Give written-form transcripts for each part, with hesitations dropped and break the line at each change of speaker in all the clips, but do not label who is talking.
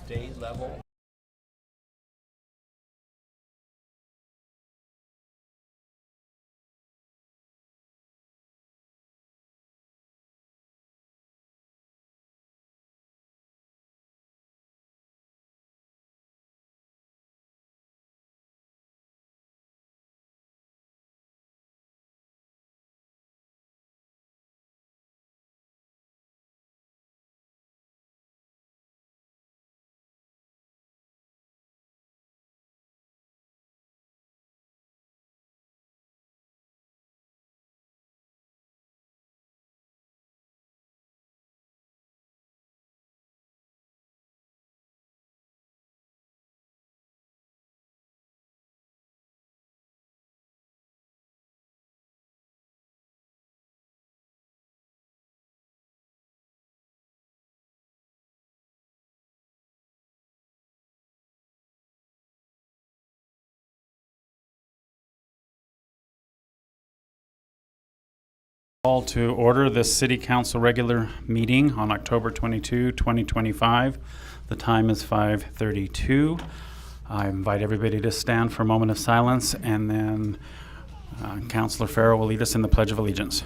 state level. Call to order this City Council regular meeting on October 22, 2025. The time is 5:32. I invite everybody to stand for a moment of silence, and then Councilor Ferry will lead us in the Pledge of Allegiance.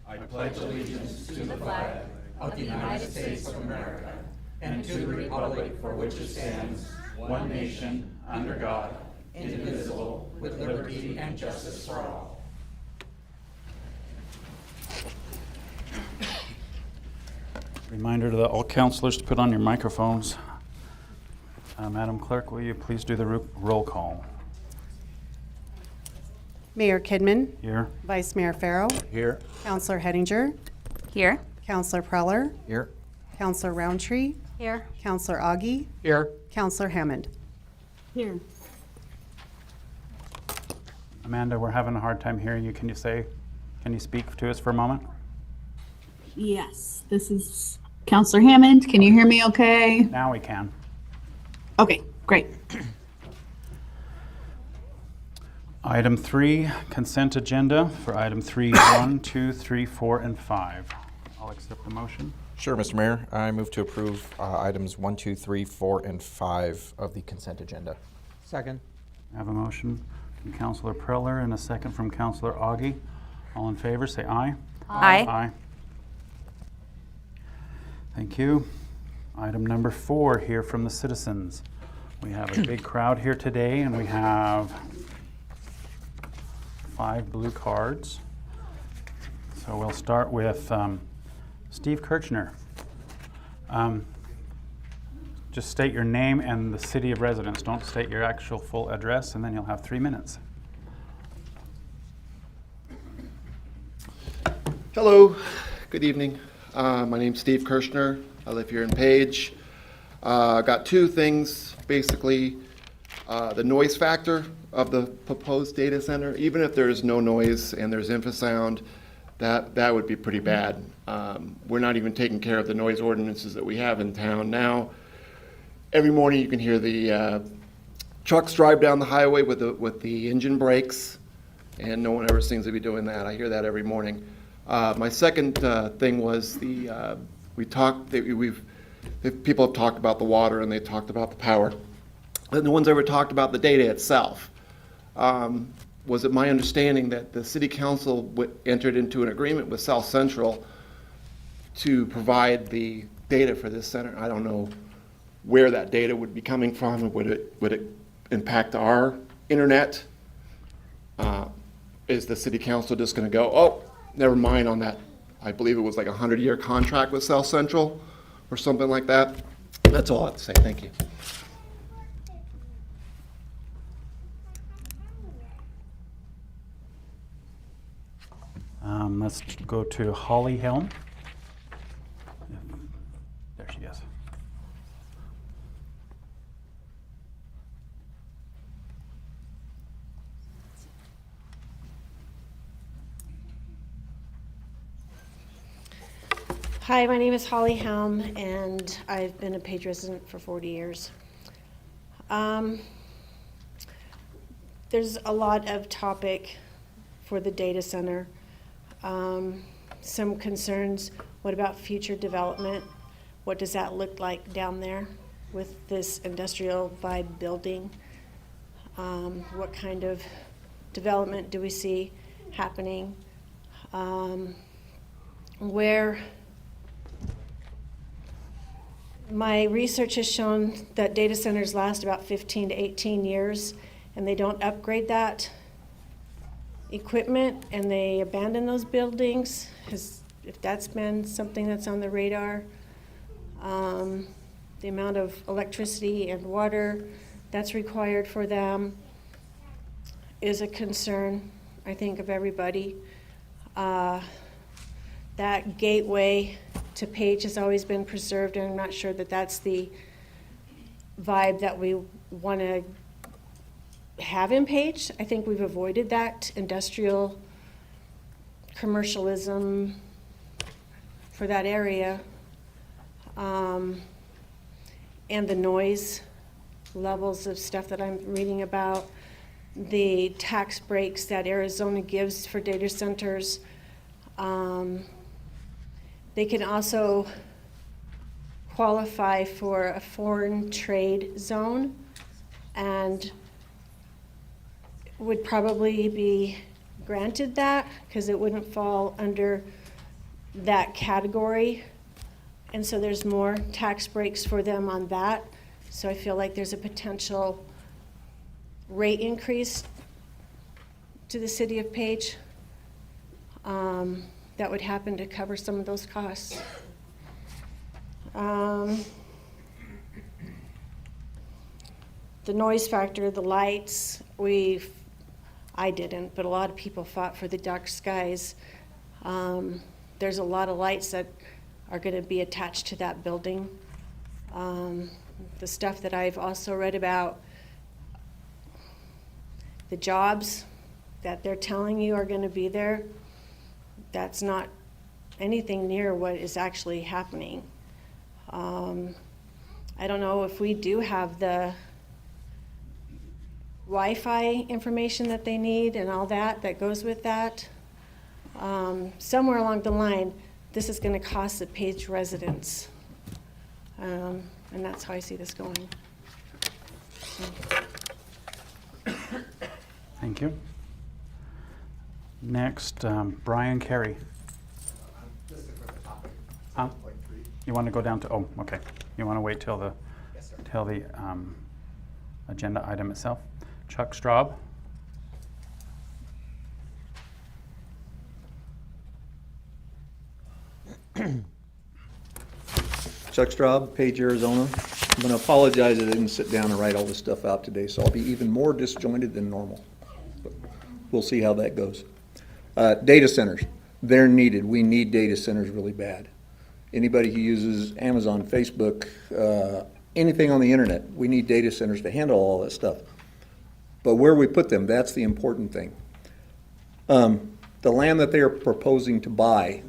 I pledge allegiance to the flag of the United States of America and to the republic for which it stands, one nation, under God, indivisible, with liberty and justice for all. Reminder to all councilors to put on your microphones. Madam Clerk, will you please do the roll call?
Mayor Kidman.
Here.
Vice Mayor Farrow.
Here.
Councilor Hettinger.
Here.
Councilor Preller.
Here.
Councilor Roundtree.
Here.
Councilor Augie.
Here.
Councilor Hammond.
Here.
Amanda, we're having a hard time hearing you. Can you speak to us for a moment?
Yes, this is Councilor Hammond. Can you hear me okay?
Now we can.
Okay, great.
Item 3, consent agenda for item 3, 1, 2, 3, 4, and 5. I'll accept the motion.
Sure, Mr. Mayor. I move to approve items 1, 2, 3, 4, and 5 of the consent agenda.
Second.
I have a motion from Councilor Preller and a second from Councilor Augie. All in favor, say aye.
Aye.
Aye. Thank you. Item number 4, hear from the citizens. We have a big crowd here today, and we have 5 blue cards. So we'll start with Steve Kirchner. Just state your name and the city of residence. Don't state your actual full address, and then you'll have 3 minutes.
Hello, good evening. My name's Steve Kirchner. I live here in Page. Got 2 things, basically. The noise factor of the proposed data center, even if there's no noise and there's infrasound, that would be pretty bad. We're not even taking care of the noise ordinances that we have in town now. Every morning you can hear the trucks drive down the highway with the engine brakes, and no one ever seems to be doing that. I hear that every morning. My second thing was people have talked about the water and they talked about the power. But no one's ever talked about the data itself. Was it my understanding that the city council entered into an agreement with South Central to provide the data for this center? I don't know where that data would be coming from. Would it impact our internet? Is the city council just going to go, oh, never mind on that? I believe it was like a 100-year contract with South Central or something like that. That's all I have to say. Thank you.
Let's go to Holly Helm. There she is.
Hi, my name is Holly Helm, and I've been a Page resident for 40 years. There's a lot of topic for the data center. Some concerns, what about future development? What does that look like down there with this industrial vibe building? What kind of development do we see happening? Where my research has shown that data centers last about 15 to 18 years, and they don't upgrade that equipment, and they abandon those buildings. If that's been something that's on the radar, the amount of electricity and water that's required for them is a concern, I think, of everybody. That gateway to Page has always been preserved, and I'm not sure that that's the vibe that we want to have in Page. I think we've avoided that industrial commercialism for that area. And the noise levels of stuff that I'm reading about, the tax breaks that Arizona gives for data centers. They can also qualify for a foreign trade zone and would probably be granted that because it wouldn't fall under that category. And so there's more tax breaks for them on that. So I feel like there's a potential rate increase to the city of Page that would happen to cover some of those costs. The noise factor, the lights, I didn't, but a lot of people fought for the dark skies. There's a lot of lights that are going to be attached to that building. The stuff that I've also read about, the jobs that they're telling you are going to be there, that's not anything near what is actually happening. I don't know if we do have the Wi-Fi information that they need and all that goes with that. Somewhere along the line, this is going to cost the Page residents. And that's how I see this going.
Thank you. Next, Brian Carey. Huh? You want to go down to, oh, okay. You want to wait till the agenda item itself? Chuck Straub.
Chuck Straub, Page, Arizona. I'm going to apologize that I didn't sit down and write all this stuff out today, so I'll be even more disjointed than normal. But we'll see how that goes. Data centers, they're needed. We need data centers really bad. Anybody who uses Amazon, Facebook, anything on the internet, we need data centers to handle all that stuff. But where we put them, that's the important thing. The land that they are proposing to buy,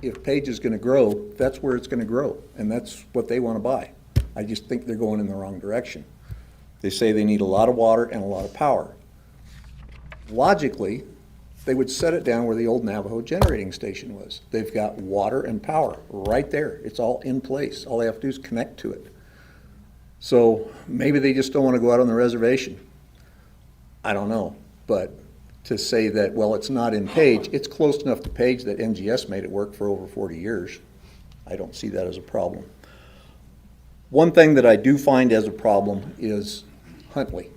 if Page is going to grow, that's where it's going to grow, and that's what they want to buy. I just think they're going in the wrong direction. They say they need a lot of water and a lot of power. Logically, they would set it down where the old Navajo generating station was. They've got water and power right there. It's all in place. All they have to do is connect to it. So maybe they just don't want to go out on the reservation. I don't know, but to say that, well, it's not in Page, it's close enough to Page that NGS made it work for over 40 years. I don't see that as a problem. One thing that I do find as a problem is Huntley.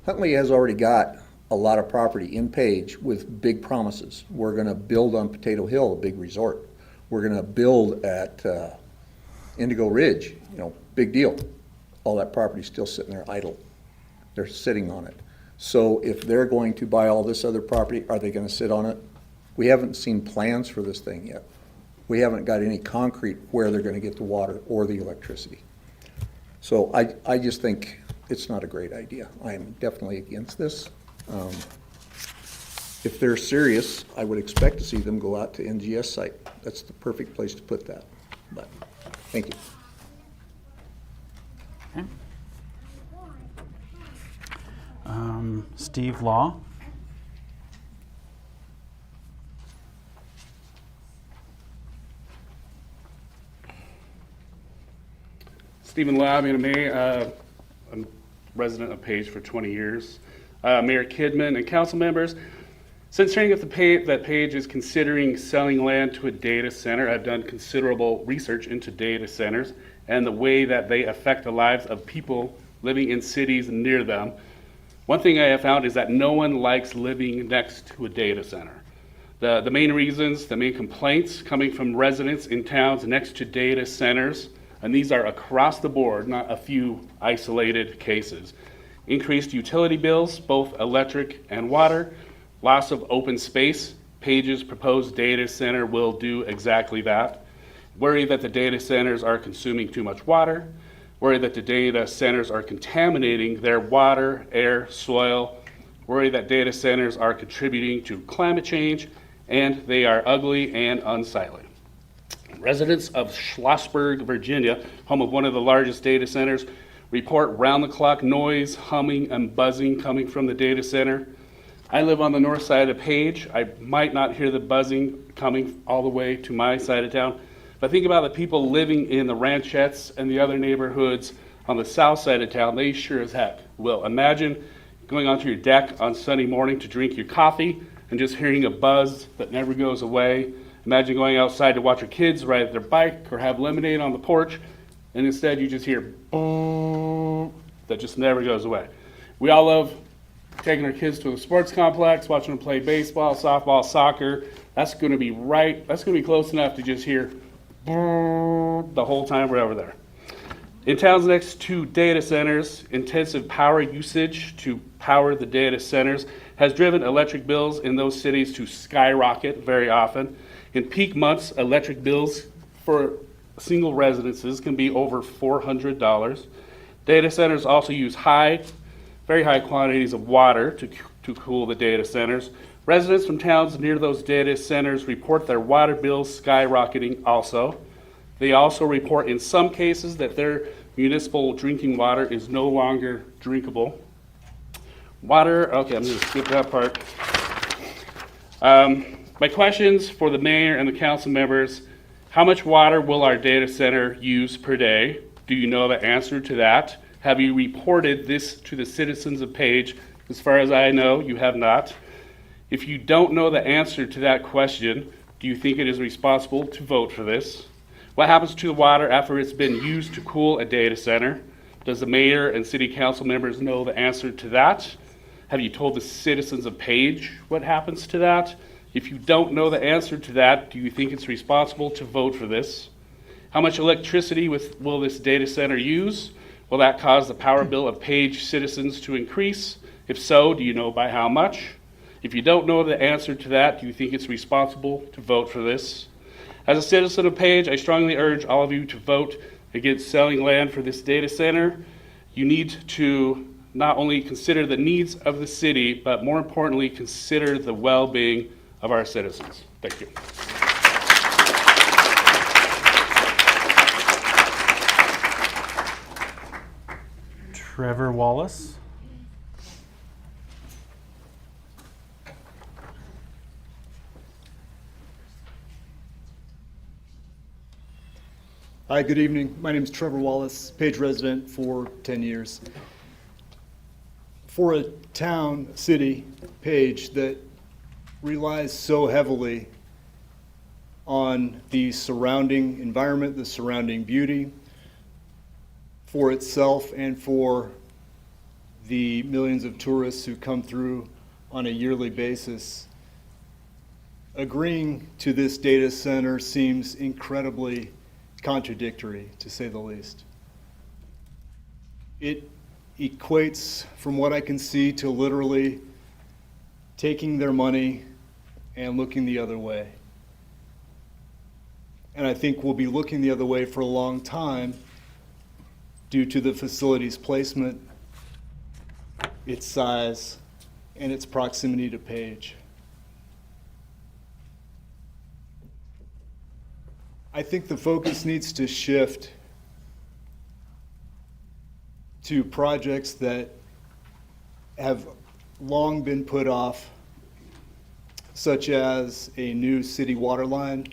Huntley has already got a lot of property in Page with big promises. We're going to build on Potato Hill, a big resort. We're going to build at Indigo Ridge, big deal. All that property's still sitting there idle. They're sitting on it. So if they're going to buy all this other property, are they going to sit on it? We haven't seen plans for this thing yet. We haven't got any concrete where they're going to get the water or the electricity. So I just think it's not a great idea. I am definitely against this. if they're serious, I would expect to see them go out to NGS site. That's the perfect place to put that. But, thank you.
Okay. Steve Law.
Stephen Law, I'm a resident of Page for 20 years. Mayor Kidman and council members, since hearing that Page is considering selling land to a data center, I've done considerable research into data centers and the way that they affect the lives of people living in cities near them. One thing I have found is that no one likes living next to a data center. The main reasons, the main complaints coming from residents in towns next to data centers, and these are across the board, not a few isolated cases. Increased utility bills, both electric and water, loss of open space. Page's proposed data center will do exactly that. Worry that the data centers are consuming too much water. Worry that the data centers are contaminating their water, air, soil. Worry that data centers are contributing to climate change, and they are ugly and unsightly. Residents of Schlossburg, Virginia, home of one of the largest data centers, report round-the-clock noise, humming, and buzzing coming from the data center. I live on the north side of Page. I might not hear the buzzing coming all the way to my side of town, but think about the people living in the ranchettes and the other neighborhoods on the south side of town. They sure as heck will. Imagine going onto your deck on Sunday morning to drink your coffee and just hearing a buzz that never goes away. Imagine going outside to watch your kids ride their bike or have lemonade on the porch, and instead you just hear boom that just never goes away. We all love taking our kids to the sports complex, watching them play baseball, softball, soccer. That's going to be close enough to just hear boom the whole time we're over there. In towns next to data centers, intensive power usage to power the data centers has driven electric bills in those cities to skyrocket very often. In peak months, electric bills for single residences can be over $400. Data centers also use very high quantities of water to cool the data centers. Residents from towns near those data centers report their water bills skyrocketing also. They also report in some cases that their municipal drinking water is no longer drinkable. Water, okay, I'm going to skip that part. My questions for the mayor and the council members: how much water will our data center use per day? Do you know the answer to that? Have you reported this to the citizens of Page? As far as I know, you have not. If you don't know the answer to that question, do you think it is responsible to vote for this? What happens to the water after it's been used to cool a data center? Does the mayor and city council members know the answer to that? Have you told the citizens of Page what happens to that? If you don't know the answer to that, do you think it's responsible to vote for this? How much electricity will this data center use? Will that cause the power bill of Page citizens to increase? If so, do you know by how much? If you don't know the answer to that, do you think it's responsible to vote for this? As a citizen of Page, I strongly urge all of you to vote against selling land for this data center. You need to not only consider the needs of the city, but more importantly, consider the well-being of our citizens. Thank you.
Trevor Wallace.
Hi, good evening. My name is Trevor Wallace, Page resident for 10 years. For a town, city, Page, that relies so heavily on the surrounding environment, the surrounding beauty, for itself and for the millions of tourists who come through on a yearly basis, agreeing to this data center seems incredibly contradictory, to say the least. It equates, from what I can see, to literally taking their money and looking the other way. And I think we'll be looking the other way for a long time due to the facility's placement, its size, and its proximity to Page. I think the focus needs to shift to projects that have long been put off, such as a new city water line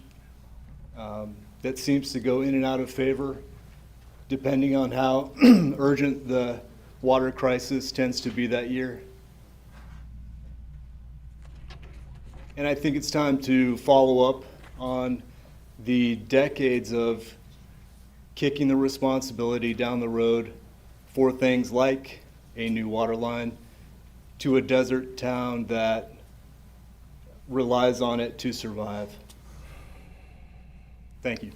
that seems to go in and out of favor depending on how urgent the water crisis tends to be that year. And I think it's time to follow up on the decades of kicking the responsibility down the road for things like a new water line to a desert town that relies on it to survive. Thank you.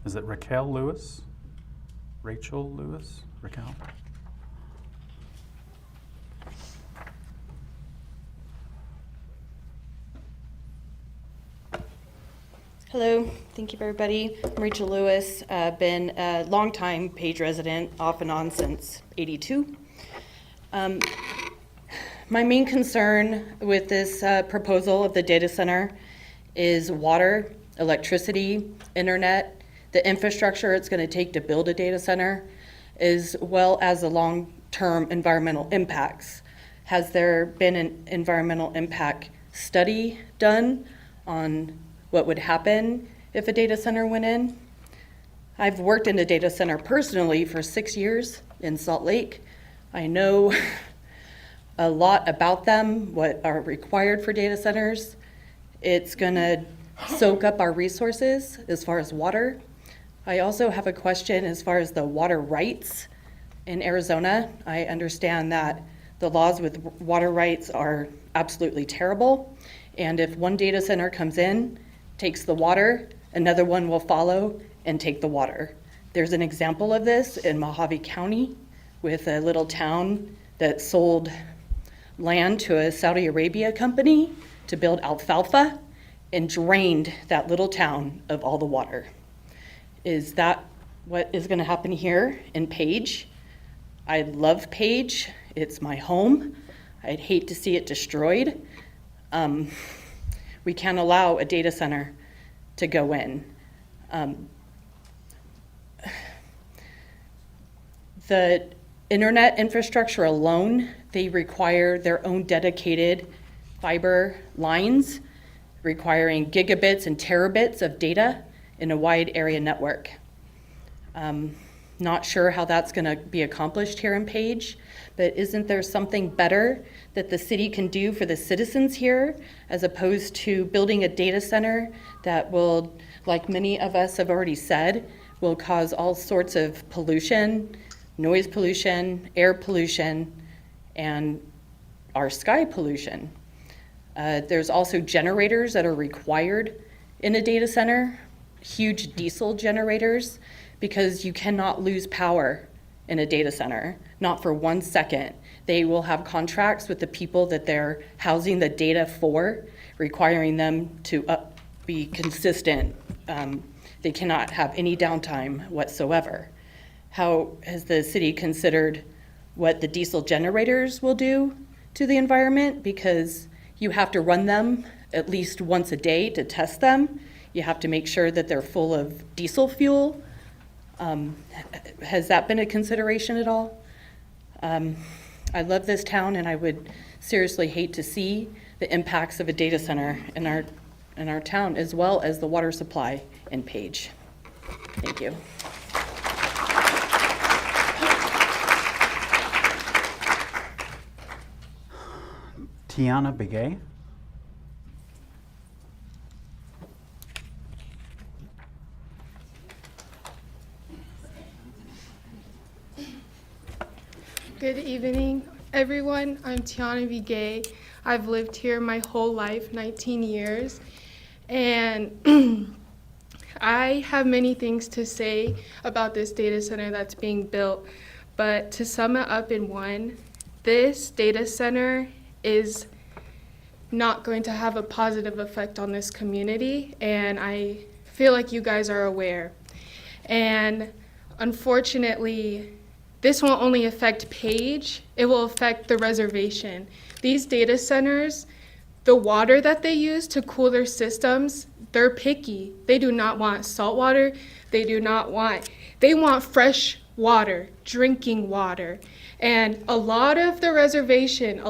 Is it Raquel Lewis? Rachel Lewis? Raquel?
Hello, thank you everybody. I'm Rachel Lewis, been a longtime Page resident, off and on since '82. My main concern with this proposal of the data center is water, electricity, internet, the infrastructure it's going to take to build a data center, as well as the long-term environmental impacts. Has there been an environmental impact study done on what would happen if a data center went in? I've worked in a data center personally for 6 years in Salt Lake. I know a lot about them, what are required for data centers. It's gonna soak up our resources as far as water. I also have a question as far as the water rights in Arizona. I understand that the laws with water rights are absolutely terrible. And if one data center comes in, takes the water, another one will follow and take the water. There's an example of this in Mojave County with a little town that sold land to a Saudi Arabia company to build alfalfa and drained that little town of all the water. Is that what is going to happen here in Page? I love Page. It's my home. I'd hate to see it destroyed. We can't allow a data center to go in. The internet infrastructure alone, they require their own dedicated fiber lines, requiring gigabits and terabits of data in a wide area network. Not sure how that's going to be accomplished here in Page, but isn't there something better that the city can do for the citizens here as opposed to building a data center that will, like many of us have already said, will cause all sorts of pollution, noise pollution, air pollution, and our sky pollution. There's also generators that are required in a data center, huge diesel generators, because you cannot lose power in a data center, not for 1 second. They will have contracts with the people that they're housing the data for, requiring them to be consistent. They cannot have any downtime whatsoever. How has the city considered what the diesel generators will do to the environment? Because you have to run them at least once a day to test them. You have to make sure that they're full of diesel fuel. Has that been a consideration at all? I love this town, and I would seriously hate to see the impacts of a data center in our town, as well as the water supply in Page. Thank you.
Tiana Begay.
Good evening, everyone. I'm Tiana V. Gay. I've lived here my whole life, 19 years, and I have many things to say about this data center that's being built, but to sum it up in one, this data center is not going to have a positive effect on this community, and I feel like you guys are aware. And unfortunately, this won't only affect Page, it will affect the reservation. These data centers, the water that they use to cool their systems, they're picky. They do not want salt water. They want fresh water, drinking water. And a lot of the reservation,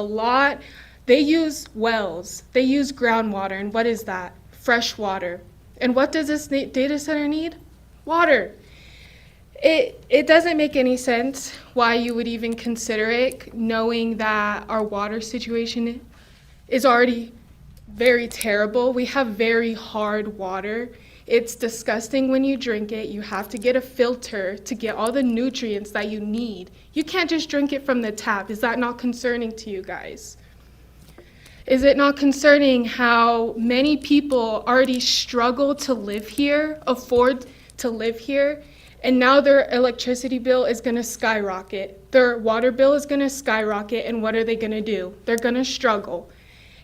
they use wells, they use groundwater. And what is that? Fresh water. And what does this data center need? Water. It doesn't make any sense why you would even consider it, knowing that our water situation is already very terrible. We have very hard water. It's disgusting when you drink it. You have to get a filter to get all the nutrients that you need. You can't just drink it from the tap. Is that not concerning to you guys? Is it not concerning how many people already struggle to live here, afford to live here, and now their electricity bill is going to skyrocket? Their water bill is going to skyrocket, and what are they going to do? They're going to struggle.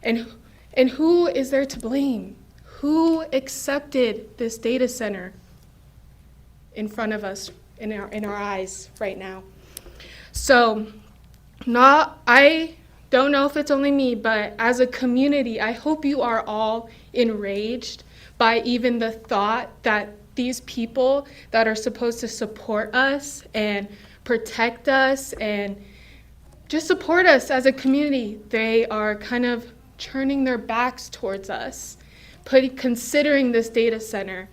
And who is there to blame? Who accepted this data center in front of us, in our eyes right now? So, I don't know if it's only me, but as a community, I hope you are all enraged by even the thought that these people that are supposed to support us and protect us and just support us as a community, they are kind of turning their backs towards us, considering this data center.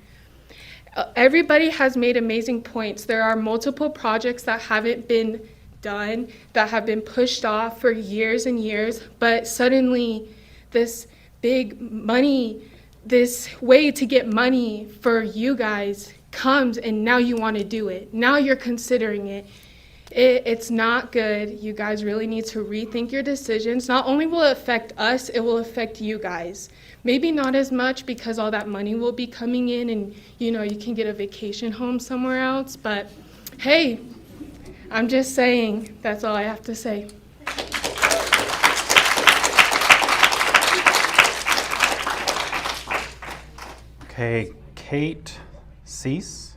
Everybody has made amazing points. There are multiple projects that haven't been done, that have been pushed off for years and years, but suddenly this big money, this way to get money for you guys comes, and now you want to do it. Now you're considering it. It's not good. You guys really need to rethink your decisions. Not only will it affect us, it will affect you guys. Maybe not as much because all that money will be coming in and, you can get a vacation home somewhere else. But hey, I'm just saying, that's all I have to say.
Okay, Kate Cease.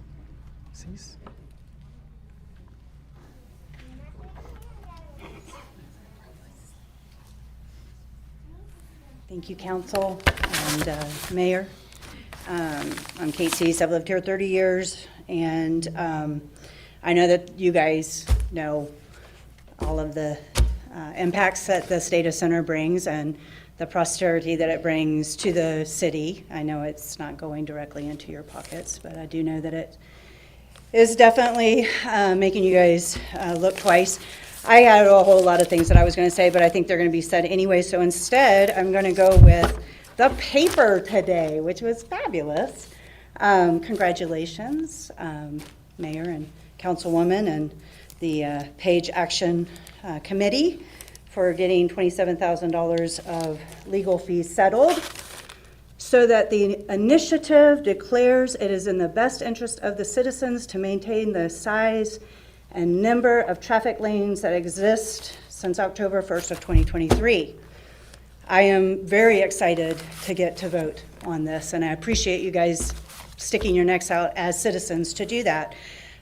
Thank you, Council and Mayor. I'm Kate Cease. I've lived here 30 years, and I know that you guys know all of the impacts that this data center brings and the prosperity that it brings to the city. I know it's not going directly into your pockets, but I do know that it is definitely making you guys look twice. I had a whole lot of things that I was going to say, but I think they're going to be said anyway. So instead, I'm going to go with the paper today, which was fabulous. Congratulations, Mayor and Councilwoman and the Page Action Committee for getting $27,000 of legal fees settled so that the initiative declares it is in the best interest of the citizens to maintain the size and number of traffic lanes that exist since October 1st of 2023. I am very excited to get to vote on this, and I appreciate you guys sticking your necks out as citizens to do that.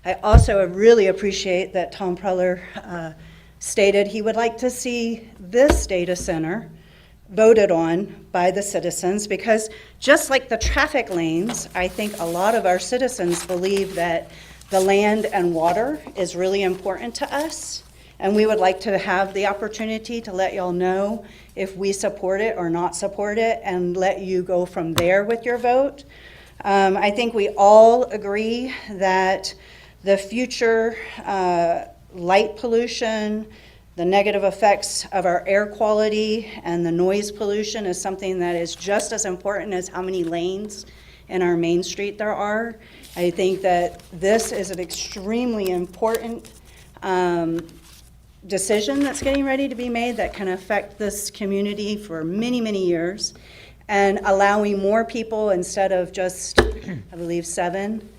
I also really appreciate that Tom Preller stated he would like to see this data center voted on by the citizens, because just like the traffic lanes, I think a lot of our citizens believe that the land and water is really important to us, and we would like to have the opportunity to let y'all know if we support it or not support it and let you go from there with your vote. I think we all agree that the future light pollution, the negative effects of our air quality, and the noise pollution is something that is just as important as how many lanes in our main street there are. I think that this is an extremely important decision that's getting ready to be made that can affect this community for many, many years, and allowing more people instead of just, I believe, 7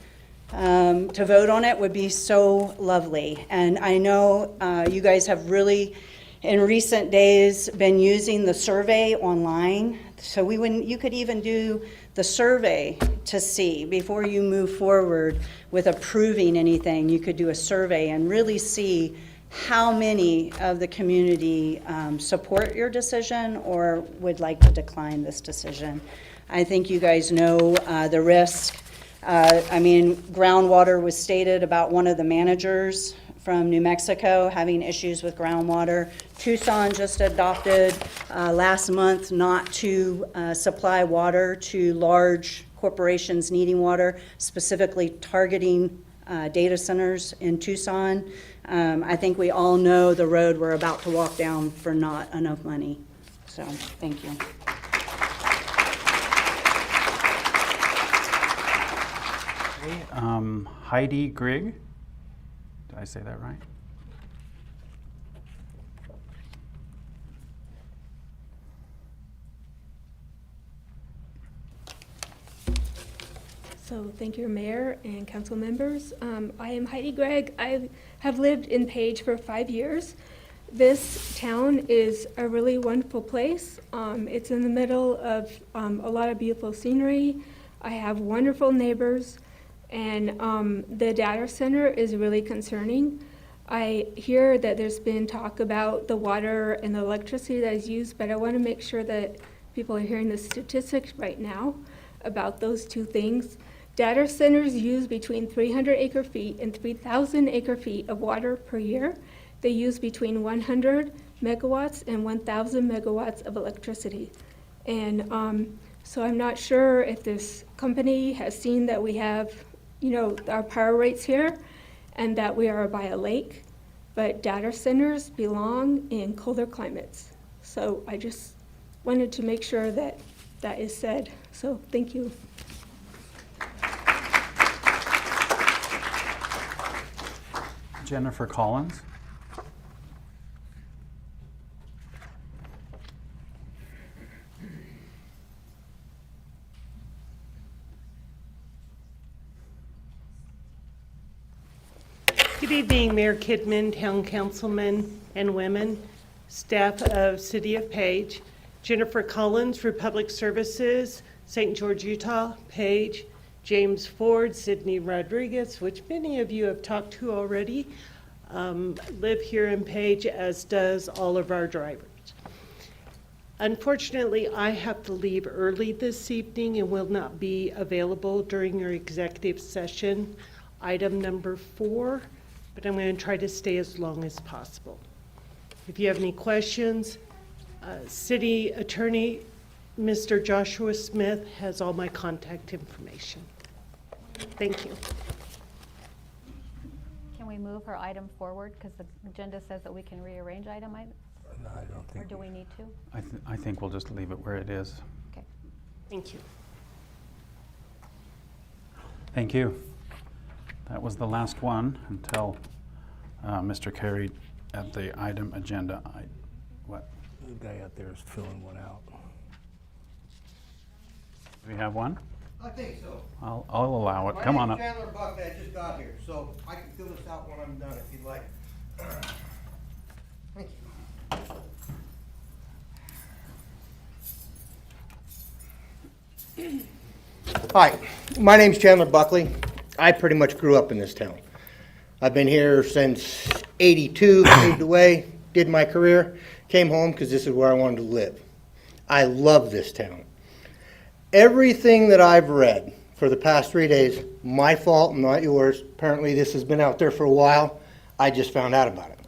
to vote on it would be so lovely. And I know you guys have really, in recent days, been using the survey online So you could even do the survey to see, before you move forward with approving anything, you could do a survey and really see how many of the community support your decision or would like to decline this decision. I think you guys know the risk. Groundwater was stated about one of the managers from New Mexico having issues with groundwater. Tucson just adopted last month not to supply water to large corporations needing water, specifically targeting data centers in Tucson. I think we all know the road we're about to walk down for not enough money. So, thank you.
Heidi Grigg, did I say that right?
So thank you, Mayor and council members. I am Heidi Gregg. I have lived in Page for 5 years. This town is a really wonderful place. It's in the middle of a lot of beautiful scenery. I have wonderful neighbors, and the data center is really concerning. I hear that there's been talk about the water and the electricity that is used, but I want to make sure that people are hearing the statistics right now about those two things. Data centers use between 300 acre-feet and 3,000 acre-feet of water per year. They use between 100 megawatts and 1,000 megawatts of electricity. And so I'm not sure if this company has seen that we have, our power rates here and that we are by a lake, but data centers belong in colder climates. So I just wanted to make sure that that is said. So thank you.
Jennifer Collins.
Good evening, Mayor Kidman, Town Councilmen and women, staff of City of Page. Jennifer Collins for Public Services, St. George, Utah, Page. James Ford, Sydney Rodriguez, which many of you have talked to already, live here in Page, as does all of our drivers. Unfortunately, I have to leave early this evening and will not be available during your executive session, item number 4, but I'm going to try to stay as long as possible. If you have any questions, City Attorney Mr. Joshua Smith has all my contact information. Thank you.
Can we move her item forward? Because the agenda says that we can rearrange item.
No, I don't think.
Or do we need to?
I think we'll just leave it where it is.
Okay.
Thank you.
Thank you. That was the last one until Mr. Carey at the item agenda. What?
The guy out there is filling one out.
Do we have one?
I think so.
I'll allow it. Come on up.
My name's Chandler Buckley. I just got here, so I can fill this out when I'm done if you'd like. Thank you. Hi, my name's Chandler Buckley. I pretty much grew up in this town. I've been here since '82, moved away, did my career, came home because this is where I wanted to live. I love this town. Everything that I've read for the past 3 days, my fault, not yours. Apparently this has been out there for a while. I just found out about it.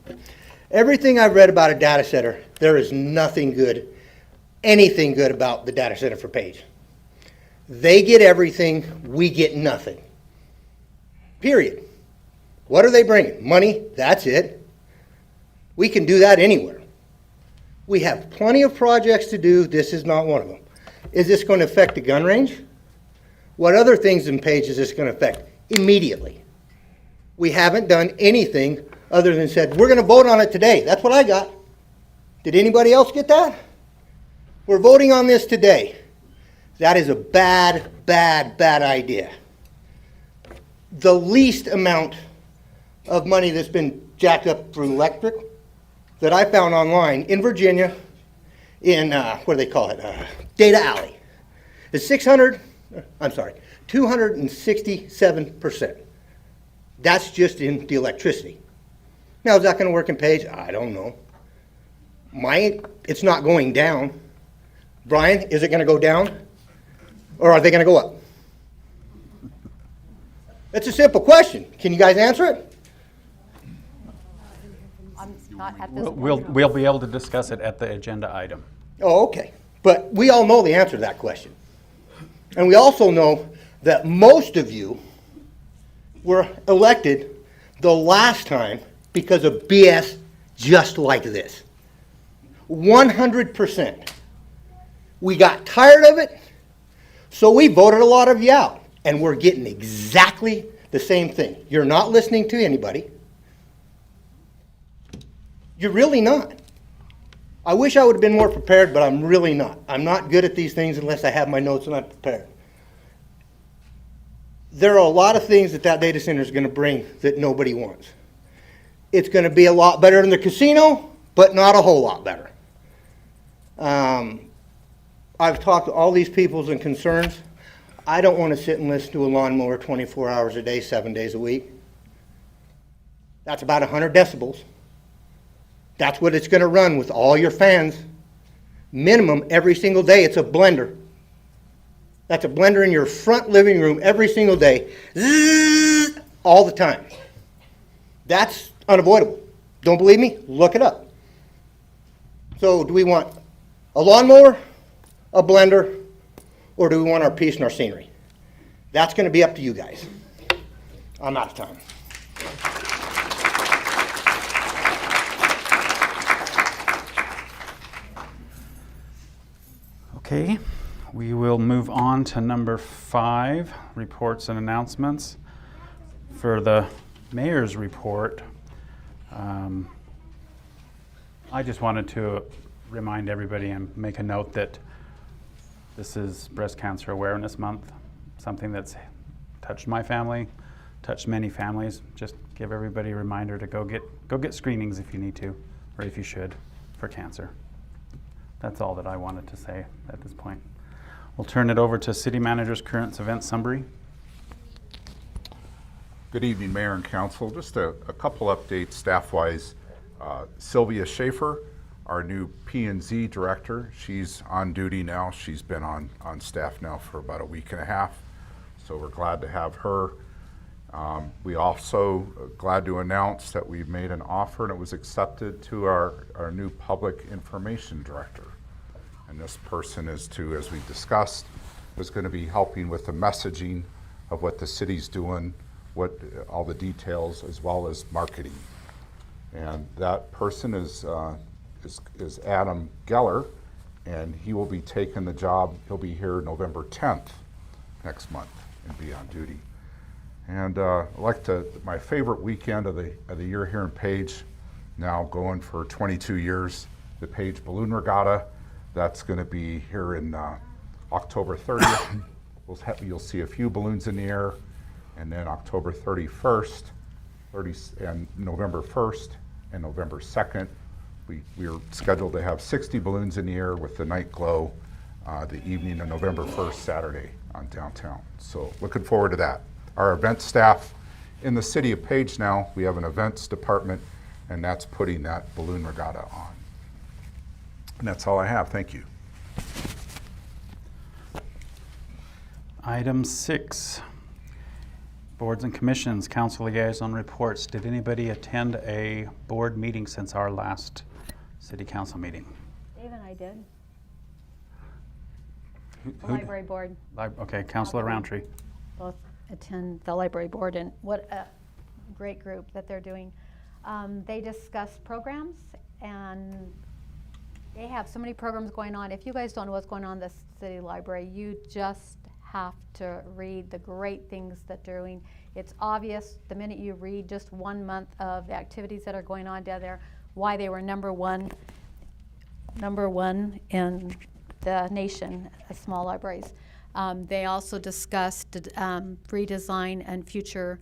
Everything I've read about a data center, there is nothing good, anything good about the data center for Page. They get everything, we get nothing. Period. What are they bringing? Money, that's it. We can do that anywhere. We have plenty of projects to do. This is not one of them. Is this going to affect the gun range? What other things in Page is this going to affect? Immediately. We haven't done anything other than said, we're going to vote on it today. That's what I got. Did anybody else get that? We're voting on this today. That is a bad, bad, bad idea. The least amount of money that's been jacked up through electric that I found online in Virginia in, what do they call it, Data Alley. It's 267%. That's just in the electricity. Now, is that gonna work in Page? I don't know. It's not going down. Brian, is it gonna go down? Or are they gonna go up? It's a simple question. Can you guys answer it?
Not at this point.
We'll be able to discuss it at the agenda item.
Oh, okay. But we all know the answer to that question. And we also know that most of you were elected the last time because of BS just like this. 100%. We got tired of it, so we voted a lot of you out. And we're getting exactly the same thing. You're not listening to anybody. You're really not. I wish I would have been more prepared, but I'm really not. I'm not good at these things unless I have my notes and I'm prepared. There are a lot of things that data center is going to bring that nobody wants. It's going to be a lot better than the casino, but not a whole lot better. I've talked to all these peoples and concerns. I don't want to sit and listen to a lawnmower 24 hours a day, 7 days a week. That's about 100 decibels. That's what it's going to run with all your fans. Minimum every single day. It's a blender. That's a blender in your front living room every single day. Zzz, all the time. That's unavoidable. Don't believe me? Look it up. So do we want a lawnmower, a blender, or do we want our peace and our scenery? That's going to be up to you guys. I'm out of time.
Okay, we will move on to number 5, reports and announcements. For the mayor's report, I just wanted to remind everybody and make a note that this is Breast Cancer Awareness Month, something that's touched my family, touched many families. Just give everybody a reminder to go get screenings if you need to, or if you should, for cancer. That's all that I wanted to say at this point. We'll turn it over to City Manager's current event summary.
Good evening, Mayor and Council. Just a couple updates staff-wise. Sylvia Schaefer, our new P&Z director, she's on duty now. She's been on staff now for about a week and a half, so we're glad to have her. We also glad to announce that we've made an offer and it was accepted to our new public information director. And this person is as we discussed, is going to be helping with the messaging of what the city's doing, all the details, as well as marketing. And that person is Adam Geller, and he will be taking the job. He'll be here November 10th next month and be on duty. And my favorite weekend of the year here in Page, now going for 22 years, the Page Balloon Regatta. That's going to be here in October 30th. You'll see a few balloons in the air, and then October 31st, and November 1st, and November 2nd. We're scheduled to have 60 balloons in the air with the night glow the evening of November 1st, Saturday on downtown. So looking forward to that. Our event staff in the city of Page now, we have an events department, and that's putting that balloon regatta on. And that's all I have. Thank you.
Item 6, boards and commissions, council liaison reports. Did anybody attend a board meeting since our last city council meeting?
Dave and I did. The
Who-
library board.
Okay, Councilor Roundtree.
Both attend the library board, and what a great group that they're doing. They discuss programs, and they have so many programs going on. If you guys don't know what's going on in the city library, you just have to read the great things that they're doing. It's obvious the minute you read just 1 month of the activities that are going on down there, why they were number one in the nation as small libraries. They also discussed redesign and future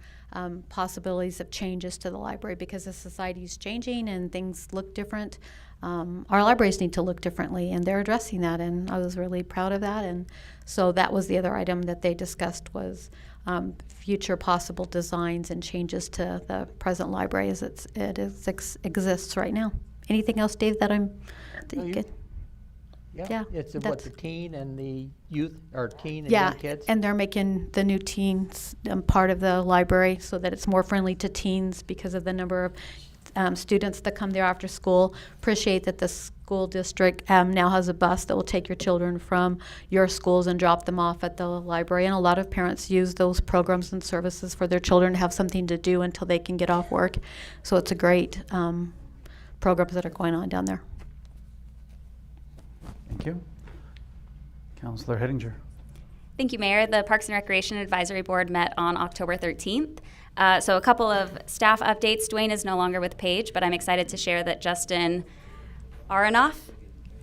possibilities of changes to the library because the society is changing and things look different. Our libraries need to look differently, and they're addressing that, and I was really proud of that. And so that was the other item that they discussed was future possible designs and changes to the present library as exists right now. Anything else, Dave, that I'm thinking?
Yeah, it's what the teen and the youth, or teen and
Yeah,
young kids.
and they're making the new teens part of the library so that it's more friendly to teens because of the number of students that come there after school. Appreciate that the school district now has a bus that will take your children from your schools and drop them off at the library. And a lot of parents use those programs and services for their children to have something to do until they can get off work. So it's a great programs that are going on down there.
Thank you. Councillor Hettinger.
Thank you, Mayor. The Parks and Recreation Advisory Board met on October 13th. So a couple of staff updates. Dwayne is no longer with Paige, but I'm excited to share that Justin Aronoff,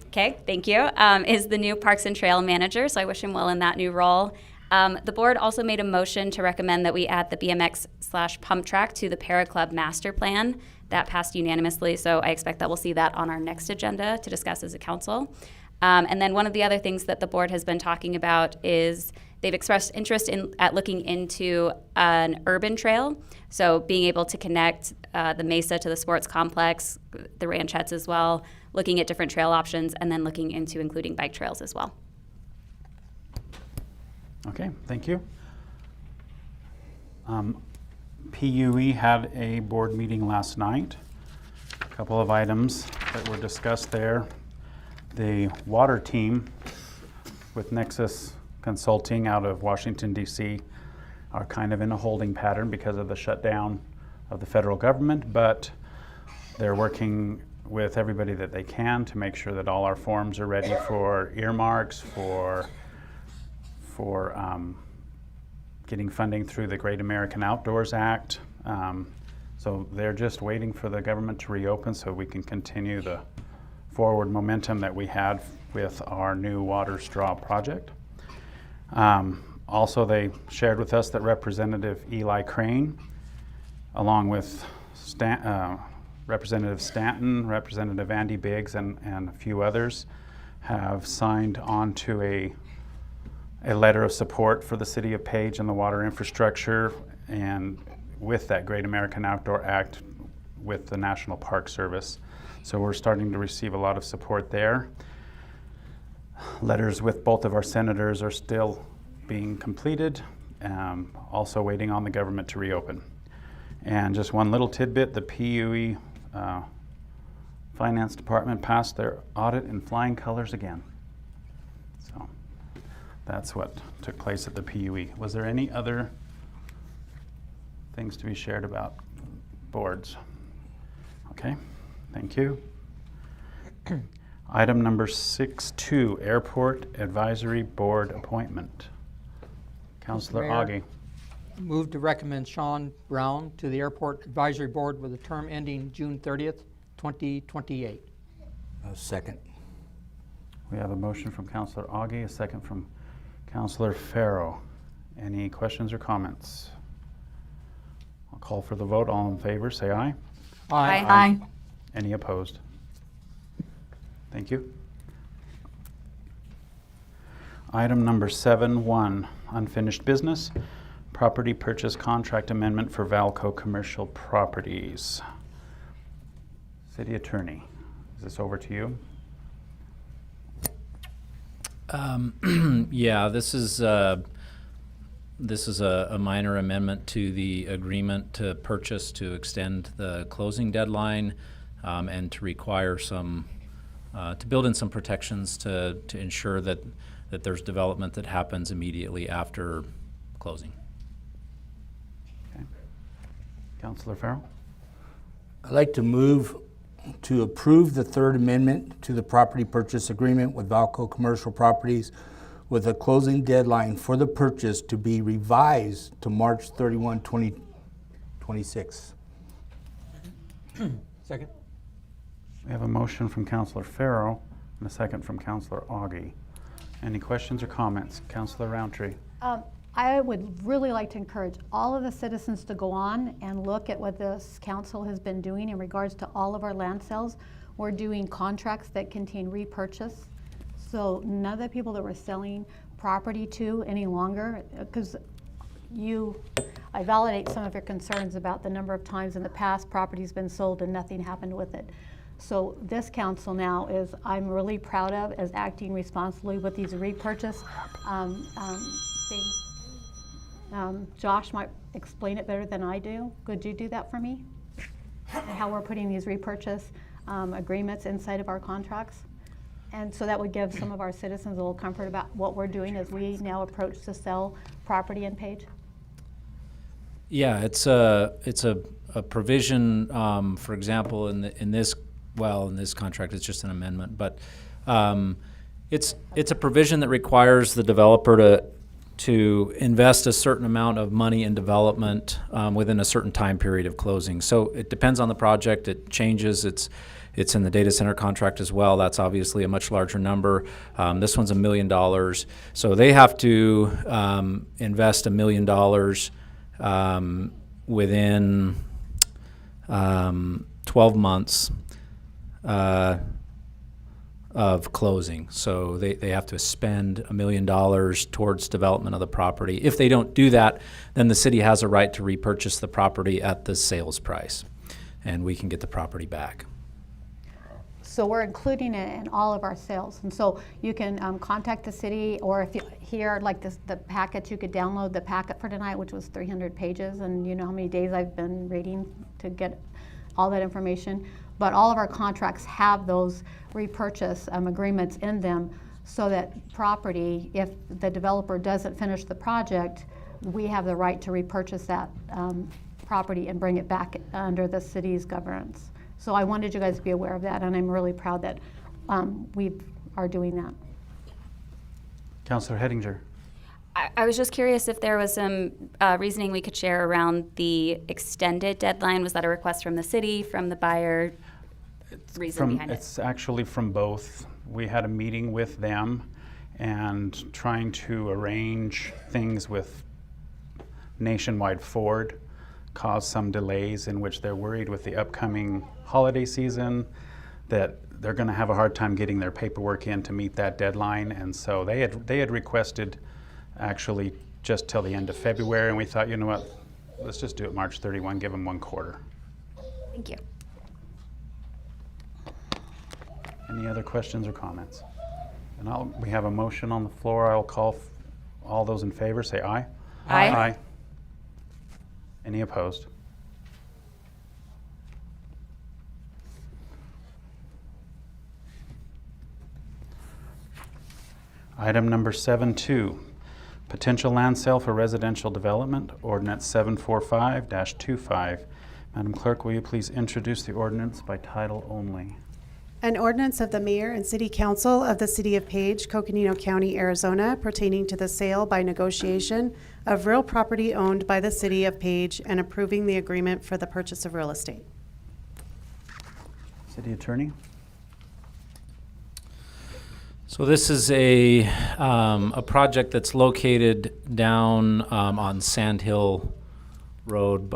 okay, thank you, is the new Parks and Trail Manager, so I wish him well in that new role. The board also made a motion to recommend that we add the BMX/pump track to the Para Club Master Plan. That passed unanimously, so I expect that we'll see that on our next agenda to discuss as a council. And then one of the other things that the board has been talking about is they've expressed interest at looking into an urban trail. So being able to connect the Mesa to the sports complex, the ranchettes as well, looking at different trail options, and then looking into including bike trails as well.
Okay, thank you. PUE had a board meeting last night. A couple of items that were discussed there. The water team with Nexus Consulting out of Washington, D.C. are kind of in a holding pattern because of the shutdown of the federal government, but they're working with everybody that they can to make sure that all our forms are ready for earmarks, for getting funding through the Great American Outdoors Act. So they're just waiting for the government to reopen so we can continue the forward momentum that we had with our new water straw project. Also, they shared with us that Representative Eli Crane, along with Representative Stanton, Representative Andy Biggs, and a few others, have signed on to a letter of support for the City of Page and the water infrastructure, and with that Great American Outdoor Act with the National Park Service. So we're starting to receive a lot of support there. Letters with both of our senators are still being completed, also waiting on the government to reopen. And just one little tidbit, the PUE Finance Department passed their audit in flying colors again. So that's what took place at the PUE. Was there any other things to be shared about boards? Okay. Thank you. Item number 6.2, Airport Advisory Board Appointment. Councillor Augie.
Move to recommend Sean Brown to the Airport Advisory Board with a term ending June 30th, 2028.
Second.
We have a motion from Councillor Augie, a second from Councillor Farrow. Any questions or comments? I'll call for the vote. All in favor, say aye.
Aye.
Aye.
Any opposed? Thank you. Item number 7.1, unfinished business, property purchase contract amendment for Valco Commercial Properties. City Attorney, is this over to you?
Yeah, this is a minor amendment to the agreement to purchase to extend the closing deadline and to require some, to build in some protections to ensure that there's development that happens immediately after closing.
Okay. Councillor Farrell?
I'd like to move to approve the third amendment to the property purchase agreement with Valco Commercial Properties with a closing deadline for the purchase to be revised to March 31, 2026.
Second.
We have a motion from Councillor Farrow and a second from Councillor Augie. Any questions or comments? Councilor Roundtree.
I would really like to encourage all of the citizens to go on and look at what this council has been doing in regards to all of our land sales. We're doing contracts that contain repurchase. So none of the people that we're selling property to any longer, because I validate some of your concerns about the number of times in the past property's been sold and nothing happened with it. So this council now I'm really proud of, as acting responsibly with these repurchase things. Josh might explain it better than I do. Could you do that for me? And how we're putting these repurchase agreements inside of our contracts? And so that would give some of our citizens a little comfort about what we're doing as we now approach to sell property in Page.
Yeah, it's a provision, for example, in this contract, it's just an amendment, but it's a provision that requires the developer to invest a certain amount of money in development within a certain time period of closing. So it depends on the project. It changes. It's in the data center contract as well. That's obviously a much larger number. This one's $1 million. So they have to invest $1 million within 12 months of closing. So they have to spend $1 million towards development of the property. If they don't do that, then the city has a right to repurchase the property at the sales price, and we can get the property back.
So we're including it in all of our sales. And so you can contact the city, or if you hear like the packet, you could download the packet for tonight, which was 300 pages. And you know how many days I've been reading to get all that information. But all of our contracts have those repurchase agreements in them, so that property, if the developer doesn't finish the project, we have the right to repurchase that property and bring it back under the city's governance. So I wanted you guys to be aware of that, and I'm really proud that we are doing that.
Councilor Hettinger.
I was just curious if there was some reasoning we could share around the extended deadline. Was that a request from the city, from the buyer? It's
actually from both. We had a meeting with them and trying to arrange things with Nationwide Ford caused some delays, in which they're worried with the upcoming holiday season that they're going to have a hard time getting their paperwork in to meet that deadline. And so they had requested actually just till the end of February, and we thought, you know what, let's just do it March 31, give them 1 quarter.
Thank you.
Any other questions or comments? And we have a motion on the floor. I'll call all those in favor, say aye.
Aye.
Aye. Any opposed? Item number 7.2, potential land sale for residential development, Ordinance 745-25. Madam Clerk, will you please introduce the ordinance by title only?
An ordinance of the Mayor and City Council of the City of Page, Coconino County, Arizona, pertaining to the sale by negotiation of real property owned by the City of Page and approving the agreement for the purchase of real estate.
City Attorney.
So this is a project that's located down on Sand Hill Road,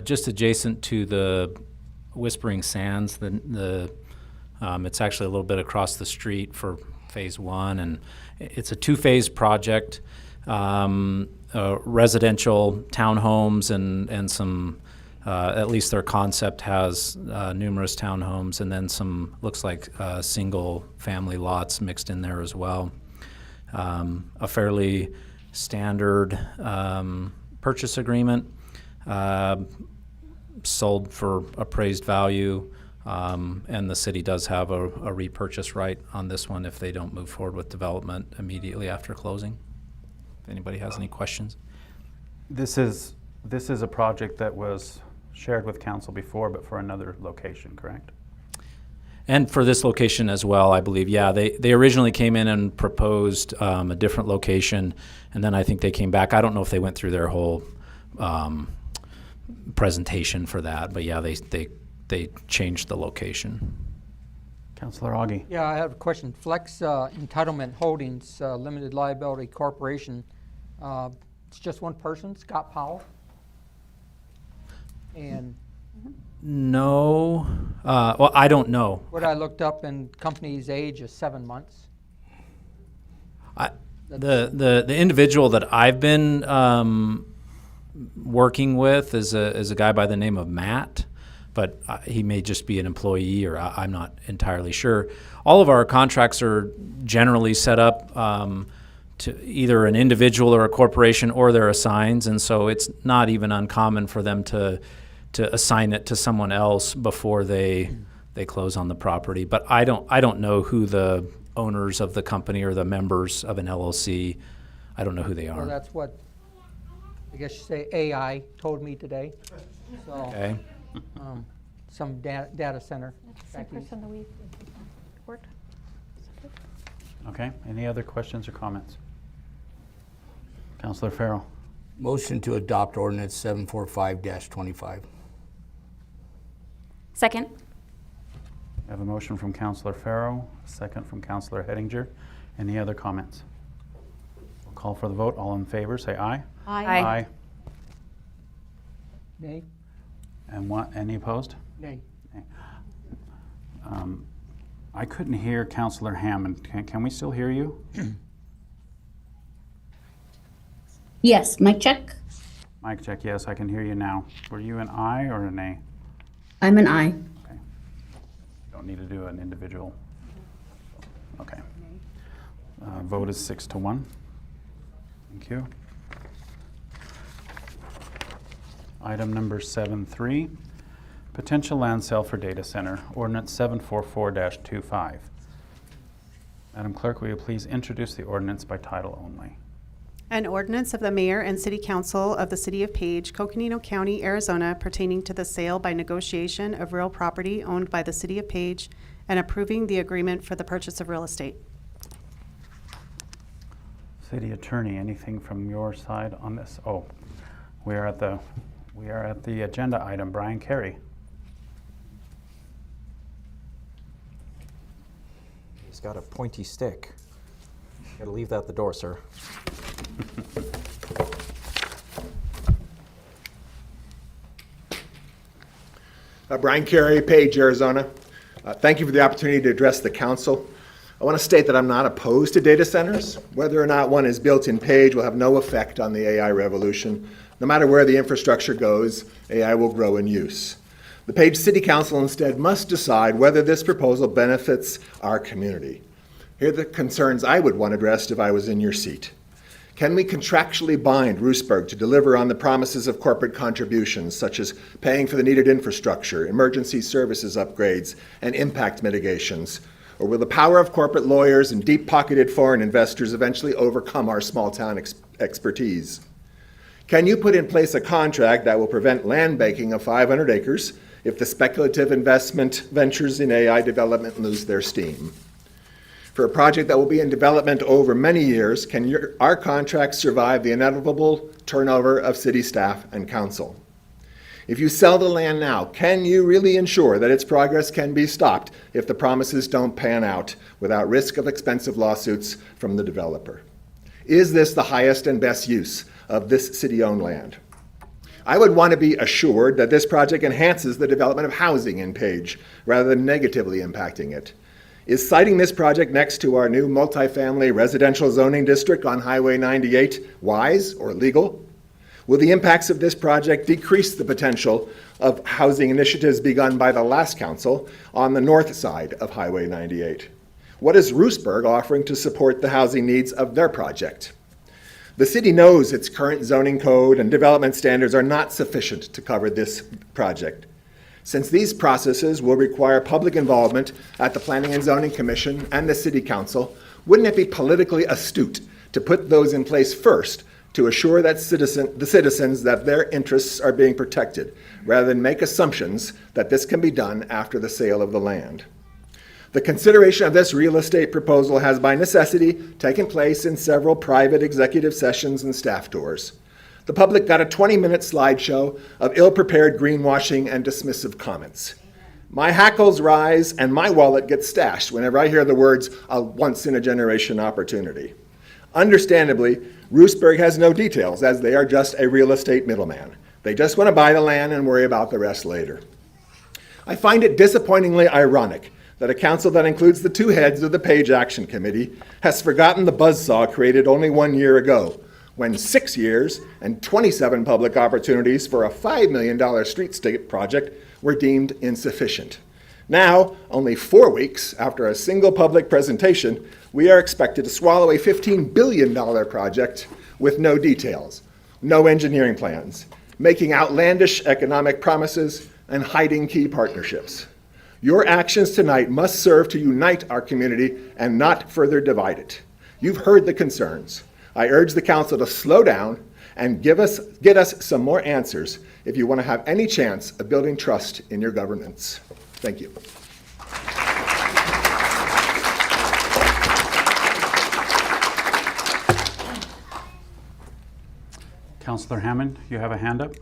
just adjacent to the Whispering Sands. It's actually a little bit across the street for phase 1, and it's a 2-phase project. Residential townhomes and some, at least their concept has numerous townhomes, and then some, looks like single family lots mixed in there as well. A fairly standard purchase agreement, sold for appraised value. And the city does have a repurchase right on this one if they don't move forward with development immediately after closing. If anybody has any questions.
This is a project that was shared with council before, but for another location, correct?
And for this location as well, I believe, yeah. They originally came in and proposed a different location, and then I think they came back. I don't know if they went through their whole presentation for that, but yeah, they changed the location.
Councillor Augie.
Yeah, I have a question. Flex Entitlement Holdings Limited Liability Corporation. It's just one person, Scott Powell. And
No, well, I don't know.
what I looked up, and company's age is 7 months.
The individual that I've been working with is a guy by the name of Matt, but he may just be an employee, or I'm not entirely sure. All of our contracts are generally set up to either an individual or a corporation, or they're assigns, and so it's not even uncommon for them to assign it to someone else before they close on the property. But I don't know who the owners of the company or the members of an LLC. I don't know who they are.
Well, that's what, I guess you say, AI told me today. So,
Okay.
Some data center.
Same person that we worked.
Okay, any other questions or comments? Councillor Farrell.
Motion to adopt ordinance 745-25.
Second.
I have a motion from Councillor Farrell, a second from Councillor Hettinger. Any other comments? We'll call for the vote. All in favor, say aye.
Aye.
Aye.
Nay?
And any opposed?
Nay.
I couldn't hear Councillor Hammond. Can we still hear you?
Yes, mic check.
Mic check, yes, I can hear you now. Were you an aye or a nay?
I'm an aye.
Okay. Don't need to do an individual. Okay. Vote is 6-1. Thank you. Item number 7.3, potential land sale for data center, ordinance 744-25. Madam Clerk, will you please introduce the ordinance by title only?
An ordinance of the Mayor and City Council of the City of Page, Coconino County, Arizona, pertaining to the sale by negotiation of real property owned by the City of Page and approving the agreement for the purchase of real estate.
City Attorney, anything from your side on this? Oh, we are at the agenda item. Brian Carey.
He's got a pointy stick. Gotta leave that at the door, sir.
Brian Carey, Page, Arizona. Thank you for the opportunity to address the council. I want to state that I'm not opposed to data centers. Whether or not one is built in Page will have no effect on the AI revolution. No matter where the infrastructure goes, AI will grow in use. The Page City Council instead must decide whether this proposal benefits our community. Here are the concerns I would want addressed if I was in your seat. Can we contractually bind Roosburg to deliver on the promises of corporate contributions, such as paying for the needed infrastructure, emergency services upgrades, and impact mitigations? Or will the power of corporate lawyers and deep-pocketed foreign investors eventually overcome our small-town expertise? Can you put in place a contract that will prevent land banking of 500 acres if the speculative investment ventures in AI development lose their steam? For a project that will be in development over many years, can our contract survive the inevitable turnover of city staff and council? If you sell the land now, can you really ensure that its progress can be stopped if the promises don't pan out without risk of expensive lawsuits from the developer? Is this the highest and best use of this city-owned land? I would want to be assured that this project enhances the development of housing in Page rather than negatively impacting it. Is siting this project next to our new multifamily residential zoning district on Highway 98 wise or legal? Will the impacts of this project decrease the potential of housing initiatives begun by the last council on the north side of Highway 98? What is Roosburg offering to support the housing needs of their project? The city knows its current zoning code and development standards are not sufficient to cover this project. Since these processes will require public involvement at the Planning and Zoning Commission and the City Council, wouldn't it be politically astute to put those in place first to assure that the citizens that their interests are being protected, rather than make assumptions that this can be done after the sale of the land? The consideration of this real estate proposal has by necessity taken place in several private executive sessions and staff tours. The public got a 20-minute slideshow of ill-prepared greenwashing and dismissive comments. My hackles rise and my wallet gets stashed whenever I hear the words, a once-in-a-generation opportunity. Understandably, Roosburg has no details, as they are just a real estate middleman. They just want to buy the land and worry about the rest later. I find it disappointingly ironic that a council that includes the two heads of the Page Action Committee has forgotten the buzzsaw created only 1 year ago, when 6 years and 27 public opportunities for a $5 million streetscape project were deemed insufficient. Now, only 4 weeks after a single public presentation, we are expected to swallow a $15 billion project with no details, no engineering plans, making outlandish economic promises, and hiding key partnerships. Your actions tonight must serve to unite our community and not further divide it. You've heard the concerns. I urge the council to slow down and get us some more answers if you want to have any chance of building trust in your governance. Thank you.
Councillor Hammond, you have a hand up?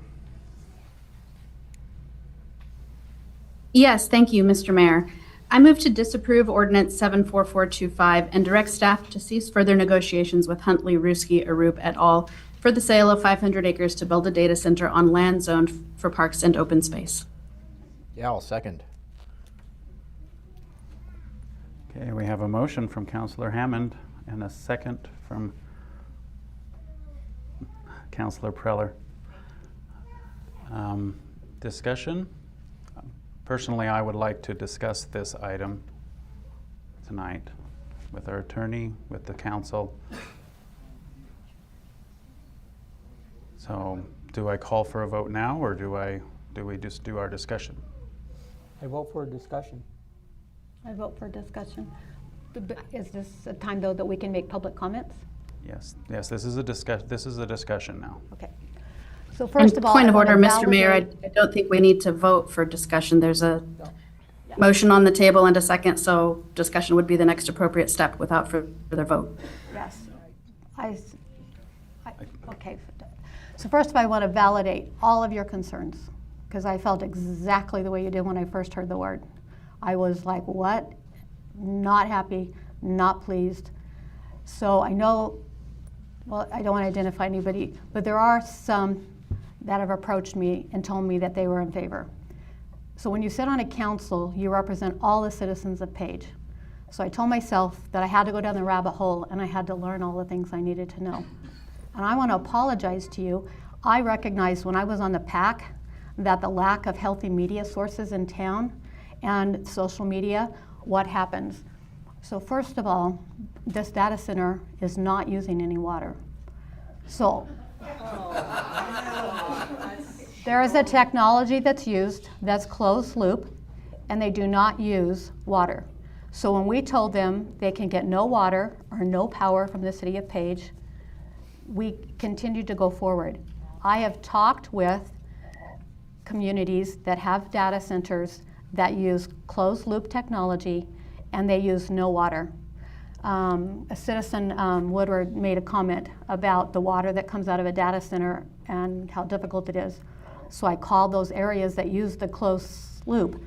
Yes, thank you, Mr. Mayor. I move to disapprove Ordinance 74425 and direct staff to cease further negotiations with Huntley, Ruski, Arup et al. For the sale of 500 acres to build a data center on land zoned for parks and open space.
Yeah, I'll second.
Okay, we have a motion from Councillor Hammond and a second from Councillor Preller. Discussion? Personally, I would like to discuss this item tonight with our attorney, with the council. So, do I call for a vote now, or do we just do our discussion?
I vote for discussion.
I vote for discussion. Is this a time, though, that we can make public comments?
Yes, this is a discussion now.
Okay. So first of all,
point of
I
order,
wanna
Mr. Mayor, I don't think we need to vote for discussion. There's a motion on the table and a second, so discussion would be the next appropriate step without further vote.
Yes. Okay. So first of all, I want to validate all of your concerns, because I felt exactly the way you did when I first heard the word. I was like, what? Not happy, not pleased. So I know, well, I don't want to identify anybody, but there are some that have approached me and told me that they were in favor. So when you sit on a council, you represent all the citizens of Page. So I told myself that I had to go down the rabbit hole and I had to learn all the things I needed to know. And I want to apologize to you. I recognized when I was on the PAC that the lack of healthy media sources in town and social media, what happens. So first of all, this data center is not using any water. So there is a technology that's used that's closed loop, and they do not use water. So when we told them they can get no water or no power from the city of Page, we continued to go forward. I have talked with communities that have data centers that use closed loop technology, and they use no water. A citizen, Woodward, made a comment about the water that comes out of a data center and how difficult it is. So I called those areas that use the closed loop.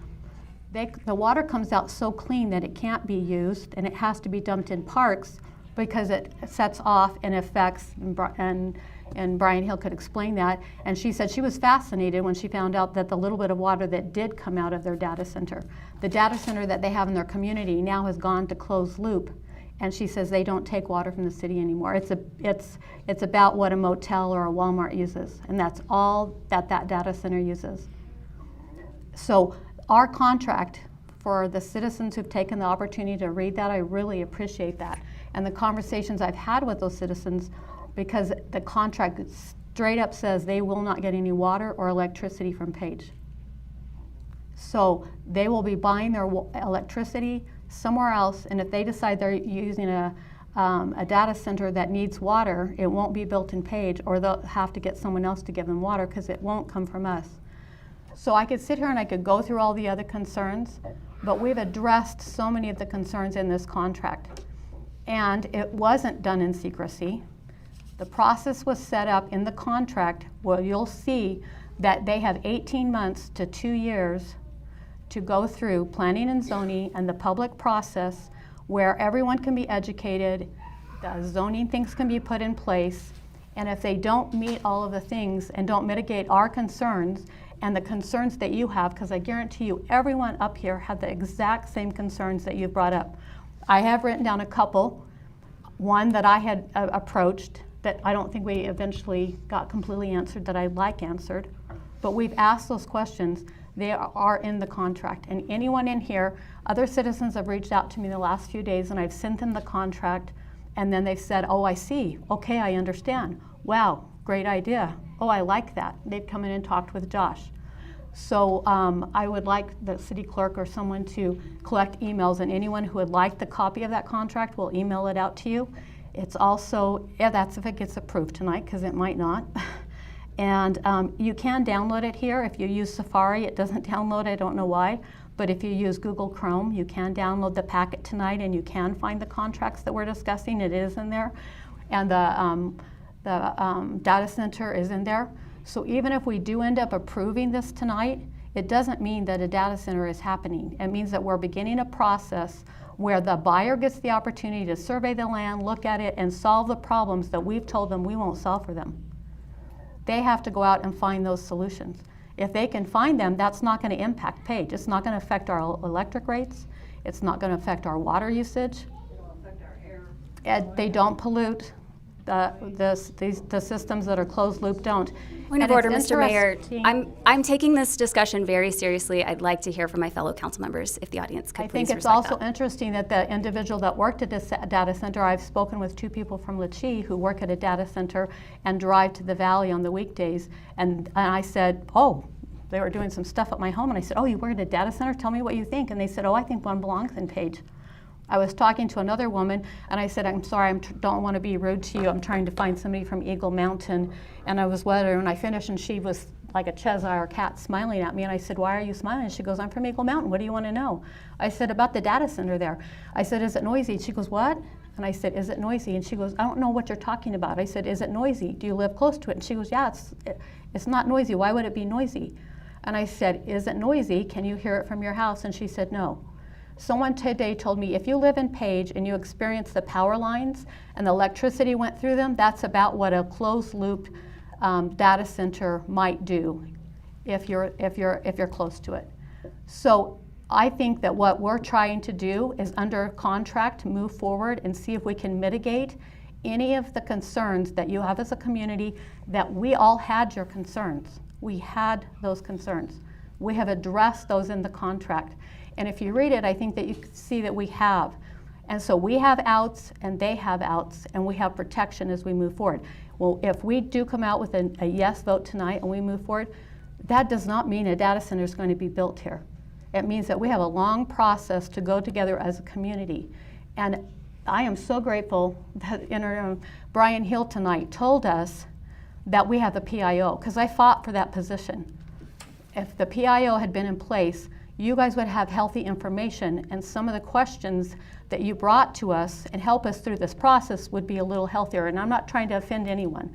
The water comes out so clean that it can't be used, and it has to be dumped in parks because it sets off and affects, and Brian Hill could explain that. And she said she was fascinated when she found out that the little bit of water that did come out of their data center, the data center that they have in their community now has gone to closed loop. And she says they don't take water from the city anymore. It's about what a motel or a Walmart uses, and that's all that data center uses. So our contract, for the citizens who've taken the opportunity to read that, I really appreciate that. And the conversations I've had with those citizens, because the contract straight up says they will not get any water or electricity from Page. So they will be buying their electricity somewhere else, and if they decide they're using a data center that needs water, it won't be built in Page, or they'll have to get someone else to give them water because it won't come from us. So I could sit here and I could go through all the other concerns, but we've addressed so many of the concerns in this contract. And it wasn't done in secrecy. The process was set up in the contract where you'll see that they have 18 months to 2 years to go through planning and zoning and the public process where everyone can be educated, the zoning things can be put in place, and if they don't meet all of the things and don't mitigate our concerns and the concerns that you have, because I guarantee you everyone up here had the exact same concerns that you've brought up. I have written down a couple. One that I had approached that I don't think we eventually got completely answered, that I'd like answered, but we've asked those questions. They are in the contract, and anyone in here, other citizens have reached out to me in the last few days, and I've sent them the contract, and then they've said, oh, I see, okay, I understand, wow, great idea, oh, I like that. They've come in and talked with Josh. So I would like the city clerk or someone to collect emails, and anyone who would like the copy of that contract will email it out to you. It's also, yeah, that's if it gets approved tonight, because it might not. And you can download it here. If you use Safari, it doesn't download, I don't know why. But if you use Google Chrome, you can download the packet tonight, and you can find the contracts that we're discussing. It is in there. And the data center is in there. So even if we do end up approving this tonight, it doesn't mean that a data center is happening. It means that we're beginning a process where the buyer gets the opportunity to survey the land, look at it, and solve the problems that we've told them we won't solve for them. They have to go out and find those solutions. If they can find them, that's not going to impact Page. It's not going to affect our electric rates. It's not going to affect our water usage. They don't pollute. The systems that are closed loop don't.
Point of order, Mr. Mayor. I'm taking this discussion very seriously. I'd like to hear from my fellow council members, if the audience could please respect that.
I think it's also interesting that the individual that worked at this data center, I've spoken with 2 people from Lachey who work at a data center and drive to the valley on the weekdays, and I said, oh, they were doing some stuff at my home, and I said, oh, you work at a data center? Tell me what you think. And they said, oh, I think one belongs in Page. I was talking to another woman, and I said, I'm sorry, I don't want to be rude to you. I'm trying to find somebody from Eagle Mountain. And I was with her, and I finished, and she was like a Cheshire cat smiling at me. And I said, why are you smiling? And she goes, I'm from Eagle Mountain. What do you want to know? I said, about the data center there. I said, is it noisy? And she goes, what? And I said, is it noisy? And she goes, I don't know what you're talking about. I said, is it noisy? Do you live close to it? And she goes, yeah, it's not noisy. Why would it be noisy? And I said, is it noisy? Can you hear it from your house? And she said, no. Someone today told me, if you live in Page and you experience the power lines and the electricity went through them, that's about what a closed loop data center might do if you're close to it. So I think that what we're trying to do is under contract move forward and see if we can mitigate any of the concerns that you have as a community, that we all had your concerns. We had those concerns. We have addressed those in the contract. And if you read it, I think that you can see that we have. And so we have outs and they have outs, and we have protection as we move forward. Well, if we do come out with a yes vote tonight and we move forward, that does not mean a data center is going to be built here. It means that we have a long process to go together as a community. And I am so grateful that Brian Hill tonight told us that we have the PIO, because I fought for that position. If the PIO had been in place, you guys would have healthy information, and some of the questions that you brought to us and help us through this process would be a little healthier. And I'm not trying to offend anyone,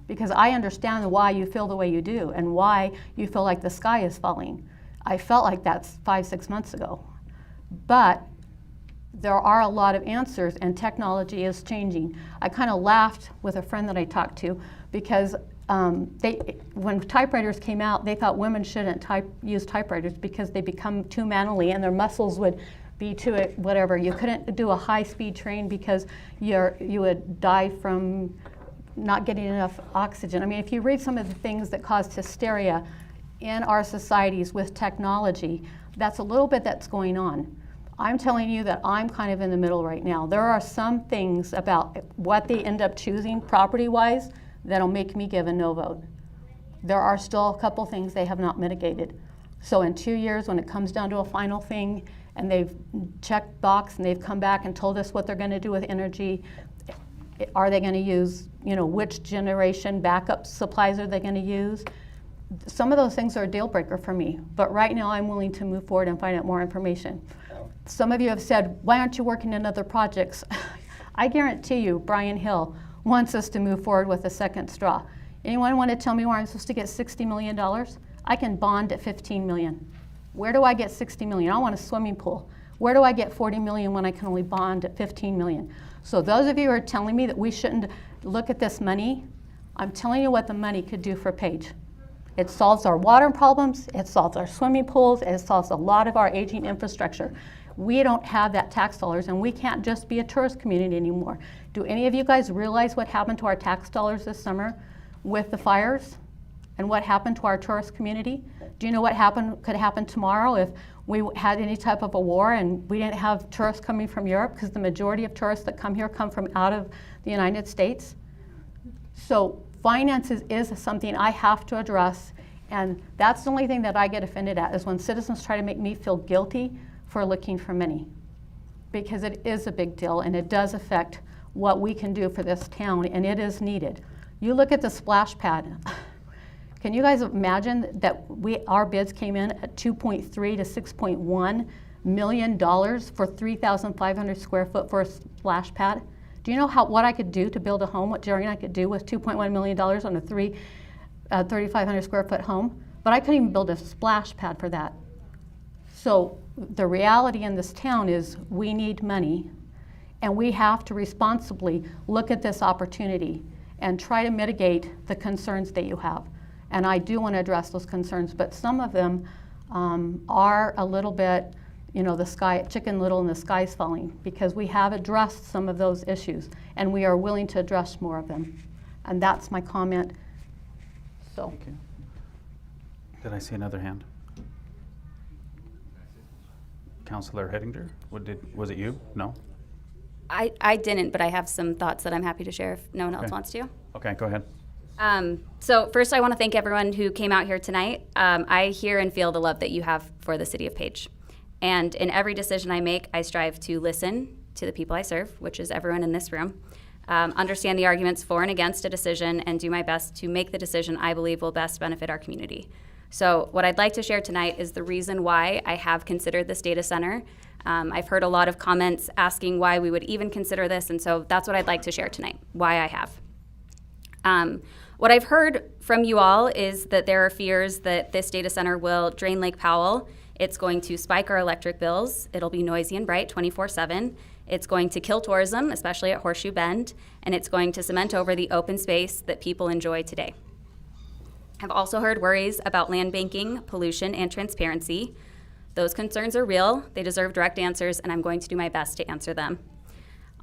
because I understand why you feel the way you do and why you feel like the sky is falling. I felt like that 5-6 months ago. But there are a lot of answers, and technology is changing. I kind of laughed with a friend that I talked to, because when typewriters came out, they thought women shouldn't use typewriters because they become too manly and their muscles would be too whatever. You couldn't do a high-speed train because you would die from not getting enough oxygen. I mean, if you read some of the things that caused hysteria in our societies with technology, that's a little bit that's going on. I'm telling you that I'm kind of in the middle right now. There are some things about what they end up choosing property-wise that'll make me give a no vote. There are still a couple things they have not mitigated. So in 2 years, when it comes down to a final thing, and they've checked box and they've come back and told us what they're going to do with energy, are they going to use, which generation backup supplies are they going to use? Some of those things are a deal breaker for me, but right now I'm willing to move forward and find out more information. Some of you have said, why aren't you working in other projects? I guarantee you, Brian Hill wants us to move forward with a second straw. Anyone want to tell me where I'm supposed to get $60 million? I can bond at $15 million.
Where do I get 60 million? I want a swimming pool. Where do I get 40 million when I can only bond at 15 million? So those of you who are telling me that we shouldn't look at this money, I'm telling you what the money could do for Page. It solves our water problems, it solves our swimming pools, it solves a lot of our aging infrastructure. We don't have that tax dollars, and we can't just be a tourist community anymore. Do any of you guys realize what happened to our tax dollars this summer with the fires? And what happened to our tourist community? Do you know what could happen tomorrow if we had any type of a war and we didn't have tourists coming from Europe? Because the majority of tourists that come here come from out of the United States. So finances is something I have to address, and that's the only thing that I get offended at, is when citizens try to make me feel guilty for looking for money. Because it is a big deal, and it does affect what we can do for this town, and it is needed. You look at the splash pad. Can you guys imagine that our bids came in at $2.3 to $6.1 million for 3,500 square foot for a splash pad? Do you know what I could do to build a home, what Jerry and I could do with $2.1 million on a 3,500 square foot home? But I couldn't even build a splash pad for that. So the reality in this town is we need money, and we have to responsibly look at this opportunity and try to mitigate the concerns that you have. And I do want to address those concerns, but some of them are a little bit, the chicken little and the sky's falling, because we have addressed some of those issues, and we are willing to address more of them. And that's my comment. So.
Okay. Did I see another hand? Councilor Hettinger, was it you? No?
I didn't, but I have some thoughts that I'm happy to share if no one else wants to.
Okay, go ahead.
So first, I want to thank everyone who came out here tonight. I hear and feel the love that you have for the city of Page. And in every decision I make, I strive to listen to the people I serve, which is everyone in this room, understand the arguments for and against a decision, and do my best to make the decision I believe will best benefit our community. So what I'd like to share tonight is the reason why I have considered this data center. I've heard a lot of comments asking why we would even consider this, and so that's what I'd like to share tonight, why I have. What I've heard from you all is that there are fears that this data center will drain Lake Powell. It's going to spike our electric bills. It'll be noisy and bright 24/7. It's going to kill tourism, especially at Horseshoe Bend, and it's going to cement over the open space that people enjoy today. I've also heard worries about land banking, pollution, and transparency. Those concerns are real. They deserve direct answers, and I'm going to do my best to answer them.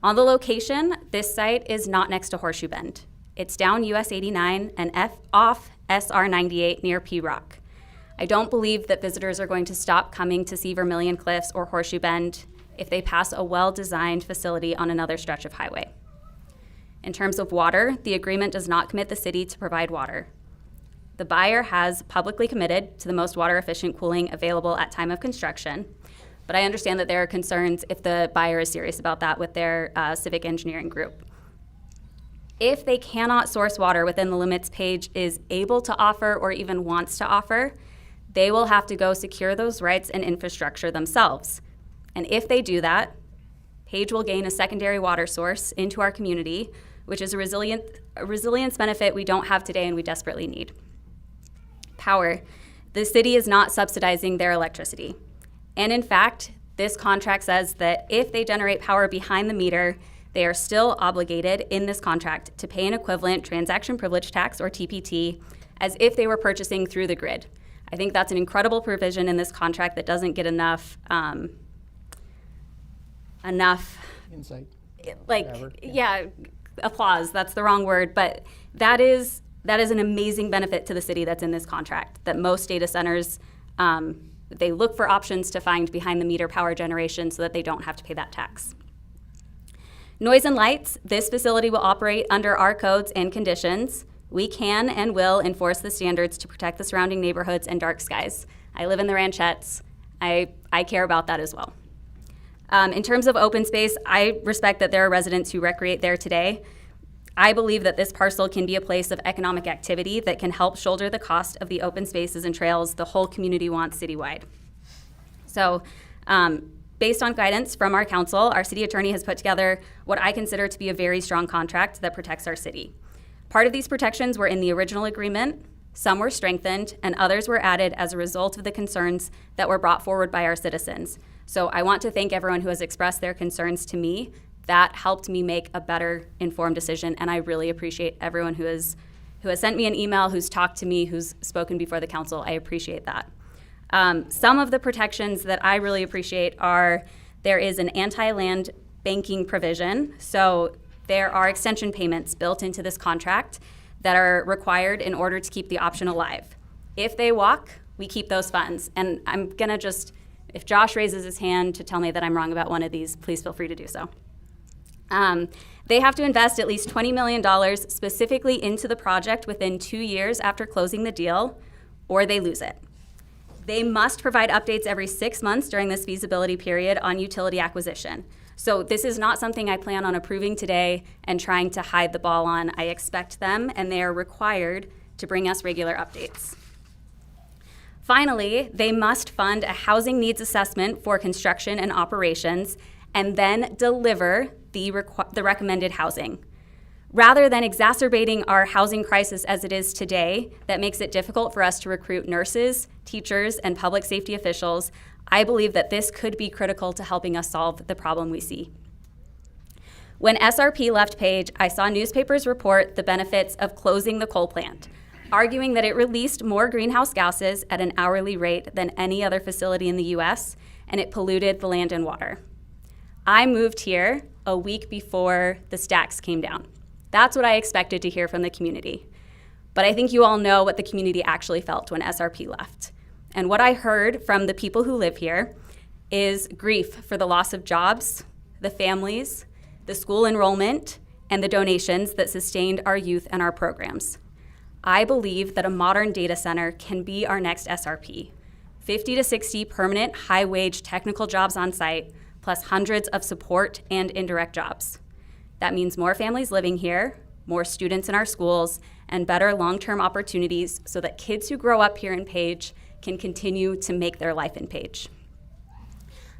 On the location, this site is not next to Horseshoe Bend. It's down US 89 and off SR 98 near P Rock. I don't believe that visitors are going to stop coming to see Vermilion Cliffs or Horseshoe Bend if they pass a well-designed facility on another stretch of highway. In terms of water, the agreement does not commit the city to provide water. The buyer has publicly committed to the most water-efficient cooling available at time of construction, but I understand that there are concerns if the buyer is serious about that with their civic engineering group. If they cannot source water within the limits Page is able to offer or even wants to offer, they will have to go secure those rights and infrastructure themselves. And if they do that, Page will gain a secondary water source into our community, which is a resilience benefit we don't have today and we desperately need. Power. The city is not subsidizing their electricity. And in fact, this contract says that if they generate power behind the meter, they are still obligated in this contract to pay an equivalent transaction privilege tax, or TPT, as if they were purchasing through the grid. I think that's an incredible provision in this contract that doesn't get enough
insight.
Applause, that's the wrong word, but that is an amazing benefit to the city that's in this contract, that most data centers, they look for options to find behind the meter power generation so that they don't have to pay that tax. Noise and lights, this facility will operate under our codes and conditions. We can and will enforce the standards to protect the surrounding neighborhoods and dark skies. I live in the Ranchettes. I care about that as well. In terms of open space, I respect that there are residents who recreate there today. I believe that this parcel can be a place of economic activity that can help shoulder the cost of the open spaces and trails the whole community wants citywide. So, based on guidance from our council, our city attorney has put together what I consider to be a very strong contract that protects our city. Part of these protections were in the original agreement. Some were strengthened, and others were added as a result of the concerns that were brought forward by our citizens. So I want to thank everyone who has expressed their concerns to me. That helped me make a better informed decision, and I really appreciate everyone who has sent me an email, who's talked to me, who's spoken before the council. I appreciate that. Some of the protections that I really appreciate are there is an anti-land banking provision. So there are extension payments built into this contract that are required in order to keep the option alive. If they walk, we keep those funds. And I'm gonna just, if Josh raises his hand to tell me that I'm wrong about one of these, please feel free to do so. They have to invest at least $20 million specifically into the project within 2 years after closing the deal, or they lose it. They must provide updates every 6 months during this feasibility period on utility acquisition. So this is not something I plan on approving today and trying to hide the ball on. I expect them, and they are required to bring us regular updates. Finally, they must fund a housing needs assessment for construction and operations and then deliver the recommended housing. Rather than exacerbating our housing crisis as it is today, that makes it difficult for us to recruit nurses, teachers, and public safety officials, I believe that this could be critical to helping us solve the problem we see. When SRP left Page, I saw newspapers report the benefits of closing the coal plant, arguing that it released more greenhouse gases at an hourly rate than any other facility in the US, and it polluted the land and water. I moved here a week before the stacks came down. That's what I expected to hear from the community. But I think you all know what the community actually felt when SRP left. And what I heard from the people who live here is grief for the loss of jobs, the families, the school enrollment, and the donations that sustained our youth and our programs. I believe that a modern data center can be our next SRP. 50 to 60 permanent, high-wage technical jobs on site, plus hundreds of support and indirect jobs. That means more families living here, more students in our schools, and better long-term opportunities so that kids who grow up here in Page can continue to make their life in Page.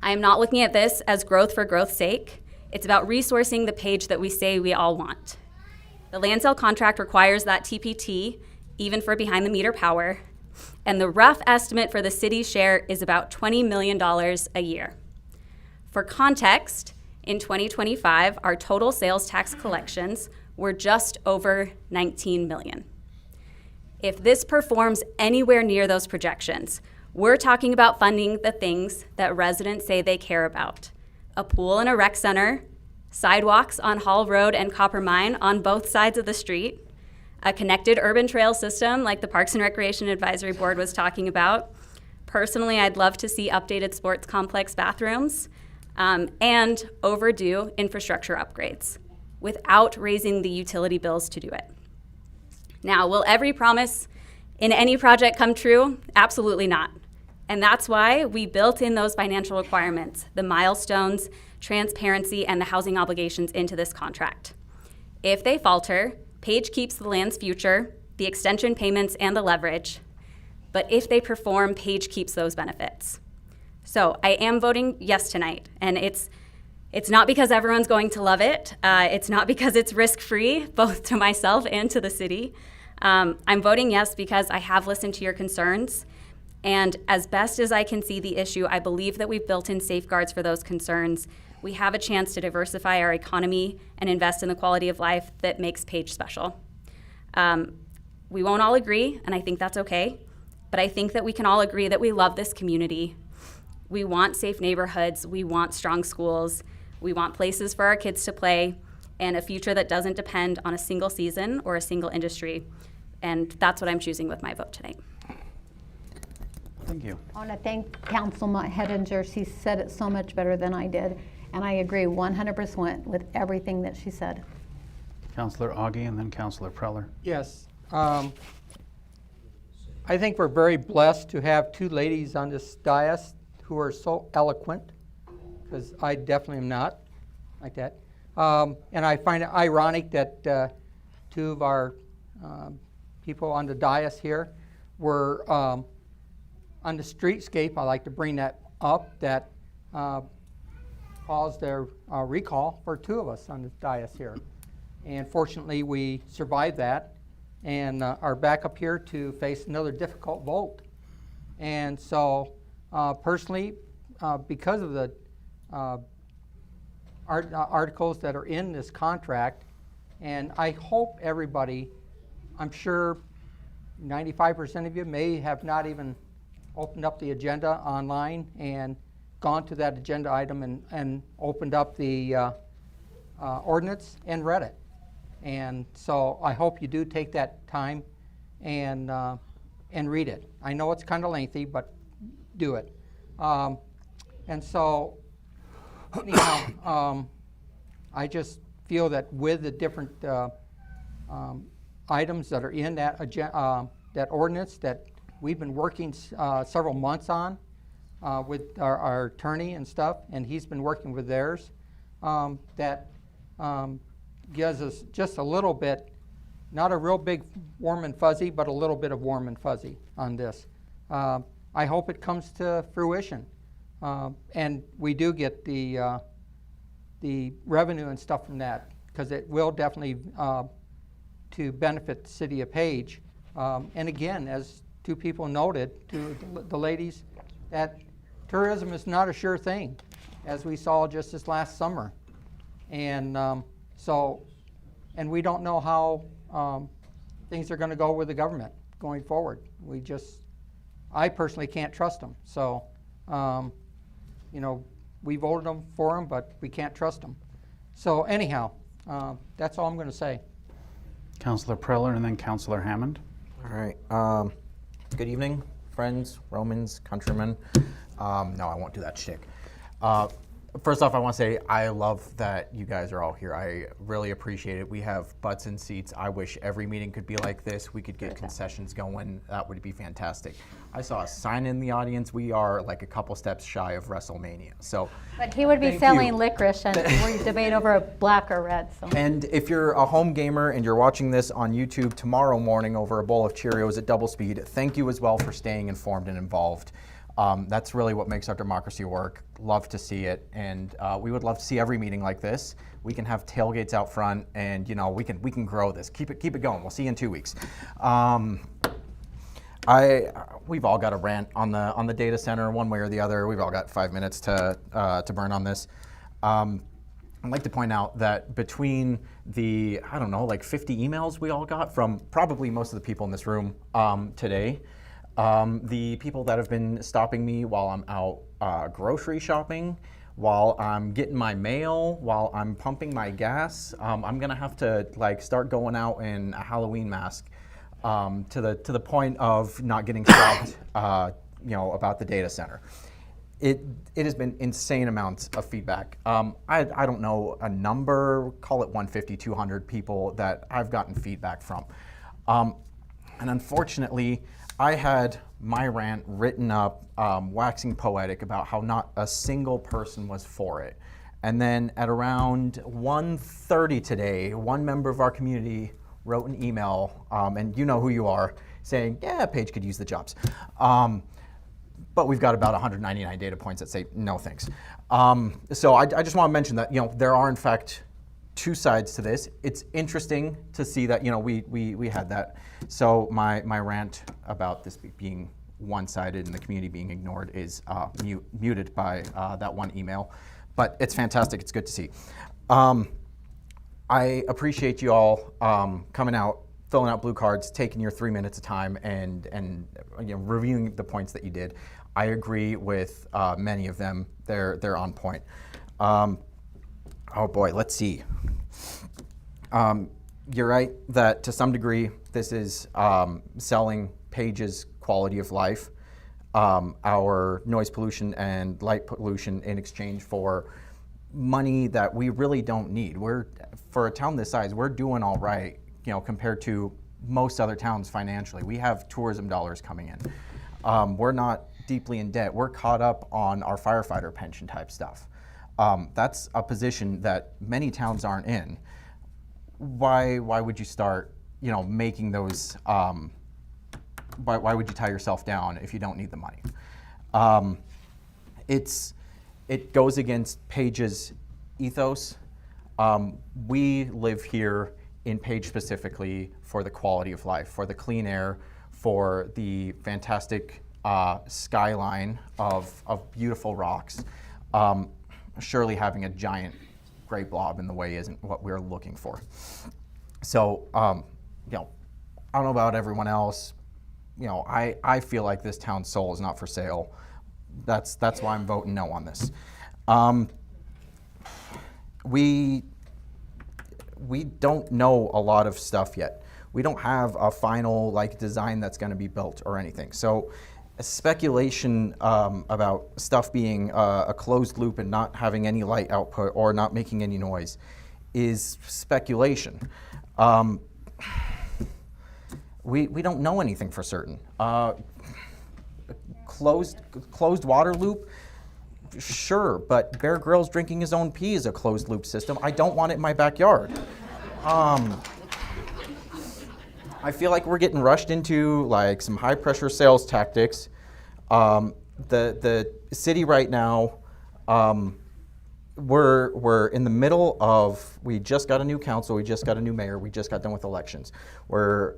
I am not looking at this as growth for growth's sake. It's about resourcing the Page that we say we all want. The land sale contract requires that TPT, even for behind-the-meter power, and the rough estimate for the city's share is about $20 million a year. For context, in 2025, our total sales tax collections were just over $19 million. If this performs anywhere near those projections, we're talking about funding the things that residents say they care about. A pool and a rec center, sidewalks on Hall Road and Copper Mine on both sides of the street, a connected urban trail system like the Parks and Recreation Advisory Board was talking about. Personally, I'd love to see updated sports complex bathrooms, and overdue infrastructure upgrades without raising the utility bills to do it. Now, will every promise in any project come true? Absolutely not. And that's why we built in those financial requirements, the milestones, transparency, and the housing obligations into this contract. If they falter, Page keeps the land's future, the extension payments, and the leverage. But if they perform, Page keeps those benefits. So I am voting yes tonight, and it's not because everyone's going to love it. It's not because it's risk-free, both to myself and to the city. I'm voting yes because I have listened to your concerns, and as best as I can see the issue, I believe that we've built in safeguards for those concerns. We have a chance to diversify our economy and invest in the quality of life that makes Page special. We won't all agree, and I think that's okay, but I think that we can all agree that we love this community. We want safe neighborhoods, we want strong schools, we want places for our kids to play, and a future that doesn't depend on a single season or a single industry. And that's what I'm choosing with my vote tonight.
Thank you.
I want to thank Councilman Hedinger. She said it so much better than I did, and I agree 100% with everything that she said.
Councilor Augie and then Councilor Preller.
Yes. I think we're very blessed to have two ladies on this dais who are so eloquent, because I definitely am not like that. And I find it ironic that two of our people on the dais here were on the streetscape. I like to bring that up, that caused their recall for two of us on the dais here. And fortunately, we survived that. and are back up here to face another difficult vote. And so personally, because of the articles that are in this contract, and I hope everybody, I'm sure 95% of you may have not even opened up the agenda online and gone to that agenda item and opened up the ordinance and read it. And so I hope you do take that time and read it. I know it's kind of lengthy, but do it. And so anyhow, I just feel that with the different items that are in that that ordinance that we've been working several months on with our attorney and stuff, and he's been working with theirs, that gives us just a little bit, not a real big warm and fuzzy, but a little bit of warm and fuzzy on this. I hope it comes to fruition, and we do get the revenue and stuff from that, because it will definitely to benefit the city of Page. And again, as two people noted, to the ladies, that tourism is not a sure thing, as we saw just this last summer. And and we don't know how things are going to go with the government going forward. I personally can't trust them. So, we voted them for them, but we can't trust them. So anyhow, that's all I'm going to say.
Councilor Preller and then Councilor Hammond.
All right. Good evening, friends, Romans, countrymen. No, I won't do that shtick. First off, I want to say I love that you guys are all here. I really appreciate it. We have butts in seats. I wish every meeting could be like this. We could get concessions going. That would be fantastic. I saw a sign in the audience. We are like a couple steps shy of WrestleMania. So,
but he would be selling licorice, and we debate over black or red. So.
And if you're a home gamer and you're watching this on YouTube tomorrow morning over a bowl of Cheerios at double speed, thank you as well for staying informed and involved. That's really what makes our democracy work. Love to see it, and we would love to see every meeting like this. We can have tailgates out front, and we can grow this. Keep it going. We'll see you in 2 weeks. We've all got a rant on the data center one way or the other. We've all got 5 minutes to burn on this. I'd like to point out that between the 50 emails we all got from probably most of the people in this room today. The people that have been stopping me while I'm out grocery shopping, while I'm getting my mail, while I'm pumping my gas, I'm gonna have to start going out in a Halloween mask to the point of not getting stopped, about the data center. It has been insane amounts of feedback. I don't know a number, call it 150, 200 people that I've gotten feedback from, and unfortunately, I had my rant written up, waxing poetic about how not a single person was for it. And then at around 1:30 today, one member of our community wrote an email, and you know who you are, saying, yeah, Paige could use the jobs. But we've got about 199 data points that say, no thanks. So I just want to mention that, there are in fact two sides to this. It's interesting to see that, we had that. So my rant about this being one-sided and the community being ignored is muted by that one email. But it's fantastic. It's good to see. I appreciate you all coming out, filling out blue cards, taking your 3 minutes of time, and reviewing the points that you did. I agree with many of them. They're on point. Oh boy, let's see. You're right that to some degree this is selling Paige's quality of life, our noise pollution and light pollution in exchange for money that we really don't need. For a town this size, we're doing all right, compared to most other towns financially. We have tourism dollars coming in. We're not deeply in debt. We're caught up on our firefighter pension type stuff. That's a position that many towns aren't in. Why would you start, making those? Why would you tie yourself down if you don't need the money? It goes against Paige's ethos. We live here in Page specifically for the quality of life, for the clean air, for the fantastic skyline of beautiful rocks. Surely having a giant gray blob in the way isn't what we're looking for. So, you know, I don't know about everyone else. You know, I feel like this town's soul is not for sale. That's why I'm voting no on this. We don't know a lot of stuff yet. We don't have a final like design that's going to be built or anything. So speculation about stuff being a closed loop and not having any light output or not making any noise is speculation. We don't know anything for certain. Closed water loop, sure, but Bear Grylls drinking his own pee is a closed loop system. I don't want it in my backyard. I feel like we're getting rushed into like some high pressure sales tactics. The city right now, we're in the middle of, we just got a new council, we just got a new mayor, we just got done with elections. We're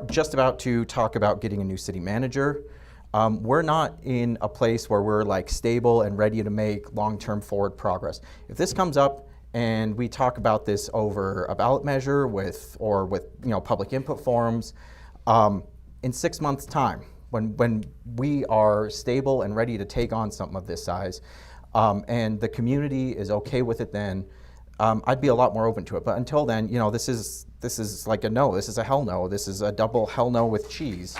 just about to talk about getting a new city manager. We're not in a place where we're like stable and ready to make long-term forward progress. If this comes up and we talk about this over a ballot measure with public input forums, in 6 months' time, when we are stable and ready to take on something of this size, and the community is okay with it, then I'd be a lot more open to it. But until then, you know, this is like a no. This is a hell no. This is a double hell no with cheese.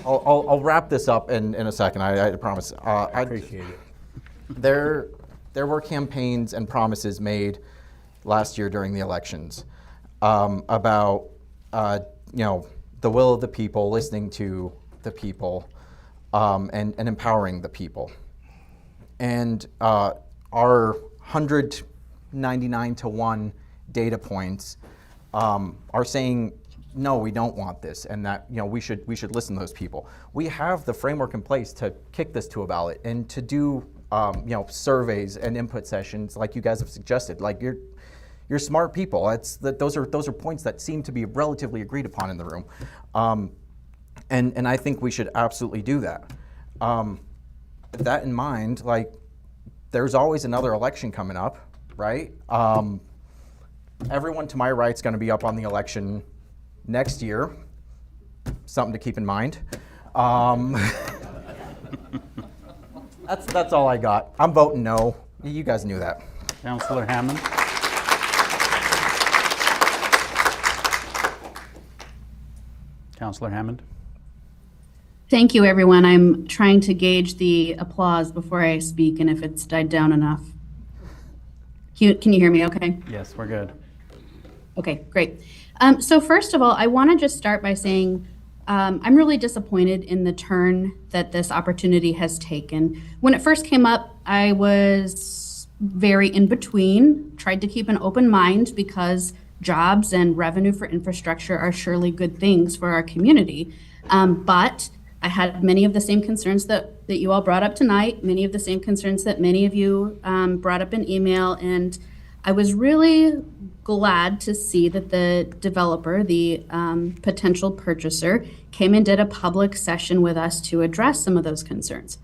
I'll wrap this up in a second. I promise. I appreciate it. There were campaigns and promises made last year during the elections about the will of the people, listening to the people, and empowering the people. And our 199 to 1 data points are saying, no, we don't want this, and that we should listen to those people. We have the framework in place to kick this to a ballot and to do surveys and input sessions like you guys have suggested. Like you're smart people. Those are points that seem to be relatively agreed upon in the room, and I think we should absolutely do that. With that in mind, like there's always another election coming up, right? Everyone to my right's going to be up on the election next year. Something to keep in mind. That's all I got. I'm voting no. You guys knew that.
Councilor Hammond. Councilor Hammond.
Thank you, everyone. I'm trying to gauge the applause before I speak, and if it's died down enough. Can you hear me okay?
Yes, we're good.
Okay, great. So first of all, I want to just start by saying I'm really disappointed in the turn that this opportunity has taken. When it first came up, I was very in between, tried to keep an open mind because jobs and revenue for infrastructure are surely good things for our community. But I had many of the same concerns that you all brought up tonight, many of the same concerns that many of you brought up in email, and I was really glad to see that the developer, the potential purchaser, came and did a public session with us to address some of those concerns.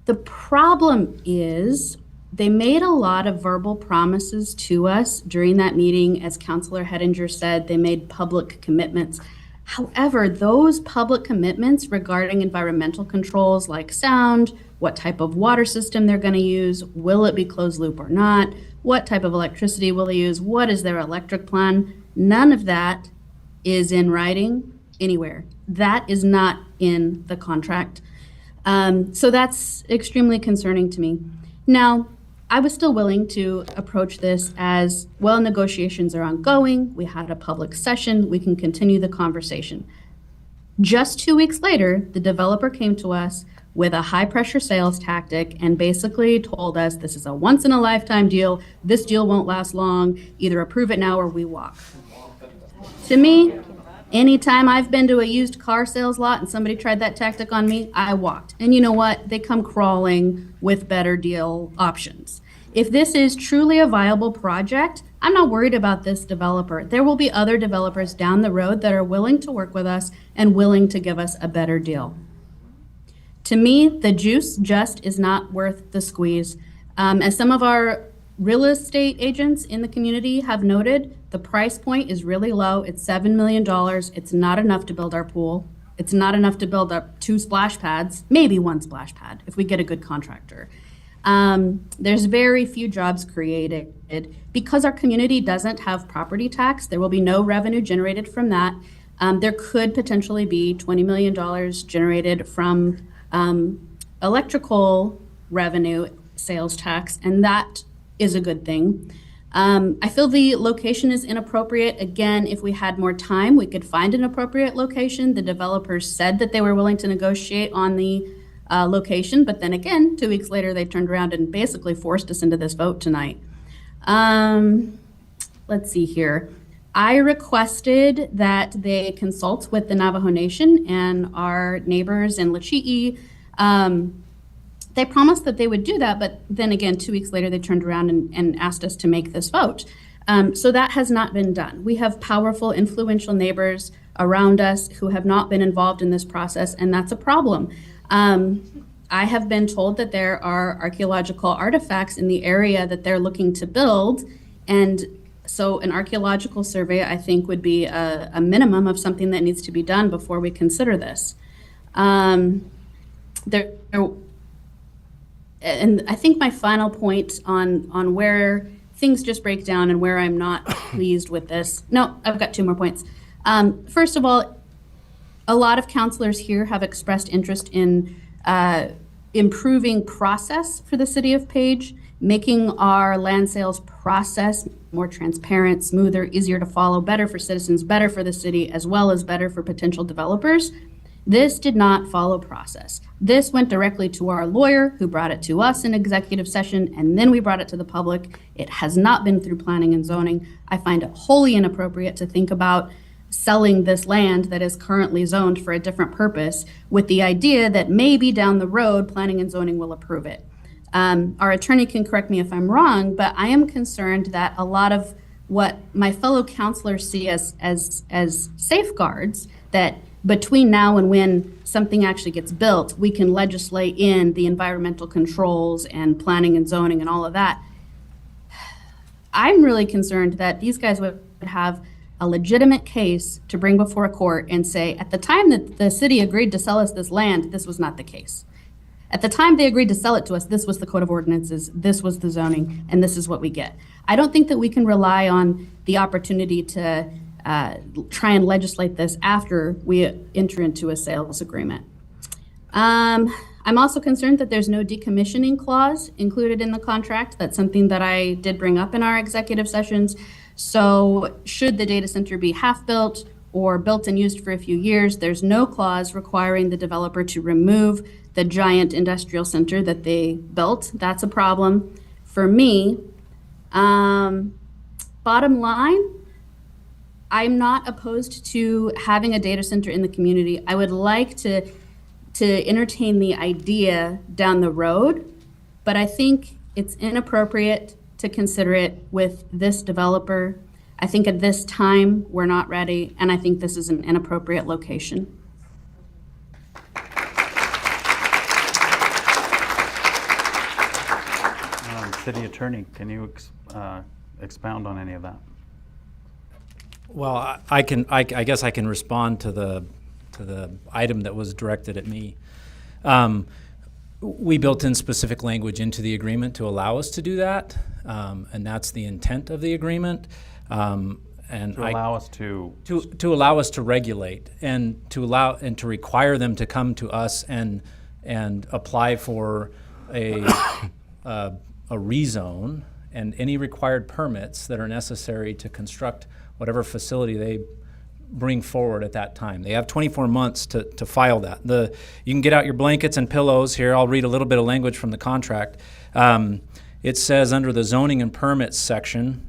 The problem is they made a lot of verbal promises to us during that meeting. As Councilor Hettinger said, they made public commitments. However, those public commitments regarding environmental controls like sound, what type of water system they're going to use, will it be closed loop or not, what type of electricity will they use, what is their electric plan, none of that is in writing anywhere. That is not in the contract. So that's extremely concerning to me. Now, I was still willing to approach this as, well, negotiations are ongoing, we had a public session, we can continue the conversation. Just 2 weeks later, the developer came to us with a high-pressure sales tactic and basically told us this is a once-in-a-lifetime deal, this deal won't last long, either approve it now or we walk. To me, Anytime I've been to a used car sales lot and somebody tried that tactic on me, I walked. And you know what? They come crawling with better deal options. If this is truly a viable project, I'm not worried about this developer. There will be other developers down the road that are willing to work with us and willing to give us a better deal. To me, the juice just is not worth the squeeze. As some of our real estate agents in the community have noted, the price point is really low. It's $7 million. It's not enough to build our pool. It's not enough to build up 2 splash pads, maybe 1 splash pad if we get a good contractor. There's very few jobs created. Because our community doesn't have property tax, there will be no revenue generated from that. There could potentially be $20 million generated from electrical revenue sales tax, and that is a good thing. I feel the location is inappropriate. Again, if we had more time, we could find an appropriate location. The developers said that they were willing to negotiate on the location, but then again, 2 weeks later, they turned around and basically forced us into this vote tonight. Let's see here. I requested that they consult with the Navajo Nation and our neighbors in Lachi'i. They promised that they would do that, but then again, 2 weeks later, they turned around and asked us to make this vote. So that has not been done. We have powerful, influential neighbors around us who have not been involved in this process, and that's a problem. I have been told that there are archaeological artifacts in the area that they're looking to build, and so an archaeological survey, I think, would be a minimum of something that needs to be done before we consider this. And I think my final point on where things just break down and where I'm not pleased with this. No, I've got 2 more points. First of all, a lot of counselors here have expressed interest in improving process for the city of Page, making our land sales process more transparent, smoother, easier to follow, better for citizens, better for the city, as well as better for potential developers. This did not follow process. This went directly to our lawyer, who brought it to us in executive session, and then we brought it to the public. It has not been through planning and zoning. I find it wholly inappropriate to think about selling this land that is currently zoned for a different purpose with the idea that maybe down the road, planning and zoning will approve it. Our attorney can correct me if I'm wrong, but I am concerned that a lot of what my fellow counselors see as safeguards, that between now and when something actually gets built, we can legislate in the environmental controls and planning and zoning and all of that. I'm really concerned that these guys would have a legitimate case to bring before a court and say, at the time that the city agreed to sell us this land, this was not the case. At the time they agreed to sell it to us, this was the code of ordinances, this was the zoning, and this is what we get. I don't think that we can rely on the opportunity to try and legislate this after we enter into a sales agreement. I'm also concerned that there's no decommissioning clause included in the contract. That's something that I did bring up in our executive sessions. So should the data center be half-built or built and used for a few years, there's no clause requiring the developer to remove the giant industrial center that they built. That's a problem for me. Bottom line, I'm not opposed to having a data center in the community. I would like to entertain the idea down the road, but I think it's inappropriate to consider it with this developer. I think at this time, we're not ready, and I think this is an inappropriate location.
City Attorney, can you expound on any of that?
Well, I guess I can respond to the item that was directed at me. We built in specific language into the agreement to allow us to do that, and that's the intent of the agreement. And
to allow us to
allow us to regulate and to require them to come to us and apply for a rezone and any required permits that are necessary to construct whatever facility they bring forward at that time. They have 24 months to file that. You can get out your blankets and pillows here. I'll read a little bit of language from the contract. It says under the zoning and permits section,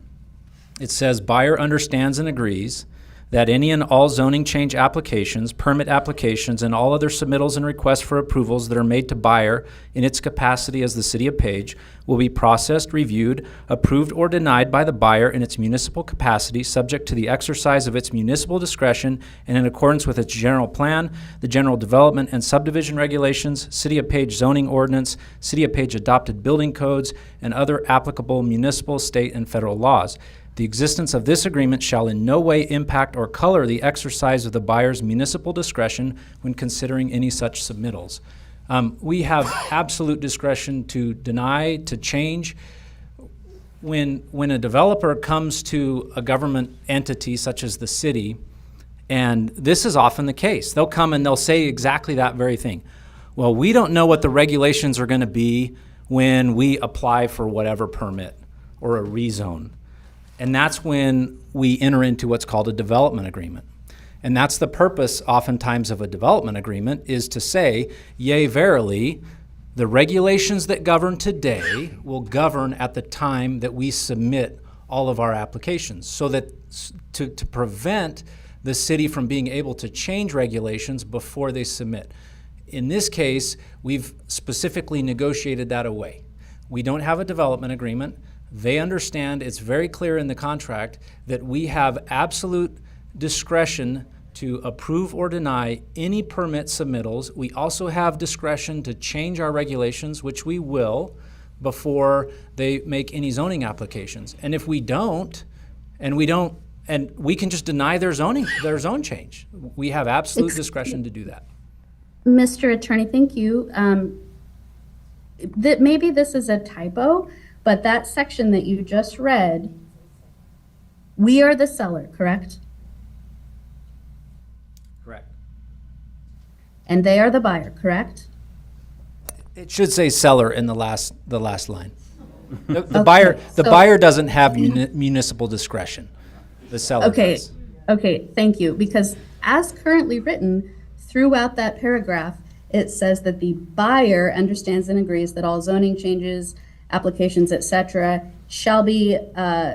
it says buyer understands and agrees that any and all zoning change applications, permit applications, and all other submittals and requests for approvals that are made to buyer in its capacity as the City of Page will be processed, reviewed, approved, or denied by the buyer in its municipal capacity, subject to the exercise of its municipal discretion and in accordance with its general plan, the general development and subdivision regulations, City of Page zoning ordinance, City of Page adopted building codes, and other applicable municipal, state, and federal laws. The existence of this agreement shall in no way impact or color the exercise of the buyer's municipal discretion when considering any such submittals. We have absolute discretion to deny, to change. When a developer comes to a government entity such as the city, and this is often the case, they'll come and they'll say exactly that very thing. Well, we don't know what the regulations are going to be when we apply for whatever permit or a rezone. And that's when we enter into what's called a development agreement. And that's the purpose oftentimes of a development agreement, is to say, yea, verily, the regulations that govern today will govern at the time that we submit all of our applications, so that to prevent the city from being able to change regulations before they submit. In this case, we've specifically negotiated that away. We don't have a development agreement. They understand, it's very clear in the contract, that we have absolute discretion to approve or deny any permit submittals. We also have discretion to change our regulations, which we will, before they make any zoning applications. And if we don't, and we can just deny their zone change. We have absolute discretion to do that.
Mr. Attorney, thank you. Maybe this is a typo, but that section that you just read, we are the seller, correct?
Correct.
And they are the buyer, correct?
It should say seller in the last line. The buyer doesn't have municipal discretion. The seller does.
Okay, thank you. Because as currently written, throughout that paragraph, it says that the buyer understands and agrees that all zoning changes, applications, etc., shall be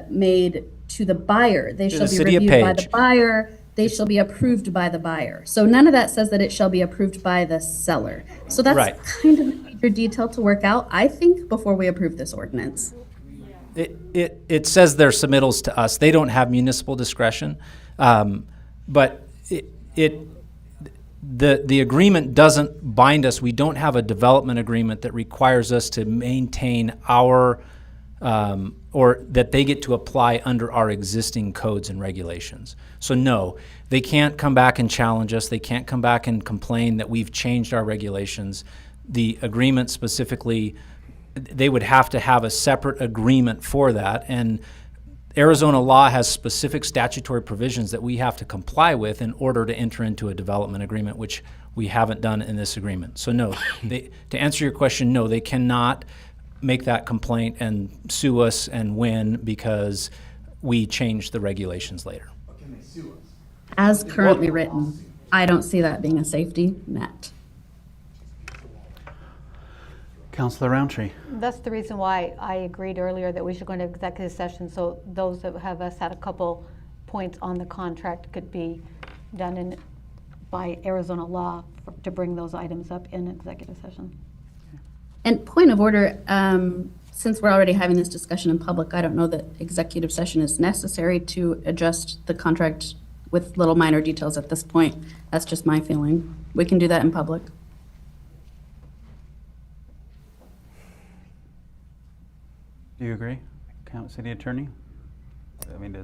made to the buyer. They shall be reviewed by the buyer. They shall be approved by the buyer. So none of that says that it shall be approved by the seller. So that's kind of a major detail to work out, I think, before we approve this ordinance.
It says their submittals to us. They don't have municipal discretion, but the agreement doesn't bind us. We don't have a development agreement that requires us to maintain our, or that they get to apply under our existing codes and regulations. So no, they can't come back and challenge us. They can't come back and complain that we've changed our regulations. The agreement specifically, they would have to have a separate agreement for that. And Arizona law has specific statutory provisions that we have to comply with in order to enter into a development agreement, which we haven't done in this agreement. So no, to answer your question, no, they cannot make that complaint and sue us and win because we changed the regulations later.
But can they sue us?
As currently written, I don't see that being a safety net.
Councilor Roundtree.
That's the reason why I agreed earlier that we should go into executive session, so those that have us had a couple points on the contract could be done by Arizona law to bring those items up in executive session.
And point of order, since we're already having this discussion in public, I don't know that executive session is necessary to adjust the contract with little minor details at this point. That's just my feeling. We can do that in public.
Do you agree, City Attorney? I mean,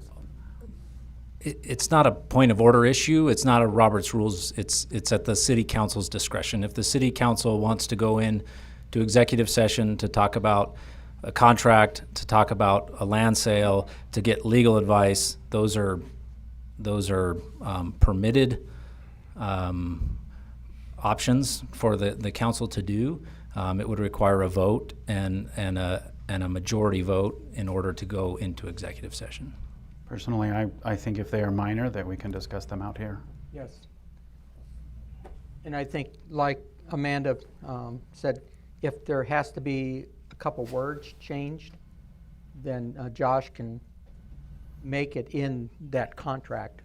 It's not a point of order issue. It's not a Robert's Rules. It's at the City Council's discretion. If the City Council wants to go in to executive session to talk about a contract, to talk about a land sale, to get legal advice, those are permitted options for the council to do. It would require a vote and a majority vote in order to go into executive session.
Personally, I think if they are minor, that we can discuss them out here.
Yes. And I think, like Amanda said, if there has to be a couple words changed, then Josh can make it in that contract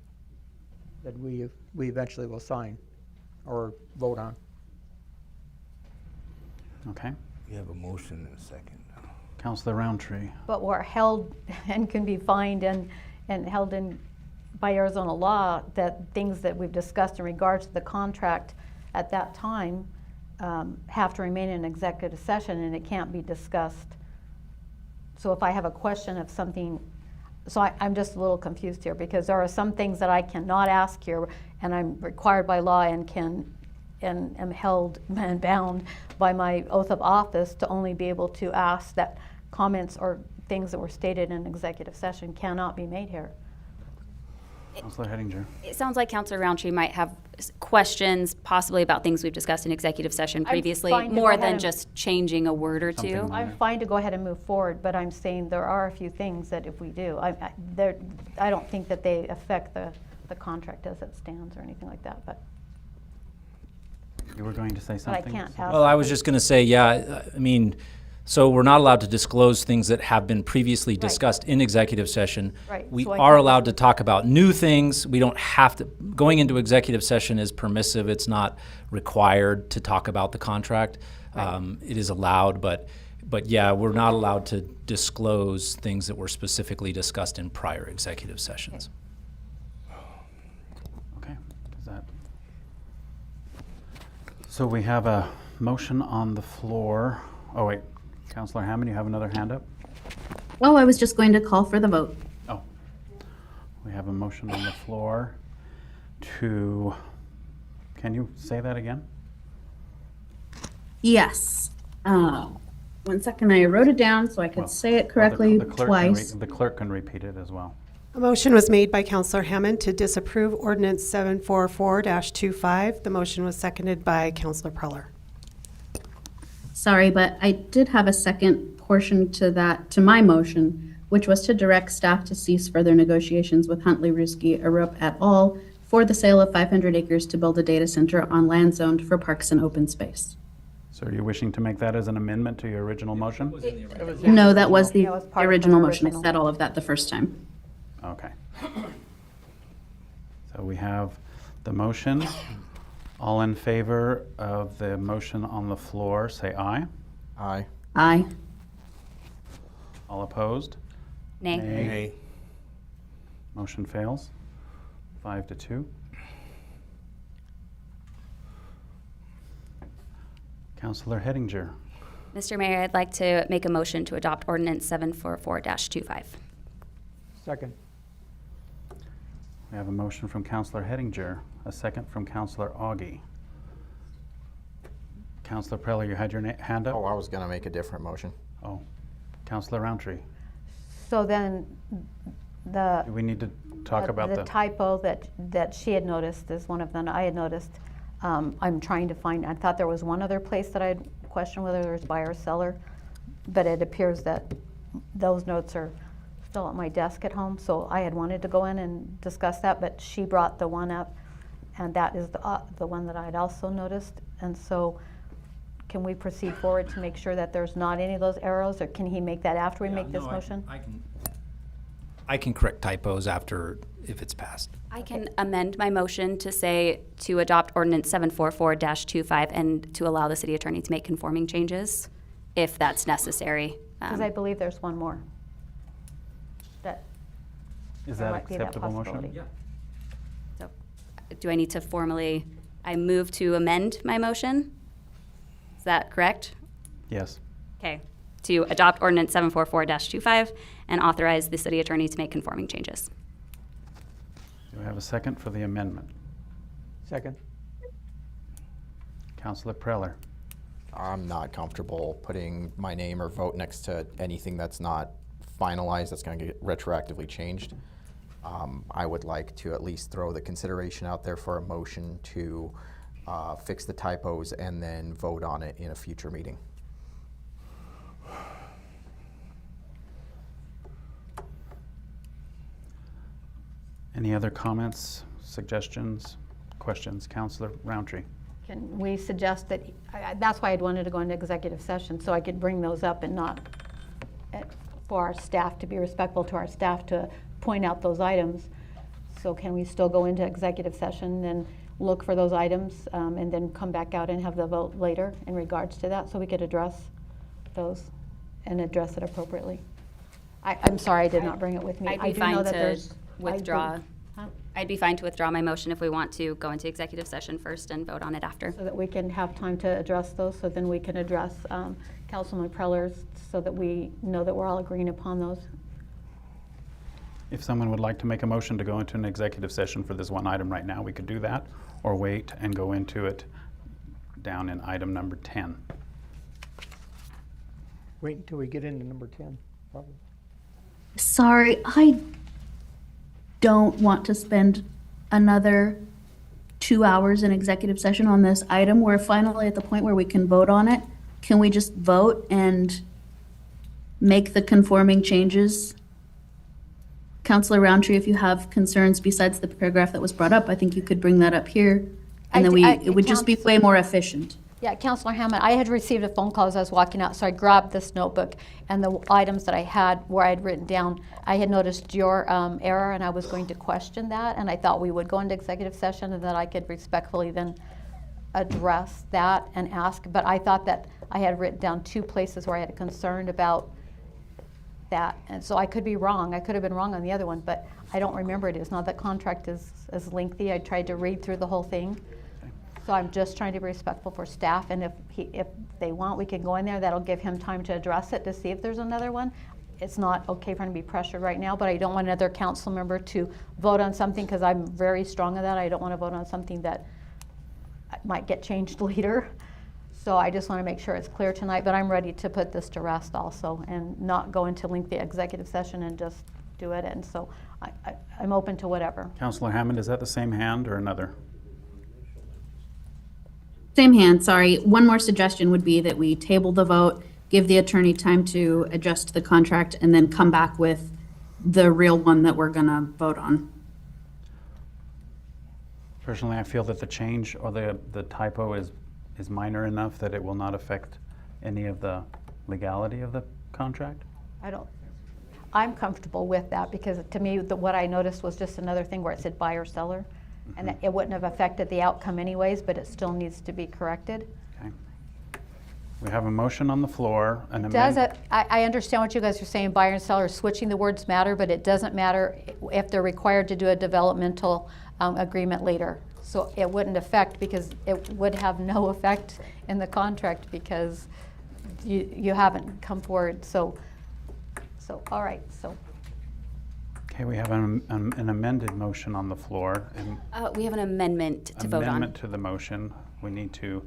that we eventually will sign or vote on.
Okay.
You have a motion and a second.
Councilor Roundtree.
But we're held and can be fined and held in by Arizona law that things that we've discussed in regards to the contract at that time have to remain in executive session and it can't be discussed. So if I have a question of something, so I'm just a little confused here because there are some things that I cannot ask here and I'm required by law and am held and bound by my oath of office to only be able to ask that comments or things that were stated in executive session cannot be made here.
Councilor Hettinger.
It sounds like Councilor Roundtree might have questions possibly about things we've discussed in executive session previously,
fine to
more
go ahead
than
and-
just changing a word or two.
I'm fine to go ahead and move forward, but I'm saying there are a few things that if we do, I don't think that they affect the contract as it stands or anything like that, but.
You were going to say
But I
something?
can't ask.
Well, I was just going to say, yeah, I mean, so we're not allowed to disclose things that have been previously discussed in executive session.
Right,
We
so I
are
can't-
allowed to talk about new things. We don't have to, going into executive session is permissive. It's not required to talk about the contract. It is allowed, but yeah, we're not allowed to disclose things that were specifically discussed in prior executive sessions.
Okay. Is that? So we have a motion on the floor. Oh, wait. Councilor Hammond, you have another hand up?
Oh, I was just going to call for the vote.
Oh. We have a motion on the floor to, can you say that again?
Yes. 1 second, I wrote it down so I could say it correctly
The clerk
twice.
the clerk can repeat it as well.
A motion was made by Councilor Hammond to disapprove Ordinance 744-25. The motion was seconded by Councilor Preller.
Sorry, but I did have a second portion to my motion, which was to direct staff to cease further negotiations with Huntley Ruski Arup et al. For the sale of 500 acres to build a data center on land zoned for parks and open space.
So are you wishing to make that as an amendment to your original motion?
No, that was the
That was part of
original
my
motion. I
original.
said all of that the first time.
Okay. So we have the motion. All in favor of the motion on the floor, say aye.
Aye.
Aye.
All opposed?
Nay.
Nay.
Motion fails, 5-2. Councilor Hettinger.
Mr. Mayor, I'd like to make a motion to adopt Ordinance 744-25.
Second.
We have a motion from Councilor Hettinger, a second from Councilor Augie. Councilor Preller, you had your hand up?
Oh, I was going to make a different motion.
Oh. Councilor Roundtree,
So then the.
do we need to talk about
The typo that she had noticed is one of them I had noticed. I'm trying to find, I thought there was one other place that I had questioned whether there was buyer or seller, but it appears that those notes are still at my desk at home, so I had wanted to go in and discuss that, but she brought the one up, and that is the one that I had also noticed. And so can we proceed forward to make sure that there's not any of those arrows, or can he make that after we make this motion?
I can correct typos after, if it's passed.
I can amend my motion to say to adopt Ordinance 744-25 and to allow the city attorney to make conforming changes if that's necessary.
Because I believe there's one more. That
Is
there
that
might be that
acceptable motion?
possibility.
So, do I need to formally, I move to amend my motion? Is that correct?
Yes.
Okay. To adopt Ordinance 744-25 and authorize the city attorney to make conforming changes.
Do we have a second for the amendment?
Second.
Councilor Preller.
I'm not comfortable putting my name or vote next to anything that's not finalized, that's going to get retroactively changed. I would like to at least throw the consideration out there for a motion to fix the typos and then vote on it in a future meeting.
Any other comments, suggestions, questions? Councilor Roundtree.
Can we suggest that, that's why I'd wanted to go into executive session, so I could bring those up and not, for our staff, to be respectful to our staff, to point out those items. So can we still go into executive session and look for those items and then come back out and have the vote later in regards to that, so we could address those and address it appropriately? I'm sorry I did not bring it with me.
I'd
I
be
do
fine
know that
to
there's.
withdraw.
Huh?
I'd be fine to withdraw my motion if we want to go into executive session first and vote on it after.
So that we can have time to address those, so then we can address Councilman Preller's, so that we know that we're all agreeing upon those.
If someone would like to make a motion to go into an executive session for this one item right now, we could do that, or wait and go into it down in item number 10.
Wait until we get into number 10, probably.
Sorry, I don't want to spend another 2 hours in executive session on this item. We're finally at the point where we can vote on it. Can we just vote and make the conforming changes? Councilor Roundtree, if you have concerns besides the paragraph that was brought up, I think you could bring that up here. And then it would just be way more efficient.
Yeah, Councilor Hammond, I had received a phone call as I was walking out, so I grabbed this notebook, and the items that I had where I had written down, I had noticed your error, and I was going to question that, and I thought we would go into executive session and that I could respectfully then address that and ask, but I thought that I had written down 2 places where I had a concern about that, and so I could be wrong. I could have been wrong on the other one, but I don't remember it. It's not that contract is lengthy. I tried to read through the whole thing. So I'm just trying to be respectful for staff, and if they want, we can go in there. That'll give him time to address it, to see if there's another one. It's not okay for him to be pressured right now, but I don't want another council member to vote on something, because I'm very strong on that. I don't want to vote on something that might get changed later. So I just want to make sure it's clear tonight, but I'm ready to put this to rest also and not go into lengthy executive session and just do it. And so I'm open to whatever.
Councilor Hammond, is that the same hand or another?
Same hand, sorry. One more suggestion would be that we table the vote, give the attorney time to adjust the contract, and then come back with the real one that we're gonna vote on.
Personally, I feel that the change or the typo is minor enough that it will not affect any of the legality of the contract.
I'm comfortable with that, because to me, what I noticed was just another thing where it said buyer seller. And it wouldn't have affected the outcome anyways, but it still needs to be corrected.
Okay. We have a motion on the floor.
I understand what you guys are saying, buyer and seller, switching the words matter, but it doesn't matter if they're required to do a developmental agreement later. So it wouldn't affect, because it would have no effect in the contract, because you haven't come forward. So all right, so.
Okay, we have an amended motion on the floor. And
We have an amendment to vote on.
Amendment to the motion. We need to,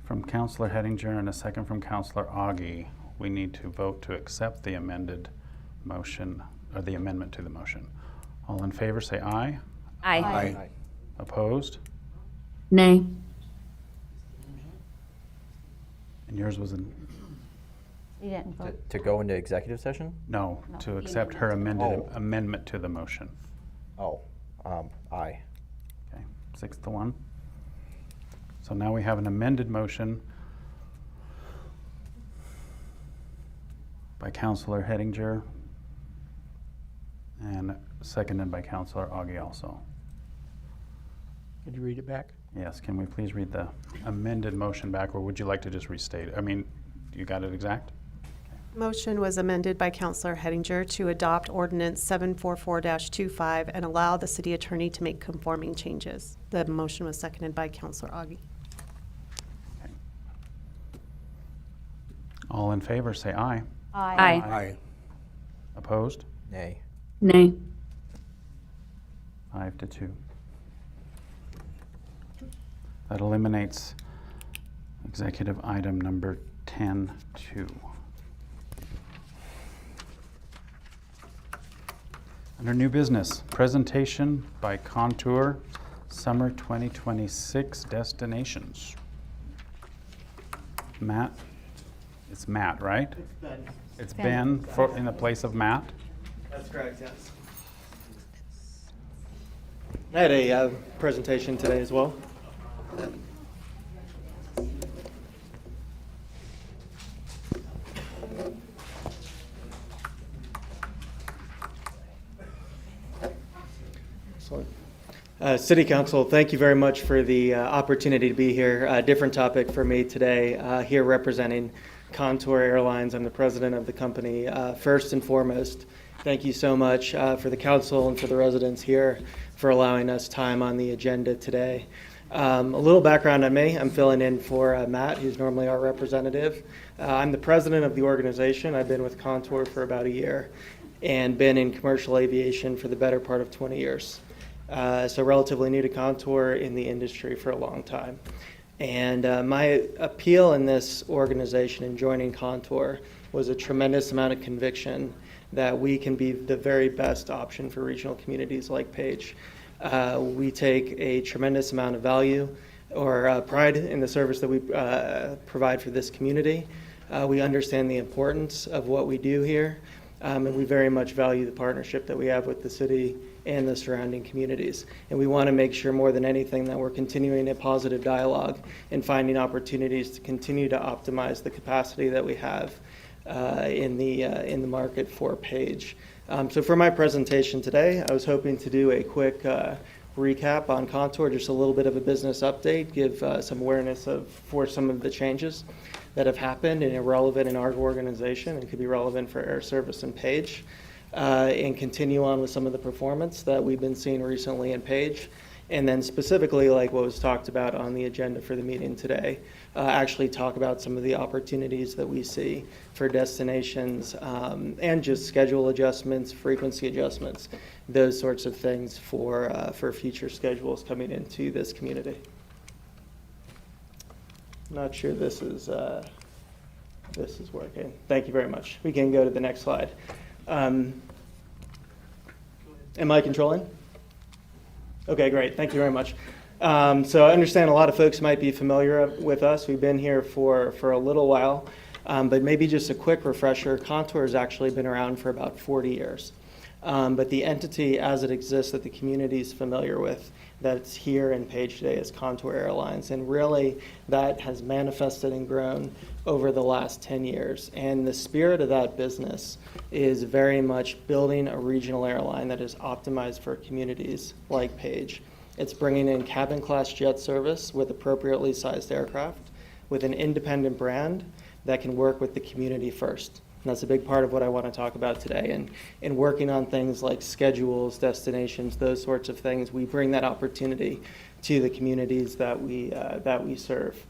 from Councilor Hettinger and a second from Councilor Augie, we need to vote to accept the amended motion, or the amendment to the motion. All in favor, say aye.
Aye.
Aye. Opposed?
Nay.
And yours was
You didn't vote.
To go into executive session?
no, to accept her amendment to the motion.
Oh, aye.
Okay, 6-1. So now we have an amended motion by Councilor Hettinger and seconded by Councilor Augie also.
Could you read it back?
Yes, can we please read the amended motion back, or would you like to just restate it? I mean, you got it exact?
Motion was amended by Councilor Hettinger to adopt Ordinance 744-25 and allow the city attorney to make conforming changes. The motion was seconded by Councilor Augie.
Okay. All in favor, say aye.
Aye.
Aye.
Opposed?
Nay.
Nay.
5-2. That eliminates executive item number 10-2. Under new business, presentation by Contour Summer 2026 Destinations. Matt? It's Matt, right?
It's Ben.
It's Ben in the place of Matt?
That's correct, yes. I had a presentation today as well.
Excellent.
City Council, thank you very much for the opportunity to be here. A different topic for me today, here representing Contour Airlines. I'm the president of the company. First and foremost, thank you so much for the council and for the residents here for allowing us time on the agenda today. A little background on me. I'm filling in for Matt, who's normally our representative. I'm the president of the organization. I've been with Contour for about a year and been in commercial aviation for the better part of 20 years. So relatively new to Contour, in the industry for a long time. And my appeal in this organization and joining Contour was a tremendous amount of conviction that we can be the very best option for regional communities like Page. We take a tremendous amount of value or pride in the service that we provide for this community. We understand the importance of what we do here, and we very much value the partnership that we have with the city and the surrounding communities. And we want to make sure more than anything that we're continuing a positive dialogue and finding opportunities to continue to optimize the capacity that we have in the market for Page. So for my presentation today, I was hoping to do a quick recap on Contour, just a little bit of a business update, give some awareness for some of the changes that have happened and are relevant in our organization and could be relevant for air service and Page. And continue on with some of the performance that we've been seeing recently in Page. And then specifically, like what was talked about on the agenda for the meeting today, actually talk about some of the opportunities that we see for destinations and just schedule adjustments, frequency adjustments, those sorts of things for future schedules coming into this community. Not sure this is working. Thank you very much. We can go to the next slide. Am I controlling? Okay, great. Thank you very much. So I understand a lot of folks might be familiar with us. We've been here for a little while, but maybe just a quick refresher. Contour has actually been around for about 40 years. But the entity as it exists that the community is familiar with that's here in Page today is Contour Airlines. And really that has manifested and grown over the last 10 years. And the spirit of that business is very much building a regional airline that is optimized for communities like Page. It's bringing in cabin class jet service with appropriately sized aircraft with an independent brand that can work with the community first. And that's a big part of what I want to talk about today. And working on things like schedules, destinations, those sorts of things, we bring that opportunity to the communities that we serve.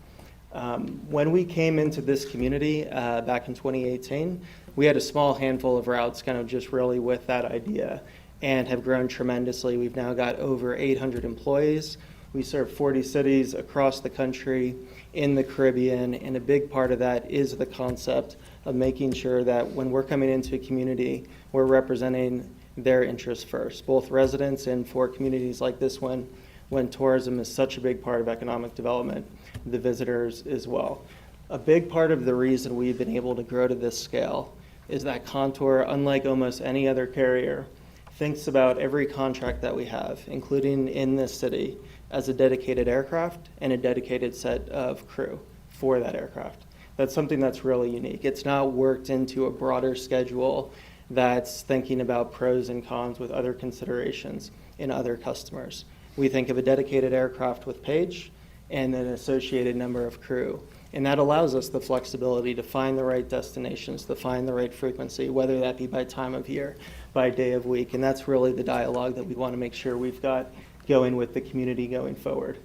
When we came into this community back in 2018, we had a small handful of routes kind of just really with that idea and have grown tremendously. We've now got over 800 employees. We serve 40 cities across the country, in the Caribbean, and a big part of that is the concept of making sure that when we're coming into a community, we're representing their interests first, both residents and for communities like this one, when tourism is such a big part of economic development, the visitors as well. A big part of the reason we've been able to grow to this scale is that Contour, unlike almost any other carrier, thinks about every contract that we have, including in this city, as a dedicated aircraft and a dedicated set of crew for that aircraft. That's something that's really unique. It's not worked into a broader schedule that's thinking about pros and cons with other considerations in other customers. We think of a dedicated aircraft with Page and an associated number of crew. And that allows us the flexibility to find the right destinations, to find the right frequency, whether that be by time of year, by day of week. And that's really the dialogue that we want to make sure we've got going with the community going forward.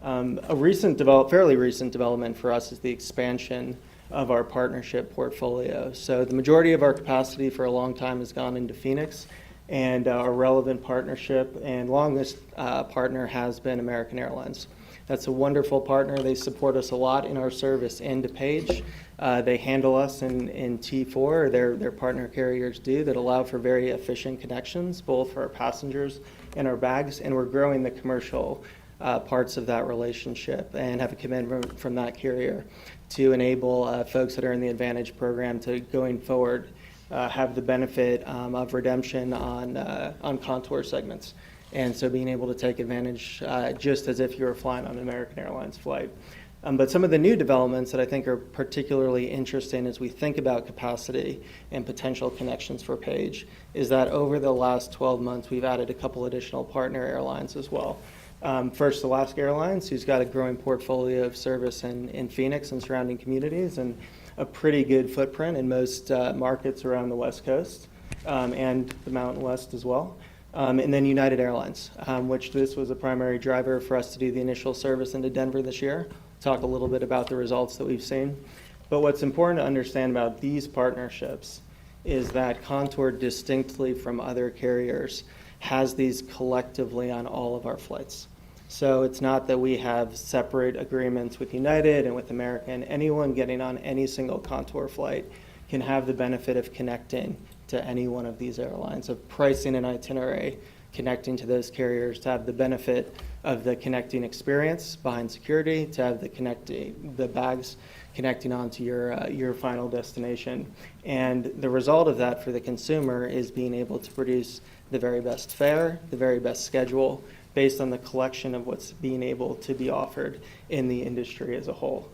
A fairly recent development for us is the expansion of our partnership portfolio. So the majority of our capacity for a long time has gone into Phoenix, and our relevant partnership and longest partner has been American Airlines. That's a wonderful partner. They support us a lot in our service into Page. They handle us in T4, or their partner carriers do, that allow for very efficient connections, both for our passengers and our bags, and we're growing the commercial parts of that relationship and have a commitment from that carrier to enable folks that are in the Advantage program to, going forward, have the benefit of redemption on Contour segments. And so being able to take advantage just as if you were flying on an American Airlines flight. But some of the new developments that I think are particularly interesting as we think about capacity and potential connections for Page is that over the last 12 months, we've added a couple additional partner airlines as well. First, Alaska Airlines, who's got a growing portfolio of service in Phoenix and surrounding communities and a pretty good footprint in most markets around the West Coast and the Mountain West as well. And then United Airlines, which this was a primary driver for us to do the initial service into Denver this year. Talk a little bit about the results that we've seen. But what's important to understand about these partnerships is that Contour, distinctly from other carriers, has these collectively on all of our flights. So it's not that we have separate agreements with United and with American. Anyone getting on any single Contour flight can have the benefit of connecting to any one of these airlines, of pricing an itinerary, connecting to those carriers, to have the benefit of the connecting experience behind security, to have the bags connecting onto your final destination. And the result of that for the consumer is being able to produce the very best fare, the very best schedule, based on the collection of what's being able to be offered in the industry as a whole.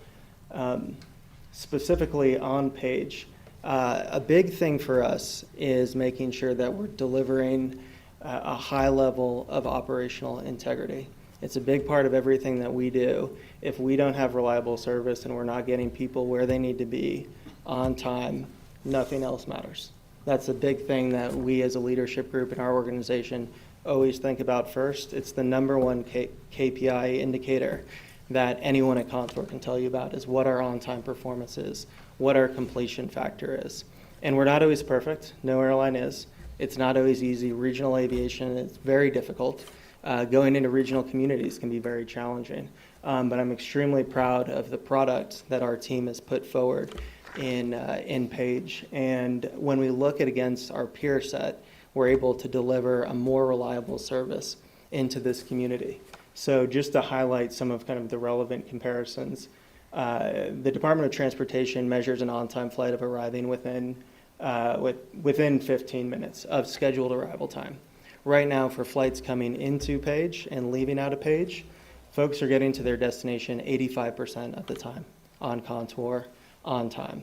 Specifically on Page, a big thing for us is making sure that we're delivering a high level of operational integrity. It's a big part of everything that we do. If we don't have reliable service and we're not getting people where they need to be on time, nothing else matters. That's a big thing that we as a leadership group in our organization always think about first. It's the number one KPI indicator that anyone at Contour can tell you about is what our on-time performance is, what our completion factor is. And we're not always perfect. No airline is. It's not always easy. Regional aviation is very difficult. Going into regional communities can be very challenging. But I'm extremely proud of the product that our team has put forward in Page. And when we look at against our peer set, we're able to deliver a more reliable service into this community. So just to highlight some of kind of the relevant comparisons, the Department of Transportation measures an on-time flight of arriving within 15 minutes of scheduled arrival time. Right now, for flights coming into Page and leaving out of Page, folks are getting to their destination 85% of the time on Contour, on time.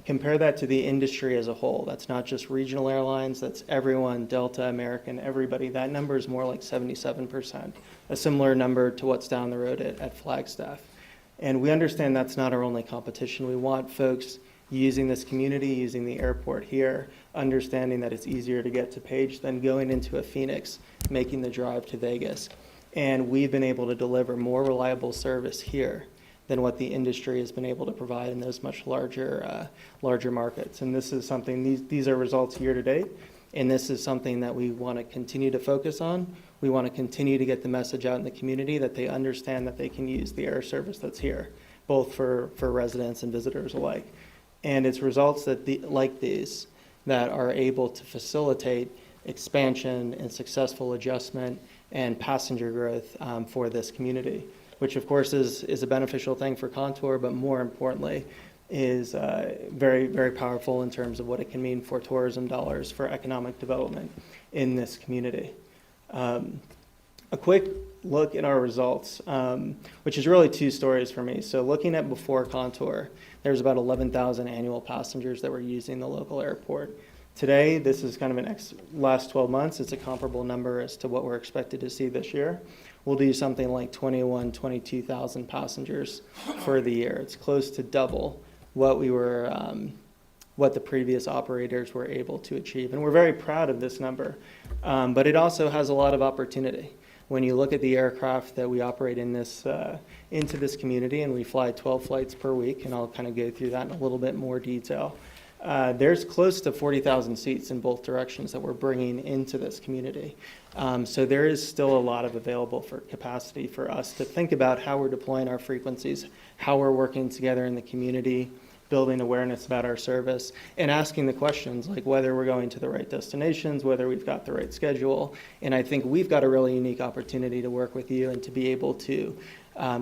Compare that to the industry as a whole. That's not just regional airlines, that's everyone, Delta, American, everybody. That number is more like 77%, a similar number to what's down the road at Flagstaff. And we understand that's not our only competition. We want folks using this community, using the airport here, understanding that it's easier to get to Page than going into a Phoenix, making the drive to Vegas. And we've been able to deliver more reliable service here than what the industry has been able to provide in those much larger markets. And this is something, these are results year to date, and this is something that we want to continue to focus on. We want to continue to get the message out in the community that they understand that they can use the air service that's here, both for residents and visitors alike. And it's results like these that are able to facilitate expansion and successful adjustment and passenger growth for this community, which of course is a beneficial thing for Contour, but more importantly is very, very powerful in terms of what it can mean for tourism dollars for economic development in this community. A quick look at our results, which is really two stories for me. So looking at before Contour, there's about 11,000 annual passengers that were using the local airport. Today, this is kind of an last 12 months. It's a comparable number as to what we're expected to see this year. We'll do something like 22,000 passengers for the year. It's close to double what we were, what the previous operators were able to achieve. And we're very proud of this number, but it also has a lot of opportunity. When you look at the aircraft that we operate in this, into this community, and we fly 12 flights per week, and I'll kind of go through that in a little bit more detail. There's close to 40,000 seats in both directions that we're bringing into this community. So there is still a lot of available for capacity for us to think about how we're deploying our frequencies, how we're working together in the community, building awareness about our service, and asking the questions like whether we're going to the right destinations, whether we've got the right schedule. And I think we've got a really unique opportunity to work with you and to be able to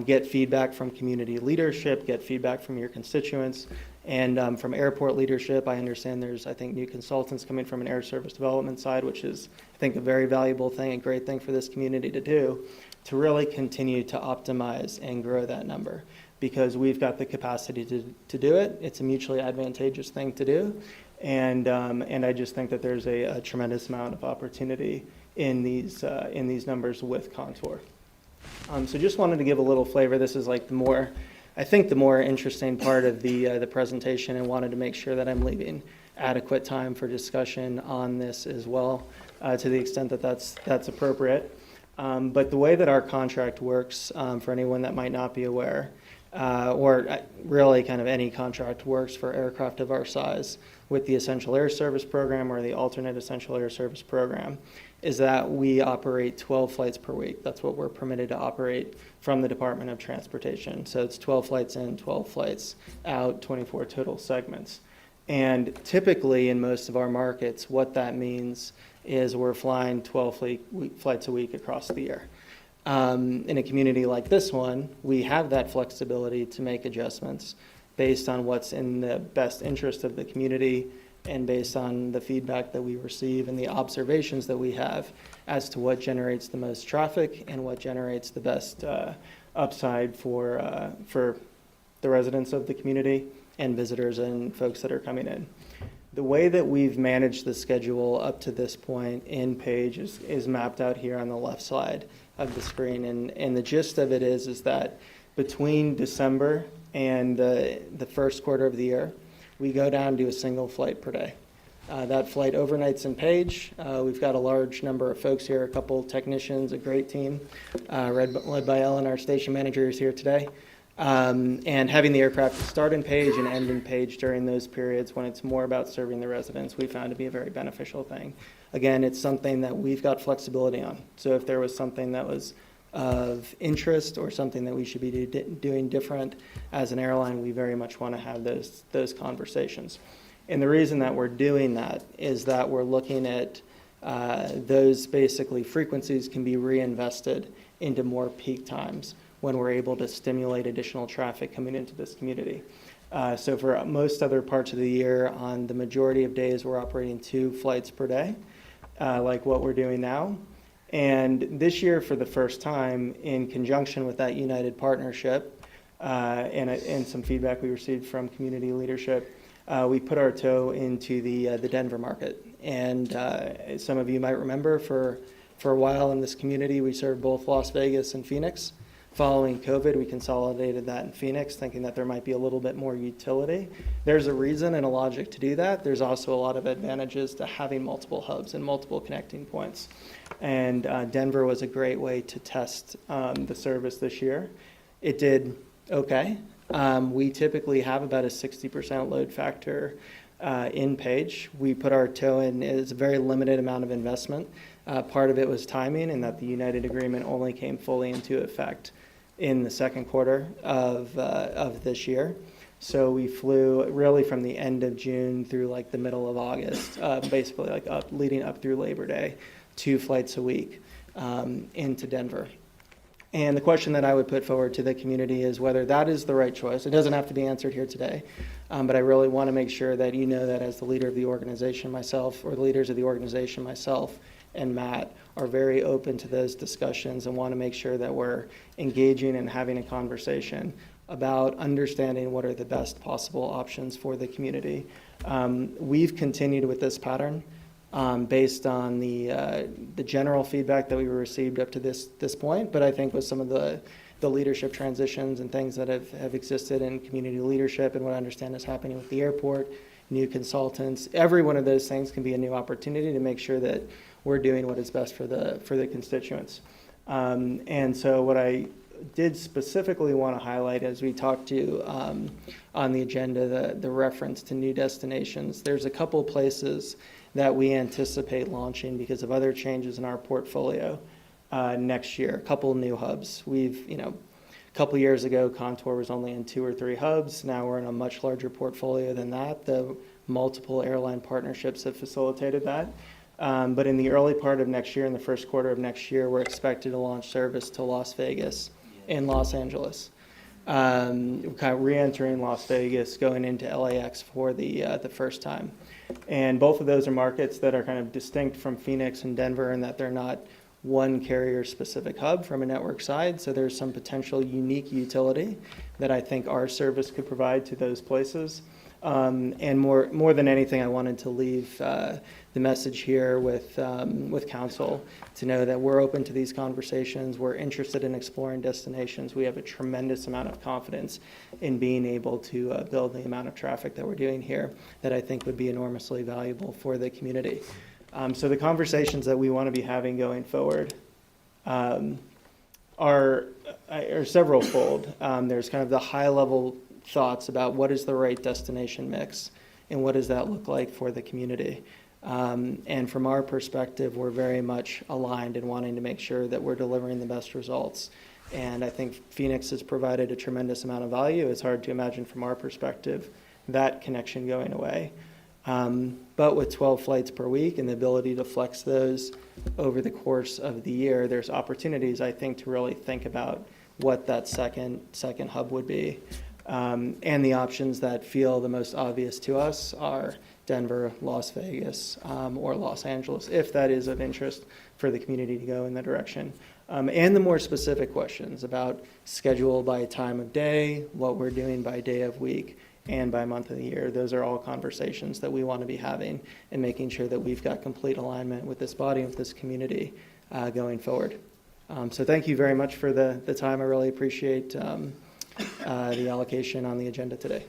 get feedback from community leadership, get feedback from your constituents, and from airport leadership. I understand there's, I think, new consultants coming from an air service development side, which is, I think, a very valuable thing, a great thing for this community to do, to really continue to optimize and grow that number. because we've got the capacity to do it. It's a mutually advantageous thing to do. And I just think that there's a tremendous amount of opportunity in these numbers with Contour. So just wanted to give a little flavor. This is like the more interesting part of the presentation, and wanted to make sure that I'm leaving adequate time for discussion on this as well, to the extent that that's appropriate. But the way that our contract works, for anyone that might not be aware, or really kind of any contract works for aircraft of our size with the Essential Air Service Program or the Alternate Essential Air Service Program, is that we operate 12 flights per week. That's what we're permitted to operate from the Department of Transportation. So it's 12 flights in, 12 flights out, 24 total segments. And typically in most of our markets, what that means is we're flying 12 flights a week across the year. In a community like this one, we have that flexibility to make adjustments based on what's in the best interest of the community and based on the feedback that we receive and the observations that we have as to what generates the most traffic and what generates the best upside for the residents of the community and visitors and folks that are coming in. The way that we've managed the schedule up to this point in Page is mapped out here on the left side of the screen. And the gist of it is that between December and the first quarter of the year, we go down to a single flight per day. That flight overnights in Page. We've got a large number of folks here, a couple technicians, a great team, led by Ellen, our station manager, is here today. And having the aircraft start in Page and end in Page during those periods when it's more about serving the residents, we found to be a very beneficial thing. Again, it's something that we've got flexibility on. So if there was something that was of interest or something that we should be doing different as an airline, we very much want to have those conversations. And the reason that we're doing that is that we're looking at those basically frequencies can be reinvested into more peak times when we're able to stimulate additional traffic coming into this community. So for most other parts of the year, on the majority of days, we're operating 2 flights per day, like what we're doing now. And this year, for the first time, in conjunction with that United partnership and some feedback we received from community leadership, we put our toe into the Denver market. And some of you might remember, for a while in this community, we served both Las Vegas and Phoenix. Following COVID, we consolidated that in Phoenix, thinking that there might be a little bit more utility. There's a reason and a logic to do that. There's also a lot of advantages to having multiple hubs and multiple connecting points. And Denver was a great way to test the service this year. It did okay. We typically have about a 60% load factor in Page. We put our toe in. It's a very limited amount of investment. Part of it was timing, and that the United agreement only came fully into effect in the second quarter of this year. So we flew really from the end of June through like the middle of August, basically like leading up through Labor Day, 2 flights a week into Denver. And the question that I would put forward to the community is whether that is the right choice. It doesn't have to be answered here today, but I really want to make sure that you know that as the leader of the organization myself, or the leaders of the organization myself and Matt, are very open to those discussions and want to make sure that we're engaging and having a conversation about understanding what are the best possible options for the community. We've continued with this pattern based on the general feedback that we received up to this point, but I think with some of the leadership transitions and things that have existed in community leadership and what I understand is happening with the airport, new consultants, every one of those things can be a new opportunity to make sure that we're doing what is best for the constituents. And so what I did specifically want to highlight as we talked to on the agenda, the reference to new destinations. There's a couple places that we anticipate launching because of other changes in our portfolio next year, a couple new hubs. A couple years ago, Contour was only in 2 or 3 hubs. Now we're in a much larger portfolio than that. The multiple airline partnerships have facilitated that. But in the early part of next year, in the first quarter of next year, we're expected to launch service to Las Vegas and Los Angeles. Kind of re-entering Las Vegas, going into LAX for the first time. And both of those are markets that are kind of distinct from Phoenix and Denver in that they're not one carrier-specific hub from a network side. So there's some potential unique utility that I think our service could provide to those places. And more than anything, I wanted to leave the message here with council to know that we're open to these conversations. We're interested in exploring destinations. We have a tremendous amount of confidence in being able to build the amount of traffic that we're doing here that I think would be enormously valuable for the community. So the conversations that we want to be having going forward are several-fold. There's kind of the high-level thoughts about what is the right destination mix and what does that look like for the community. And from our perspective, we're very much aligned in wanting to make sure that we're delivering the best results. And I think Phoenix has provided a tremendous amount of value. It's hard to imagine from our perspective that connection going away. But with 12 flights per week and the ability to flex those over the course of the year, there's opportunities, I think, to really think about what that second hub would be. And the options that feel the most obvious to us are Denver, Las Vegas, or Los Angeles, if that is of interest for the community to go in that direction. And the more specific questions about schedule by time of day, what we're doing by day of week, and by month of the year. Those are all conversations that we want to be having and making sure that we've got complete alignment with this body, with this community going forward. So thank you very much for the time. I really appreciate the allocation on the agenda today.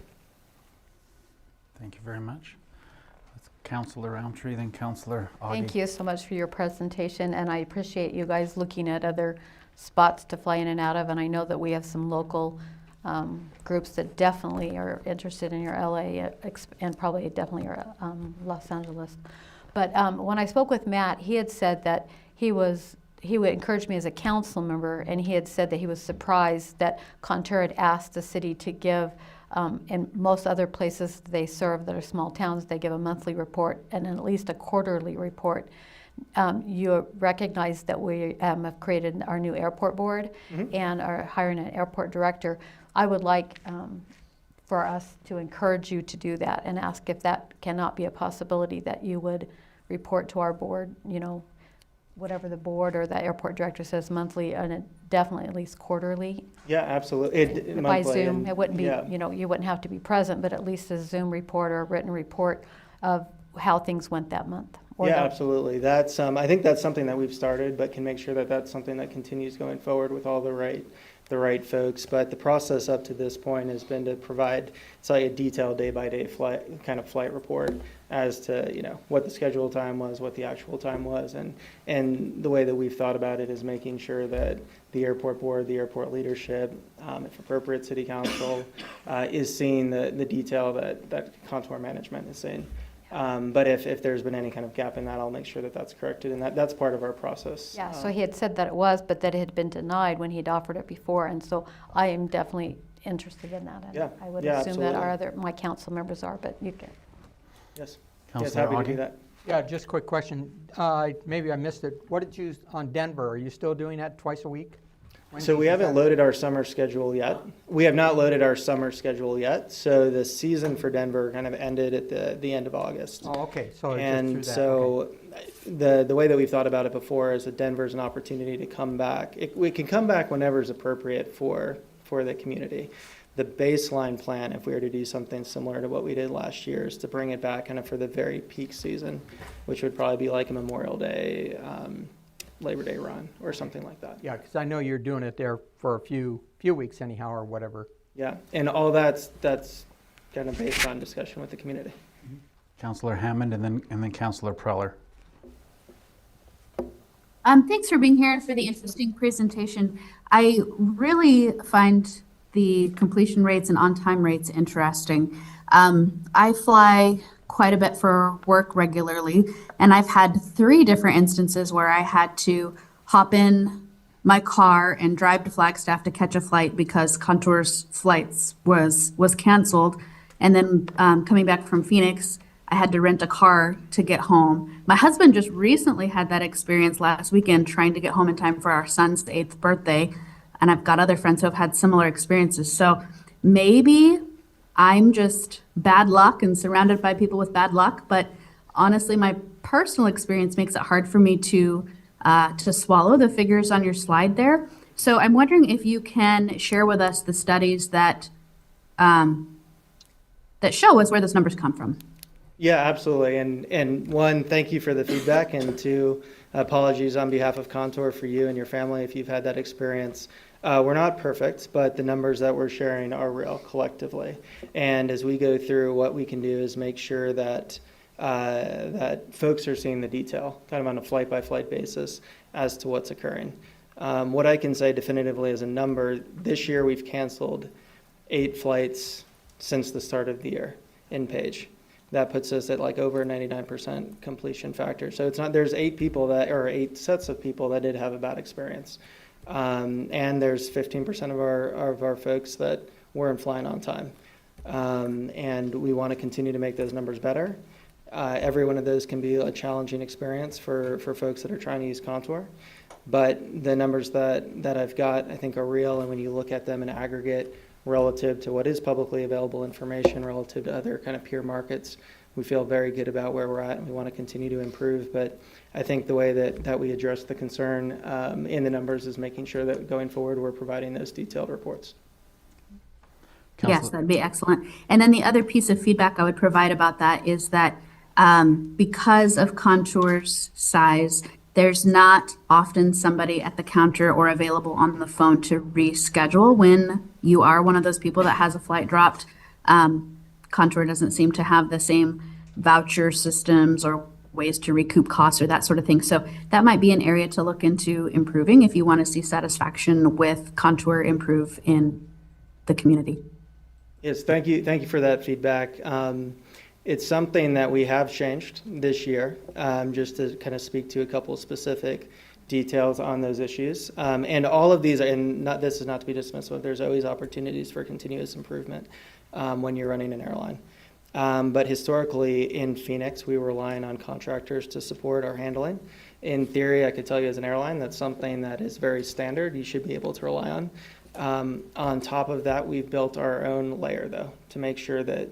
Thank you very much. That's Councilor Roundtree, then Councilor Augie.
Thank you so much for your presentation, and I appreciate you guys looking at other spots to fly in and out of, and I know that we have some local groups that definitely are interested in your LA and probably definitely your Los Angeles. But when I spoke with Matt, he had said that he would encourage me as a council member, and he had said that he was surprised that Contour had asked the city to give, in most other places they serve that are small towns, they give a monthly report and at least a quarterly report. You recognize that we have created our new airport board and are hiring an airport director. I would like for us to encourage you to do that and ask if that cannot be a possibility that you would report to our board, whatever the board or the airport director says monthly, and definitely at least quarterly.
Yeah, absolutely.
By Zoom,
and,
it wouldn't be,
yeah.
You wouldn't have to be present, but at least a Zoom report or a written report of how things went that month.
Yeah, absolutely. That's I think that's something that we've started, but can make sure that that's something that continues going forward with all the right folks. But the process up to this point has been to provide a detailed day-by-day flight report as to what the scheduled time was, what the actual time was, and the way that we've thought about it is making sure that the airport board, the airport leadership, if appropriate, city council is seeing the detail that Contour management is seeing. But if there's been any kind of gap in that, I'll make sure that that's corrected, and that's part of our process.
Yeah, so he had said that it was, but that it had been denied when he'd offered it before, and so I am definitely interested in that. And
yeah,
I would
yeah,
assume
absolutely.
that my council members are, but you can.
Yes.
Councilor
Yes, happy to do
Augie?
that.
Yeah, just a quick question. Maybe I missed it. What did you, on Denver, are you still doing that twice a week? When
So
did
we
you
haven't
start?
loaded our summer schedule yet. We have not loaded our summer schedule yet. So the season for Denver kind of ended at the end of August.
Oh, okay, so it's just
And
through that,
so the way that we've thought about it before is that Denver's an opportunity to come back. We can come back whenever is appropriate for the community. The baseline plan, if we were to do something similar to what we did last year, is to bring it back kind of for the very peak season, which would probably be like a Memorial Day, Labor Day run or something like that.
Yeah, because I know you're doing it there for a few weeks anyhow, or whatever.
Yeah, and all that's kind of based on discussion with the community.
Councilor Hammond and then Councilor Preller.
Thanks for being here and for the interesting presentation. I really find the completion rates and on-time rates interesting. I fly quite a bit for work regularly, and I've had 3 different instances where I had to hop in my car and drive to Flagstaff to catch a flight because Contour's flights was canceled. And then coming back from Phoenix, I had to rent a car to get home. My husband just recently had that experience last weekend trying to get home in time for our son's 8th birthday. And I've got other friends who have had similar experiences. So maybe I'm just bad luck and surrounded by people with bad luck. But honestly, my personal experience makes it hard for me to to swallow, the figures on your slide there. So I'm wondering if you can share with us the studies that that show us where those numbers come from.
Yeah, absolutely. And one, thank you for the feedback, and two, apologies on behalf of Contour for you and your family if you've had that experience. We're not perfect, but the numbers that we're sharing are real collectively. And as we go through, what we can do is make sure that that folks are seeing the detail, kind of on a flight-by-flight basis, as to what's occurring. What I can say definitively as a number, this year we've canceled 8 flights since the start of the year in Page. That puts us at like over a 99% completion factor. So it's not, there's 8 people that, or 8 sets of people that did have a bad experience. And there's 15% of our folks that weren't flying on time. And we want to continue to make those numbers better. Every one of those can be a challenging experience for folks that are trying to use Contour. But the numbers that I've got, I think, are real. And when you look at them in aggregate, relative to what is publicly available information, relative to other kind of peer markets, we feel very good about where we're at, and we want to continue to improve. But I think the way that we address the concern in the numbers is making sure that going forward we're providing those detailed reports.
Yes, that'd be excellent. And then the other piece of feedback I would provide about that is that because of Contour's size, there's not often somebody at the counter or available on the phone to reschedule when you are one of those people that has a flight dropped. Contour doesn't seem to have the same voucher systems or ways to recoup costs or that sort of thing. So that might be an area to look into improving if you want to see satisfaction with Contour improve in the community.
Yes, thank you for that feedback. It's something that we have changed this year, just to kind of speak to a couple of specific details on those issues. And all of these, and this is not to be dismissed, but there's always opportunities for continuous improvement when you're running an airline. But historically in Phoenix, we were relying on contractors to support our handling. In theory, I could tell you as an airline, that's something that is very standard. You should be able to rely on. On top of that, we've built our own layer, though, to make sure that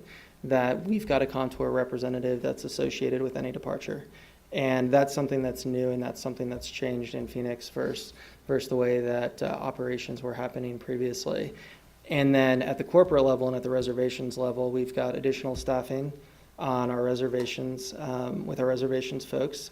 we've got a Contour representative that's associated with any departure. And that's something that's new, and that's something that's changed in Phoenix versus the way that operations were happening previously. And then at the corporate level and at the reservations level, we've got additional staffing on our reservations with our reservations folks.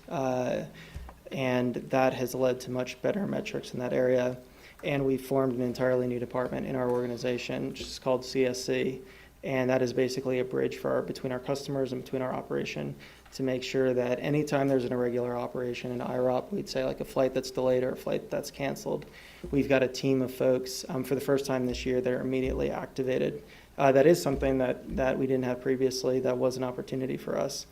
And that has led to much better metrics in that area. And we formed an entirely new department in our organization, which is called CSC. And that is basically a bridge between our customers and between our operation to make sure that anytime there's an irregular operation in IROP, we'd say like a flight that's delayed or a flight that's canceled, we've got a team of folks for the first time this year that are immediately activated. That is something that we didn't have previously. That was an opportunity for us.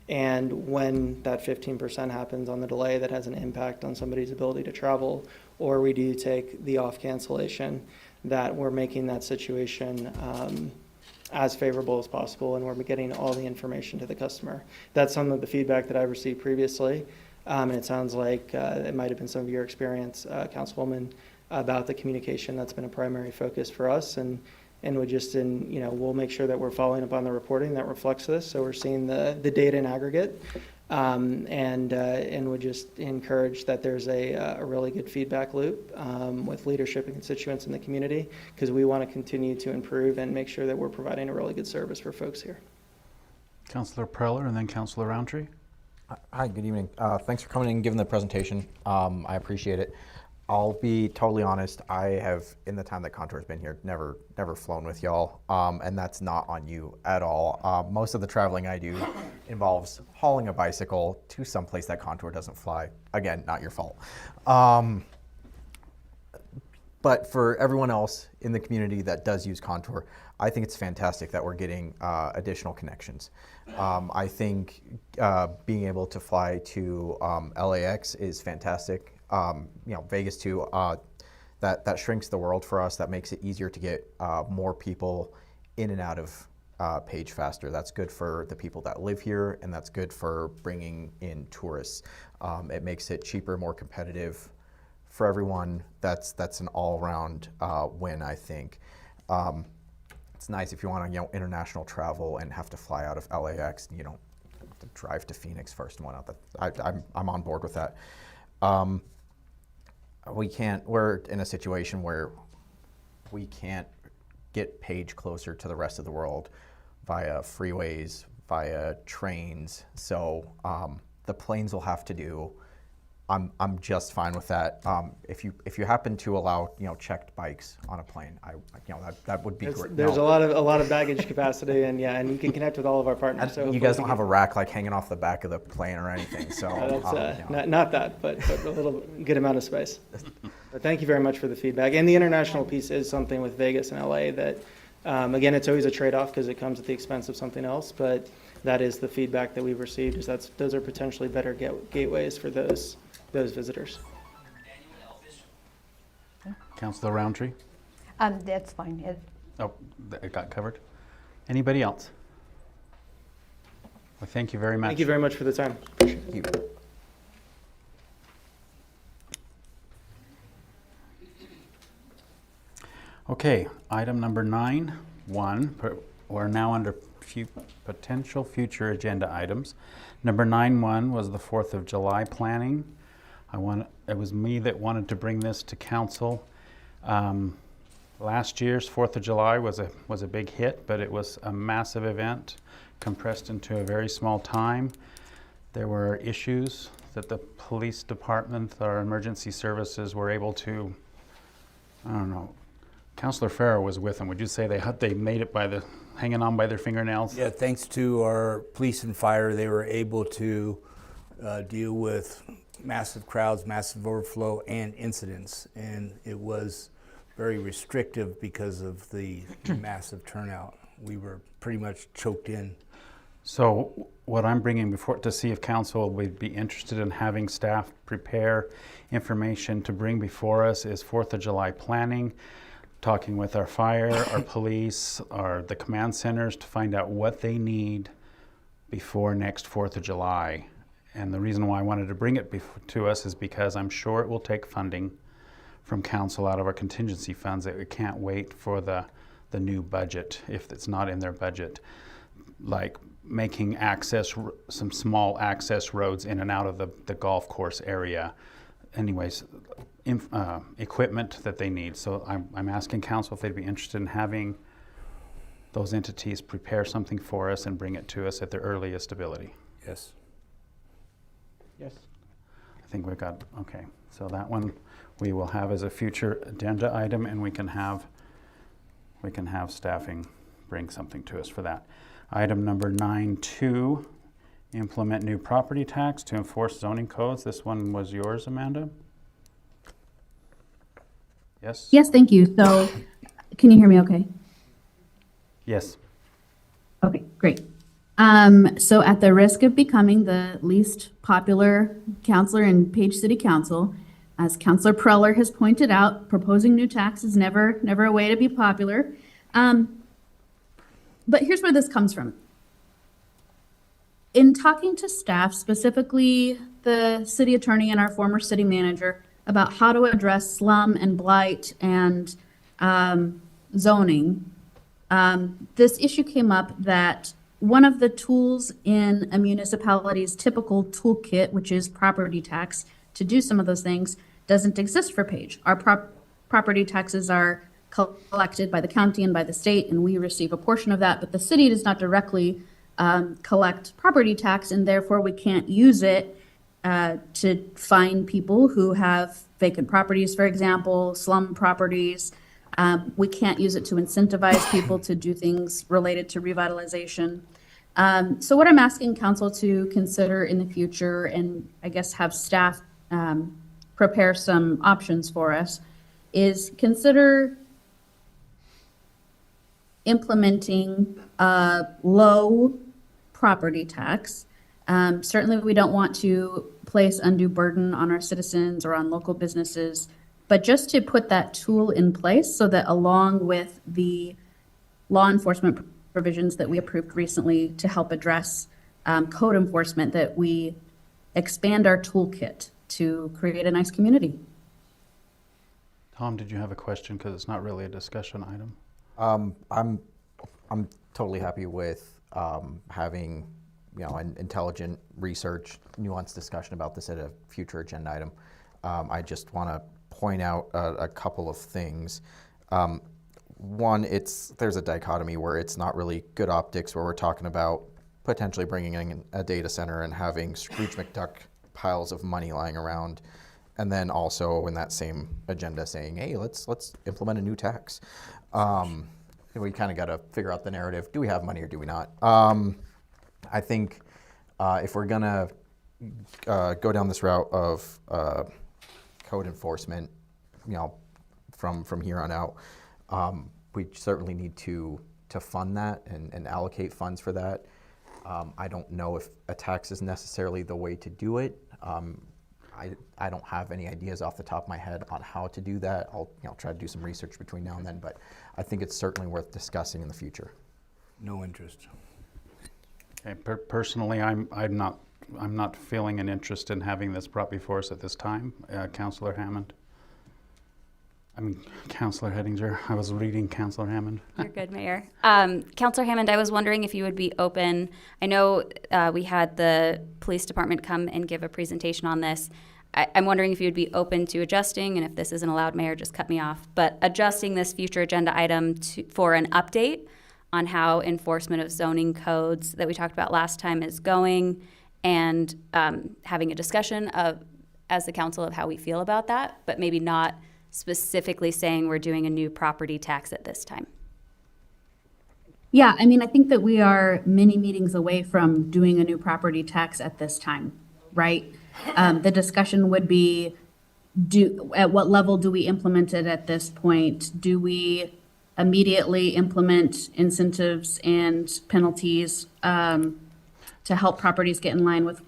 And when that 15% happens on the delay that has an impact on somebody's ability to travel, or we do take the off cancellation, that we're making that situation as favorable as possible, and we're getting all the information to the customer. That's some of the feedback that I've received previously, and it sounds like it might have been some of your experience, Councilwoman, about the communication. That's been a primary focus for us, and we'll make sure that we're following up on the reporting that reflects this, so we're seeing the data in aggregate, and would just encourage that there's a really good feedback loop with leadership and constituents in the community, because we want to continue to improve and make sure that we're providing a really good service for folks here.
Councilor Preller and then Councilor Roundtree.
Hi, good evening. Thanks for coming and giving the presentation. I appreciate it. I'll be totally honest, I have, in the time that Contour's been here, never flown with y'all, and that's not on you at all. Most of the traveling I do involves hauling a bicycle to someplace that Contour doesn't fly. Again, not your fault. But for everyone else in the community that does use Contour, I think it's fantastic that we're getting additional connections. I think being able to fly to LAX is fantastic. Vegas too, that shrinks the world for us. That makes it easier to get more people in and out of Page faster. That's good for the people that live here, and that's good for bringing in tourists. It makes it cheaper, more competitive for everyone. That's an all-around win, I think. It's nice if you want to international travel and have to fly out of LAX. You don't have to drive to Phoenix first and whatnot. I'm on board with that. we're in a situation where we can't get Page closer to the rest of the world via freeways, via trains. So the planes will have to do. I'm just fine with that. If you happen to allow checked bikes on a plane, that would be great.
There's a lot of baggage capacity, and and you can connect with all of our partners. So
you guys don't have a rack like hanging off the back of the plane or anything, so
that's not that, but a little good amount of space. But thank you very much for the feedback. And the international piece is something with Vegas and LA that, again, it's always a trade-off because it comes at the expense of something else. But that is the feedback that we've received. Is those are potentially better gateways for those visitors.
Councilor Roundtree?
That's fine.
It got covered. Anybody else? Well, thank you very much.
Thank you very much for the time. Appreciate it.
Thank you.
Okay, item number 9.1. We're now under potential future agenda items. Number 9.1 was the 4th of July planning. It was me that wanted to bring this to council. Last year's 4th of July was a big hit, but it was a massive event compressed into a very small time. There were issues that the police department, our emergency services were able to, I don't know, Councilor Ferry was with them. Would you say they made it by hanging on by their fingernails?
Yeah, thanks to our police and fire, they were able to deal with massive crowds, massive overflow, and incidents. And it was very restrictive because of the massive turnout. We were pretty much choked in.
So what I'm bringing before to see if council would be interested in having staff prepare information to bring before us is 4th of July planning, talking with our fire, our police, the command centers to find out what they need before next 4th of July. And the reason why I wanted to bring it to us is because I'm sure it will take funding from council out of our contingency funds that we can't wait for the new budget if it's not in their budget. Like making some small access roads in and out of the golf course area. Anyways, equipment that they need. So I'm asking council if they'd be interested in having those entities prepare something for us and bring it to us at their earliest ability.
Yes.
Yes.
I think we've got, okay. So that one we will have as a future agenda item, and we can have staffing bring something to us for that. Item number 9.2, implement new property tax to enforce zoning codes. This one was yours, Amanda? Yes?
Yes, thank you. So, can you hear me okay?
Yes.
Okay, great. So at the risk of becoming the least popular counselor in Page City Council, as Councilor Preller has pointed out, proposing new tax is never a way to be popular. But here's where this comes from. In talking to staff, specifically the city attorney and our former city manager, about how to address slum and blight and zoning, this issue came up that one of the tools in a municipality's typical toolkit, which is property tax, to do some of those things, doesn't exist for Page. Our property taxes are collected by the county and by the state, and we receive a portion of that, but the city does not directly collect property tax, and therefore we can't use it to fine people who have vacant properties, for example, slum properties. We can't use it to incentivize people to do things related to revitalization. So what I'm asking council to consider in the future, and I guess have staff prepare some options for us, is consider implementing a low property tax. Certainly we don't want to place undue burden on our citizens or on local businesses, but just to put that tool in place so that along with the law enforcement provisions that we approved recently to help address code enforcement, that we expand our toolkit to create a nice community.
Tom, did you have a question? Because it's not really a discussion item.
I'm totally happy with having and intelligent research, nuanced discussion about this at a future agenda item. I just want to point out a couple of things. One, there's a dichotomy where it's not really good optics, where we're talking about potentially bringing in a data center and having Scrooge McDuck piles of money lying around, and then also in that same agenda saying, hey, let's implement a new tax. We kind of got to figure out the narrative. Do we have money or do we not? I think if we're gonna go down this route of code enforcement, from here on out, we certainly need to fund that and allocate funds for that. I don't know if a tax is necessarily the way to do it. I don't have any ideas off the top of my head on how to do that. I'll try to do some research between now and then, but I think it's certainly worth discussing in the future.
No interest.
Okay, personally, I'm not feeling an interest in having this brought before us at this time. Councillor Hammond. Councillor Hettinger. I was reading Councillor Hammond.
You're good, Mayor. Councillor Hammond, I was wondering if you would be open. I know we had the police department come and give a presentation on this. I'm wondering if you would be open to adjusting, and if this isn't allowed, Mayor, just cut me off, but adjusting this future agenda item for an update on how enforcement of zoning codes that we talked about last time is going, and having a discussion as the council of how we feel about that, but maybe not specifically saying we're doing a new property tax at this time.
Yeah, I think that we are many meetings away from doing a new property tax at this time, right? The discussion would be, at what level do we implement it at this point? Do we immediately implement incentives and penalties to help properties get in line with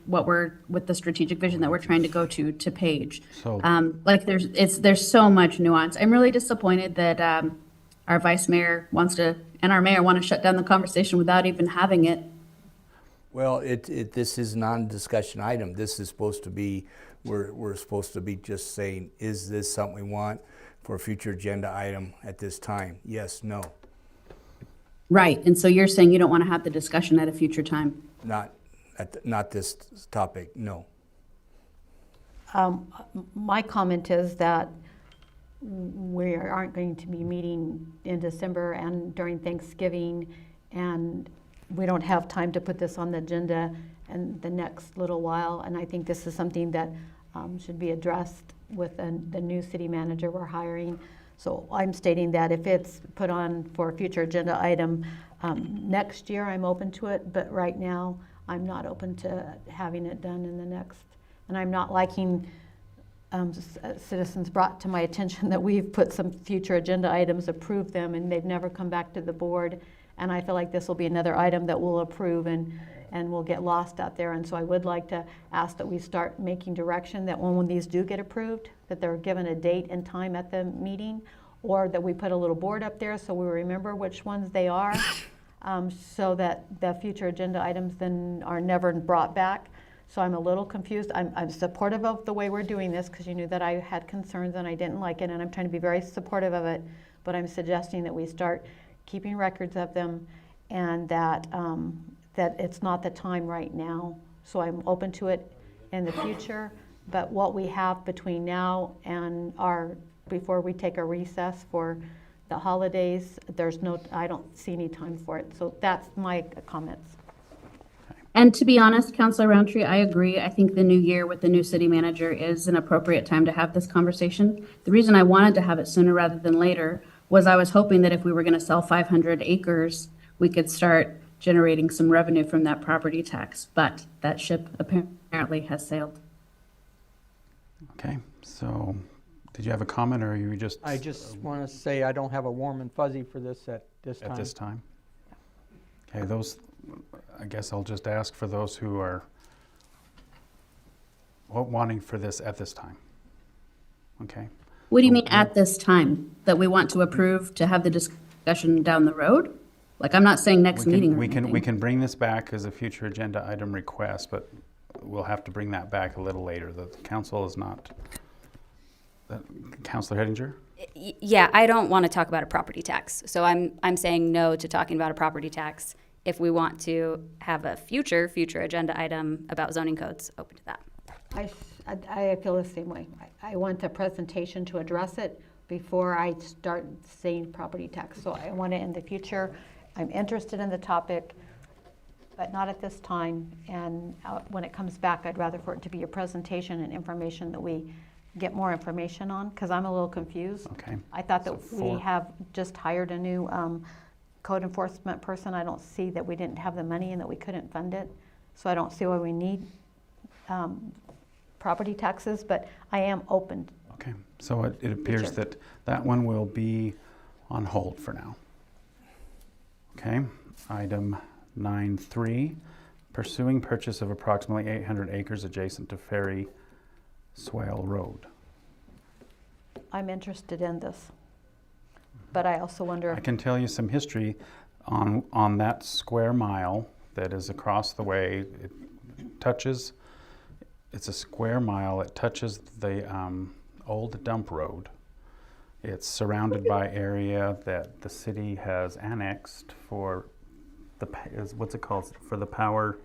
with the strategic vision that we're trying to go to Page?
So,
there's so much nuance. I'm really disappointed that our vice mayor and our mayor want to shut down the conversation without even having it.
Well, this is non-discussion item. This is supposed to be, we're supposed to be just saying, is this something we want for a future agenda item at this time? Yes, no.
Right, and so you're saying you don't want to have the discussion at a future time?
Not this topic, no.
My comment is that we aren't going to be meeting in December and during Thanksgiving, and we don't have time to put this on the agenda in the next little while, and I think this is something that should be addressed with the new city manager we're hiring. So I'm stating that if it's put on for a future agenda item next year, I'm open to it, but right now I'm not open to having it done in the next. And I'm not liking citizens brought to my attention that we've put some future agenda items, approved them, and they've never come back to the board. And I feel like this will be another item that we'll approve and will get lost out there. And so I would like to ask that we start making direction that when these do get approved, that they're given a date and time at the meeting, or that we put a little board up there so we remember which ones they are, so that the future agenda items then are never brought back. So I'm a little confused. I'm supportive of the way we're doing this, because you knew that I had concerns and I didn't like it, and I'm trying to be very supportive of it, but I'm suggesting that we start keeping records of them, and that it's not the time right now. So I'm open to it in the future, but what we have between now and before we take a recess for the holidays, I don't see any time for it. So that's my comments.
And to be honest, Councilor Roundtree, I agree. I think the new year with the new city manager is an appropriate time to have this conversation. The reason I wanted to have it sooner rather than later was I was hoping that if we were going to sell 500 acres, we could start generating some revenue from that property tax. But that ship apparently has sailed.
okay, so did you have a comment, or are you just?
I just want to say I don't have a warm and fuzzy for this at this time.
At this time? Okay, I guess I'll just ask for those who are wanting for this at this time. Okay.
What do you mean at this time? That we want to approve to have the discussion down the road? Like, I'm not saying next meeting or anything.
We can bring this back as a future agenda item request, but we'll have to bring that back a little later. The council is not. Councilor Hettinger?
Yeah, I don't want to talk about a property tax. So I'm saying no to talking about a property tax if we want to have a future agenda item about zoning codes, open to that.
I feel the same way. I want a presentation to address it before I start saying property tax. So I want it in the future. I'm interested in the topic, but not at this time. And when it comes back, I'd rather for it to be a presentation and information that we get more information on, because I'm a little confused.
Okay.
I thought that we have just hired a new code enforcement person. I don't see that we didn't have the money and that we couldn't fund it. So I don't see why we need property taxes, but I am open.
Okay, so it appears that that one will be on hold for now. Okay, item 9.3, pursuing purchase of approximately 800 acres adjacent to Ferry, Swale Road.
I'm interested in this, but I also wonder.
I can tell you some history on that square mile that is across the way. It touches, it's a square mile. It touches the old dump road. It's surrounded by area that the city has annexed for what's it called, for the power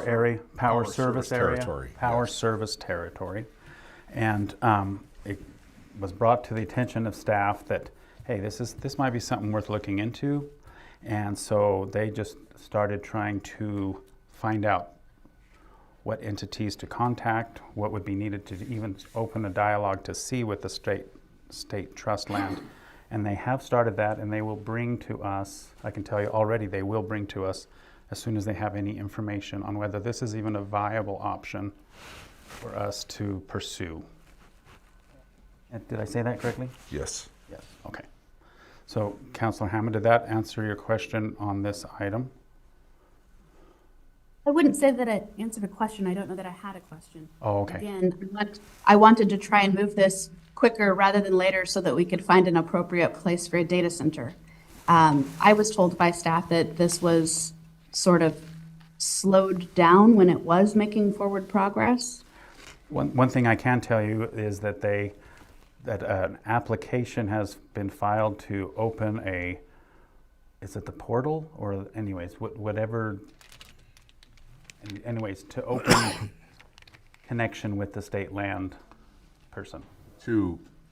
area, power service area,
territory,
power
yes.
service territory. And it was brought to the attention of staff that, hey, this might be something worth looking into. And so they just started trying to find out what entities to contact, what would be needed to even open a dialogue to see with the state trust land. And they have started that, and they will bring to us, I can tell you already, they will bring to us as soon as they have any information on whether this is even a viable option for us to pursue. Did I say that correctly?
Yes.
Yes. Okay. So, Councilor Hammond, did that answer your question on this item?
I wouldn't say that it answered a question. I don't know that I had a question.
Oh, okay.
Again, I wanted to try and move this quicker rather than later so that we could find an appropriate place for a data center. I was told by staff that this was sort of slowed down when it was making forward progress.
One thing I can tell you is that an application has been filed to open is it the portal, or anyways, whatever, anyways, to open connection with the state land person.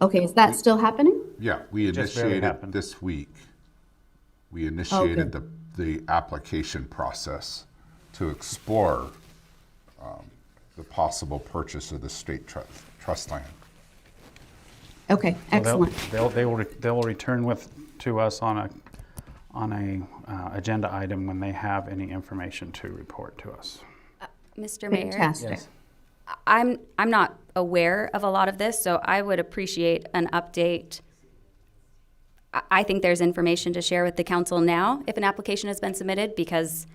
Okay, is that still happening?
Yeah, we
Just barely
initiated
happened.
this week. We initiated the application process to explore the possible purchase of the state trust land.
Okay,
So
excellent.
They will return to us on a agenda item when they have any information to report to us.
Mr. Mayor?
Fantastic.
Yes.
I'm not aware of a lot of this, so I would appreciate an update. I think there's information to share with the council now if an application has been submitted, because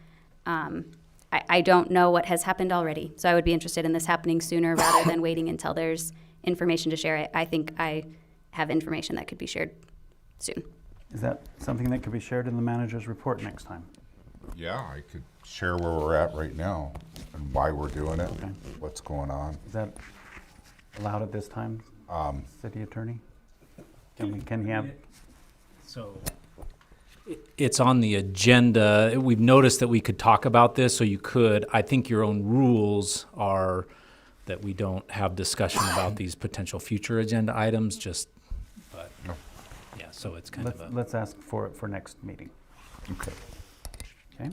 I don't know what has happened already. So I would be interested in this happening sooner rather than waiting until there's information to share. I think I have information that could be shared soon.
Is that something that could be shared in the manager's report next time?
Yeah, I could share where we're at right now and why we're doing it,
Okay.
what's going on.
Is that allowed at this time, City Attorney? Can he have?
So it's on the agenda. We've noticed that we could talk about this, so you could. I think your own rules are that we don't have discussion about these potential future agenda items, but yeah, so it's kind of a.
Let's ask for it for next meeting.
Okay.
Okay.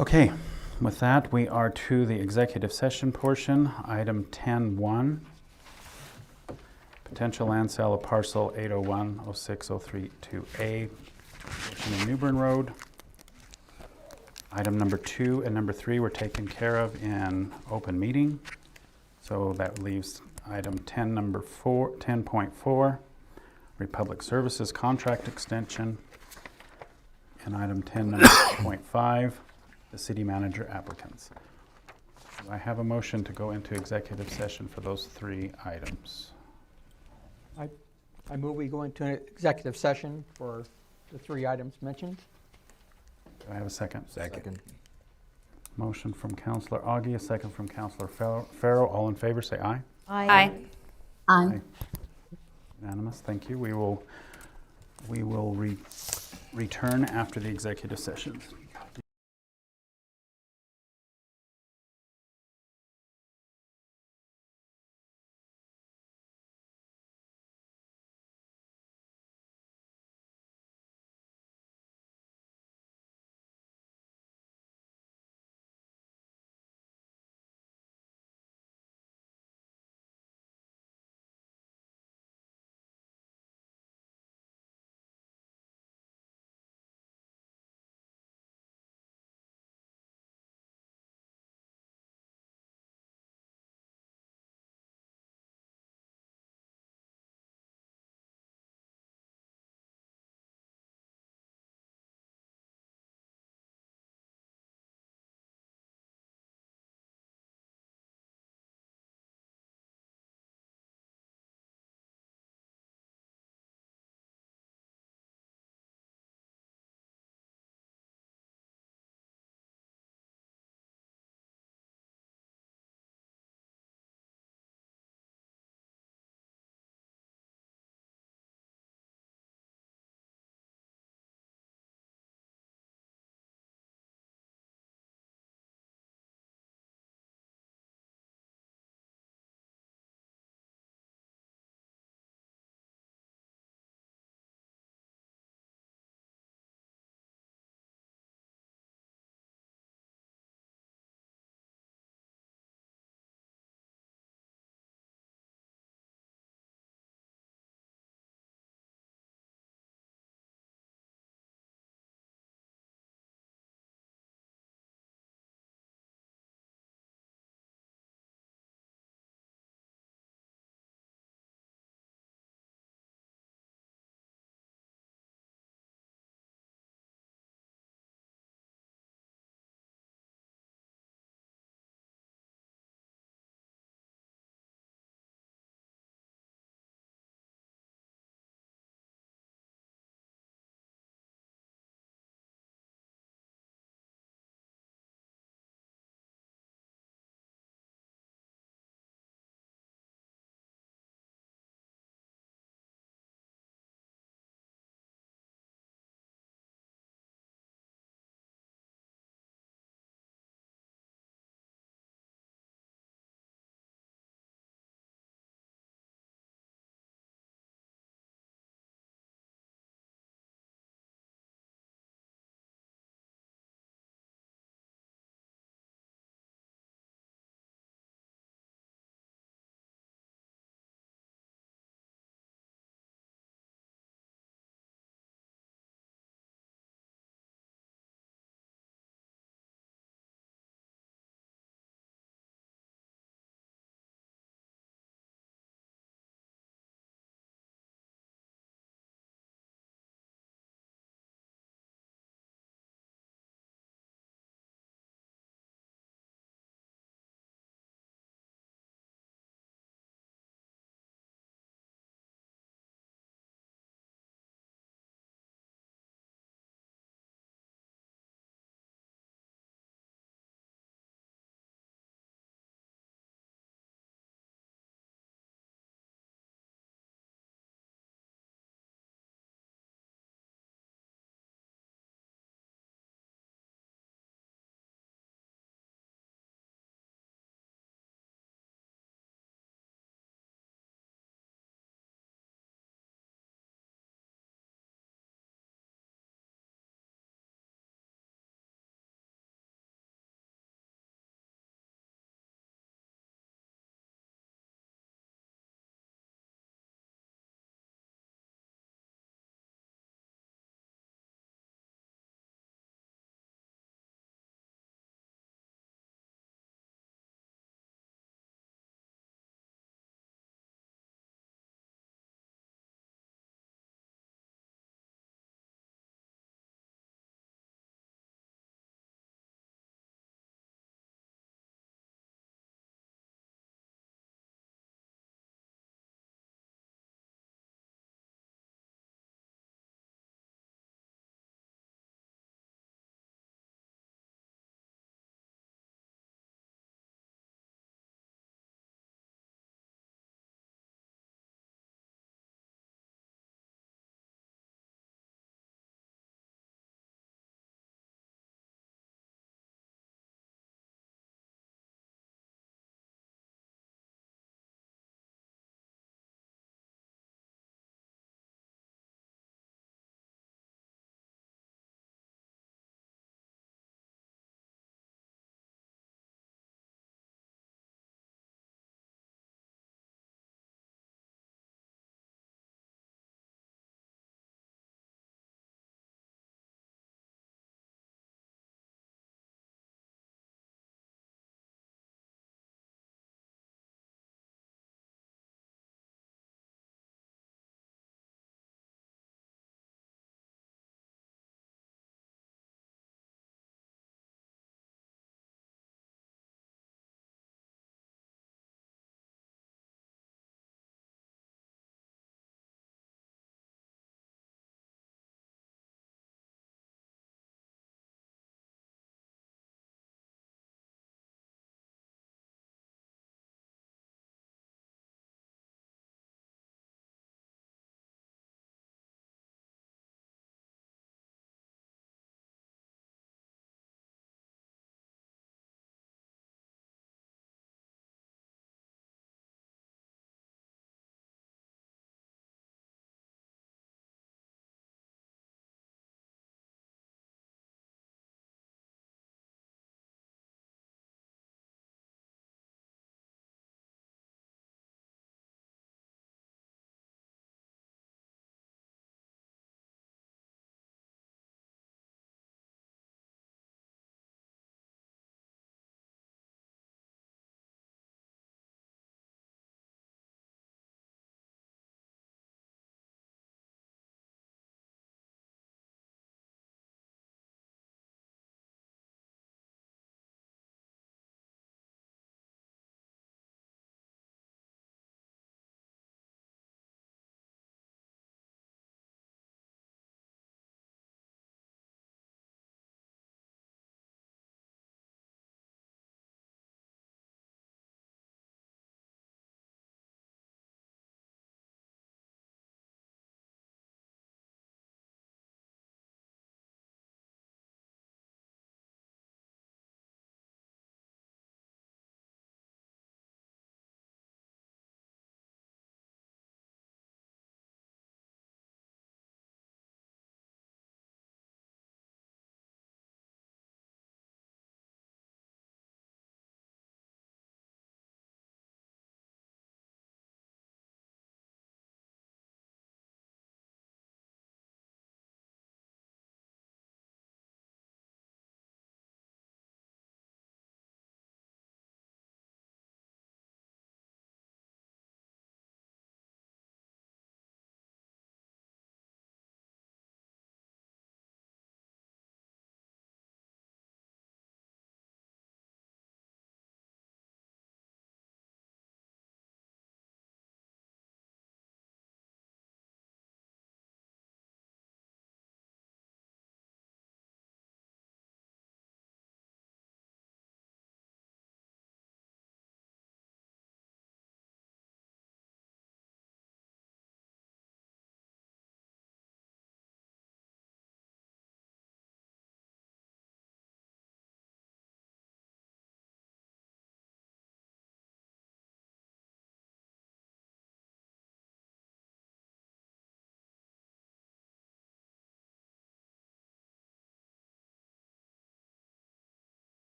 Okay, with that, we are to the executive session portion, item 10.1. Potential land sale of parcel 801-06-032A in New Bern Road. Item number 2 and number 3 were taken care of in open meeting. So that leaves item 10.4, Republic Services contract extension. And item 10.5, the city manager applicants. Do I have a motion to go into executive session for those 3 items?
I move we go into an executive session for the 3 items mentioned.
Do I have a second?
Second.
Motion from Councilor Augie, a second from Councilor Farrow. All in favor, say aye.
Aye.
Aye.
Unanimous, thank you. We will We will return after the executive session.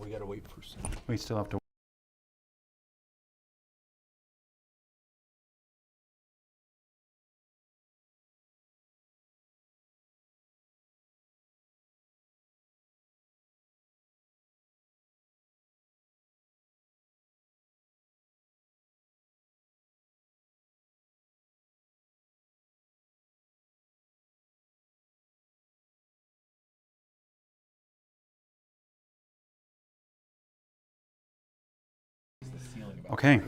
we gotta wait for some.
We still have to. Okay.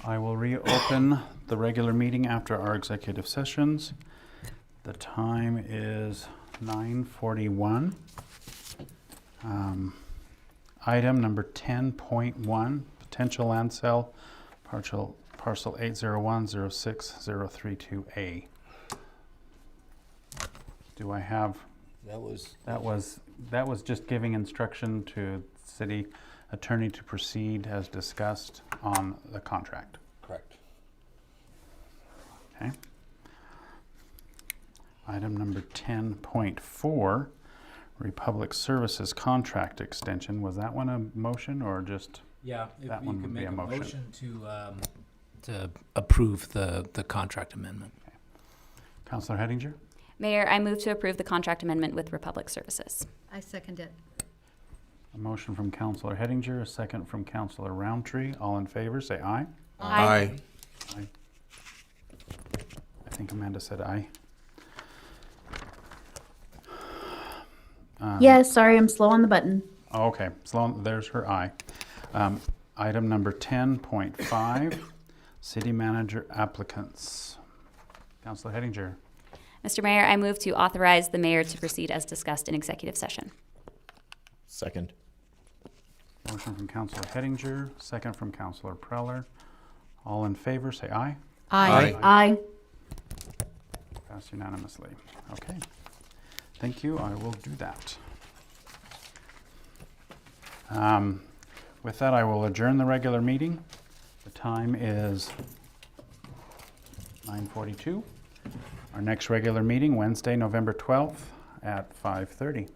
I will reopen the regular meeting after our executive sessions. The time is 9:41. Item number 10.1, potential land sale, parcel 801-06032A. Do I have? That was just giving instruction to city attorney to proceed as discussed on the contract.
Correct.
Okay. Item number 10.4, Republic Services contract extension. Was that one a motion or just?
Yeah, if
that
you
one
could
would be
make
a
a
motion.
to approve the contract amendment.
Okay. Councilor Hettinger?
Mayor, I move to approve the contract amendment with Republic Services.
I second it.
A motion from Councilor Hettinger, a second from Councilor Roundtree. All in favor, say aye.
Aye.
Aye. I think Amanda said aye.
Yes, sorry, I'm slow on the button.
Oh, okay, there's her aye. Item number 10.5, city manager applicants. Councilor Hettinger.
Mr. Mayor, I move to authorize the mayor to proceed as discussed in executive session.
Second.
Motion from Councilor Hettinger, second from Councilor Preller. All in favor, say aye.
Aye. Aye.
Passed unanimously. Okay. Thank you. I will do that. With that, I will adjourn the regular meeting. The time is 9:42. Our next regular meeting, Wednesday, November 12th at 5:30.